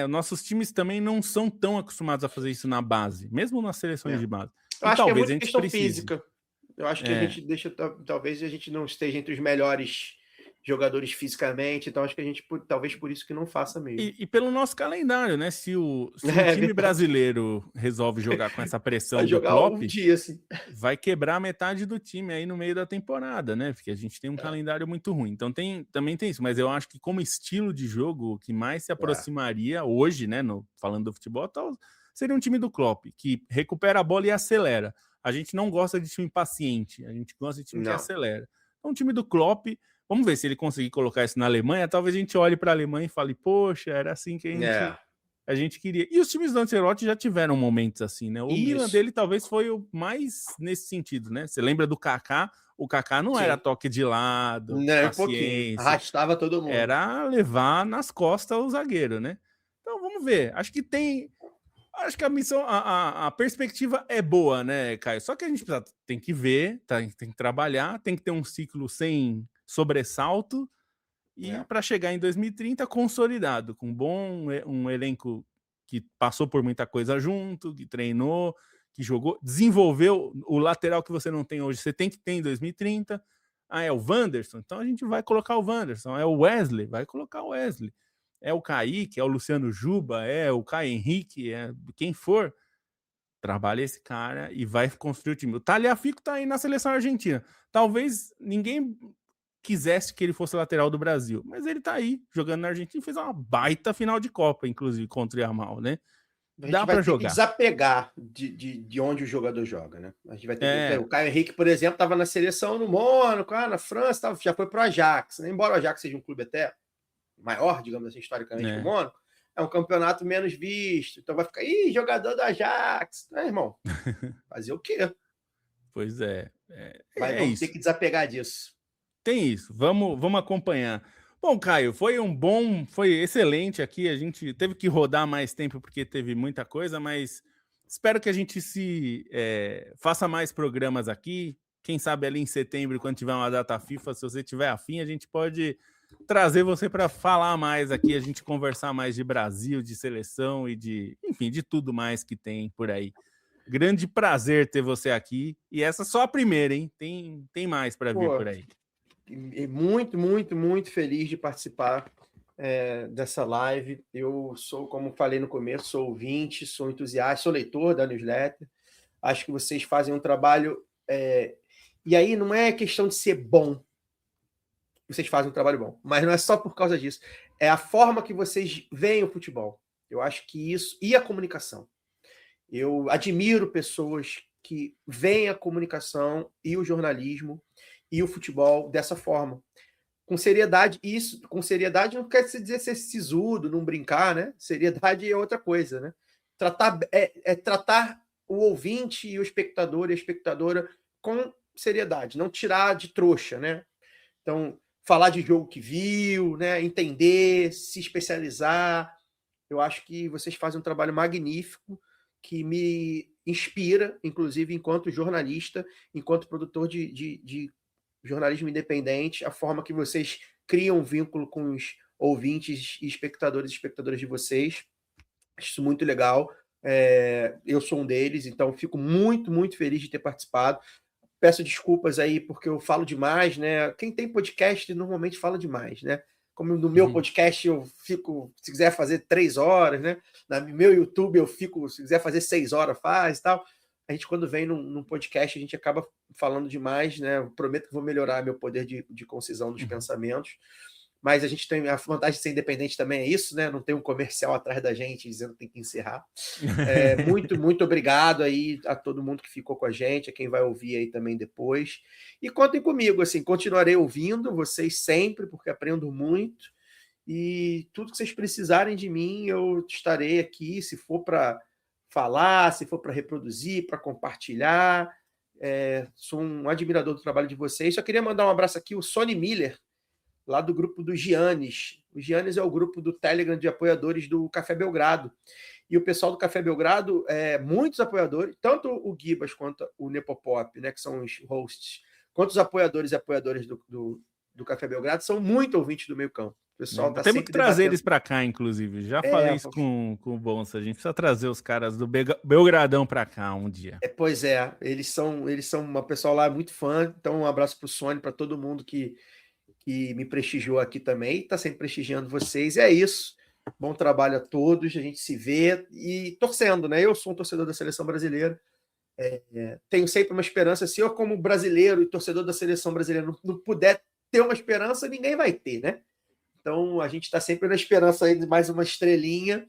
Nossos times também não são tão acostumados a fazer isso na base, mesmo nas seleções de base. Eu acho que é muito questão física. Eu acho que a gente talvez a gente não esteja entre os melhores jogadores fisicamente, então acho que a gente, talvez por isso que não faça mesmo. E pelo nosso calendário, né? Se o time brasileiro resolve jogar com essa pressão do Klopp, assim, vai quebrar metade do time aí no meio da temporada, né? Porque a gente tem um calendário muito ruim. Então também tem isso, mas eu acho que como estilo de jogo, o que mais se aproximaria hoje, né? Falando do futebol, seria um time do Klopp, que recupera a bola e acelera. A gente não gosta de time paciente, a gente gosta de time que acelera. Então, um time do Klopp, vamos ver se ele conseguir colocar isso na Alemanha, talvez a gente olhe para a Alemanha e fale, poxa, era assim que a gente queria. E os times do Ancelotti já tiveram momentos assim, né? O Milan dele talvez foi o mais nesse sentido, né? Você lembra do Kaká? O Kaká não era toque de lado, paciência. Arrastava todo mundo. Era levar nas costas o zagueiro, né? Então, vamos ver. Acho que a missão, a perspectiva é boa, né, Caio? Só que a gente tem que ver, tem que trabalhar, tem que ter um ciclo sem sobressalto e para chegar em 2030 consolidado, com um elenco que passou por muita coisa junto, que treinou, que jogou, desenvolveu o lateral que você não tem hoje, você tem que ter em 2030. É o Wanderson? Então a gente vai colocar o Wanderson. É o Wesley? Vai colocar o Wesley. É o Kaique, é o Luciano Juba, é o Caio Henrique, é quem for, trabalha esse cara e vai construir o time. O Tagliafico tá aí na seleção argentina. Talvez ninguém quisesse que ele fosse lateral do Brasil, mas ele tá aí jogando na Argentina e fez uma baita final de Copa, inclusive, contra o Yamal, né? Dá para jogar. Desapegar de onde o jogador joga, né? A gente vai ter que... O Caio Henrique, por exemplo, estava na seleção no Mônaco, na França, já foi para o Ajax, né? Embora o Ajax seja um clube até maior, digamos assim, historicamente, que o Mônaco, é um campeonato menos visto, então vai ficar, jogador do Ajax, irmão, fazer o quê? Pois é. Vamos ter que desapegar disso. Tem isso, vamos acompanhar. Bom, Caio, foi excelente aqui, a gente teve que rodar mais tempo porque teve muita coisa, mas espero que a gente faça mais programas aqui, quem sabe ali em setembro, quando tiver uma data FIFA, se você tiver afim, a gente pode trazer você para falar mais aqui, a gente conversar mais de Brasil, de seleção e enfim, de tudo mais que tem por aí. Grande prazer ter você aqui. E essa é só a primeira, hein? Tem mais para vir por aí. Muito, muito, muito feliz de participar dessa live. Eu sou, como falei no começo, sou ouvinte, sou entusiasta, sou leitor da newsletter. Acho que vocês fazem um trabalho... E aí não é questão de ser bom. Vocês fazem um trabalho bom, mas não é só por causa disso. É a forma que vocês veem o futebol. Eu acho que isso... E a comunicação. Eu admiro pessoas que veem a comunicação e o jornalismo e o futebol dessa forma. Com seriedade, isso, com seriedade não quer dizer ser sisudo, não brincar, né? Seriedade é outra coisa, né? Tratar o ouvinte e o espectador e a espectadora com seriedade, não tirar de trouxa, né? Então, falar de jogo que viu, né? Entender, se especializar. Eu acho que vocês fazem um trabalho magnífico que me inspira, inclusive enquanto jornalista, enquanto produtor de jornalismo independente, a forma que vocês criam um vínculo com os ouvintes e espectadoras de vocês. Acho isso muito legal. Eu sou um deles, então fico muito, muito feliz de ter participado. Peço desculpas aí porque eu falo demais, né? Quem tem podcast normalmente fala demais, né? Como no meu podcast eu fico, se quiser fazer 3 horas, né? No meu YouTube eu fico, se quiser fazer 6 horas, faz e tal. A gente, quando vem num podcast, a gente acaba falando demais, né? Eu prometo que vou melhorar meu poder de concisão dos pensamentos. Mas a gente tem a vantagem de ser independente também, é isso, né? Não tem um comercial atrás da gente dizendo que tem que encerrar. Muito, muito obrigado aí a todo mundo que ficou com a gente, a quem vai ouvir aí também depois. E contem comigo, assim, continuarei ouvindo vocês sempre, porque aprendo muito. E tudo que vocês precisarem de mim, eu estarei aqui, se for para falar, se for para reproduzir, para compartilhar. Sou um admirador do trabalho de vocês. Só queria mandar um abraço aqui, o Sony Miller, lá do grupo do Giannis. O Giannis é o grupo do Telegram de apoiadores do Café Belgrado. E o pessoal do Café Belgrado, muitos apoiadores, tanto o Gibas quanto o Nepopop, né, que são os hosts, quanto os apoiadores e apoiadoras do Café Belgrado, são muito ouvintes do Meio Campo. O pessoal tá Temos que trazer debatendo. eles para cá, inclusive. Já falei isso com o Bonsa. A gente precisa trazer os caras do Belgradão para cá um dia. Pois é, eles são uma pessoal lá muito fã. Então, um abraço para o Sony, para todo mundo que me prestigiou aqui também, está sempre prestigiando vocês. É isso. Bom trabalho a todos, a gente se vê e torcendo, né? Eu sou um torcedor da seleção brasileira. Tenho sempre uma esperança. Se eu, como brasileiro e torcedor da seleção brasileira, não puder ter uma esperança, ninguém vai ter, né? Então, a gente está sempre na esperança aí de mais uma estrelinha.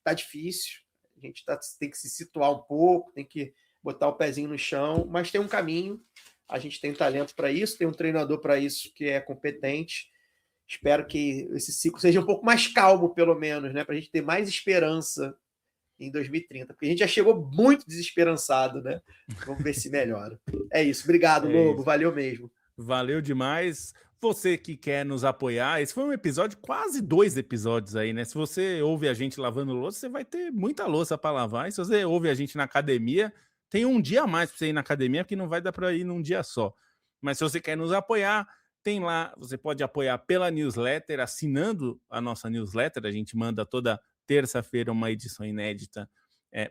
Tá difícil. A gente tem que se situar um pouco, tem que botar o pezinho no chão, mas tem um caminho. A gente tem talento para isso, tem um treinador para isso que é competente. Espero que esse ciclo seja um pouco mais calmo, pelo menos, né? Para a gente ter mais esperança em 2030, porque a gente já chegou muito desesperançado, né? Vamos ver se melhora. É isso. Obrigado, Lobo. Isso. Valeu mesmo. Valeu demais. Você que quer nos apoiar, esse foi um episódio, quase 2 episódios aí, né? Se você ouve a gente lavando louça, você vai ter muita louça para lavar. E se você ouve a gente na academia, tem um dia a mais para você ir na academia, porque não vai dar para ir num dia só. Mas se você quer nos apoiar, tem lá, você pode apoiar pela newsletter, assinando a nossa newsletter. A gente manda toda terça-feira uma edição inédita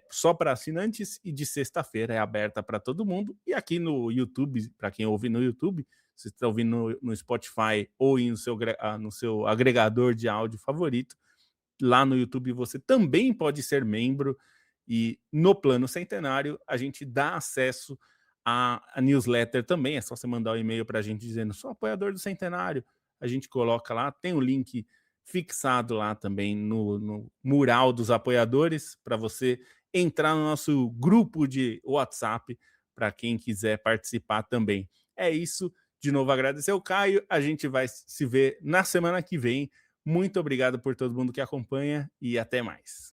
só para assinantes, e de sexta-feira é aberta para todo mundo. E aqui no YouTube, para quem ouve no YouTube, se está ouvindo no Spotify ou no seu agregador de áudio favorito, lá no YouTube você também pode ser membro. E no Plano Centenário a gente dá acesso à newsletter também. É só você mandar um e-mail para a gente dizendo: sou apoiador do Centenário. A gente coloca lá, tem o link fixado lá também no mural dos apoiadores, para você entrar no nosso grupo de WhatsApp, para quem quiser participar também. É isso. De novo, agradecer ao Caio. A gente vai se ver na semana que vem. Muito obrigado por todo mundo que acompanha e até mais.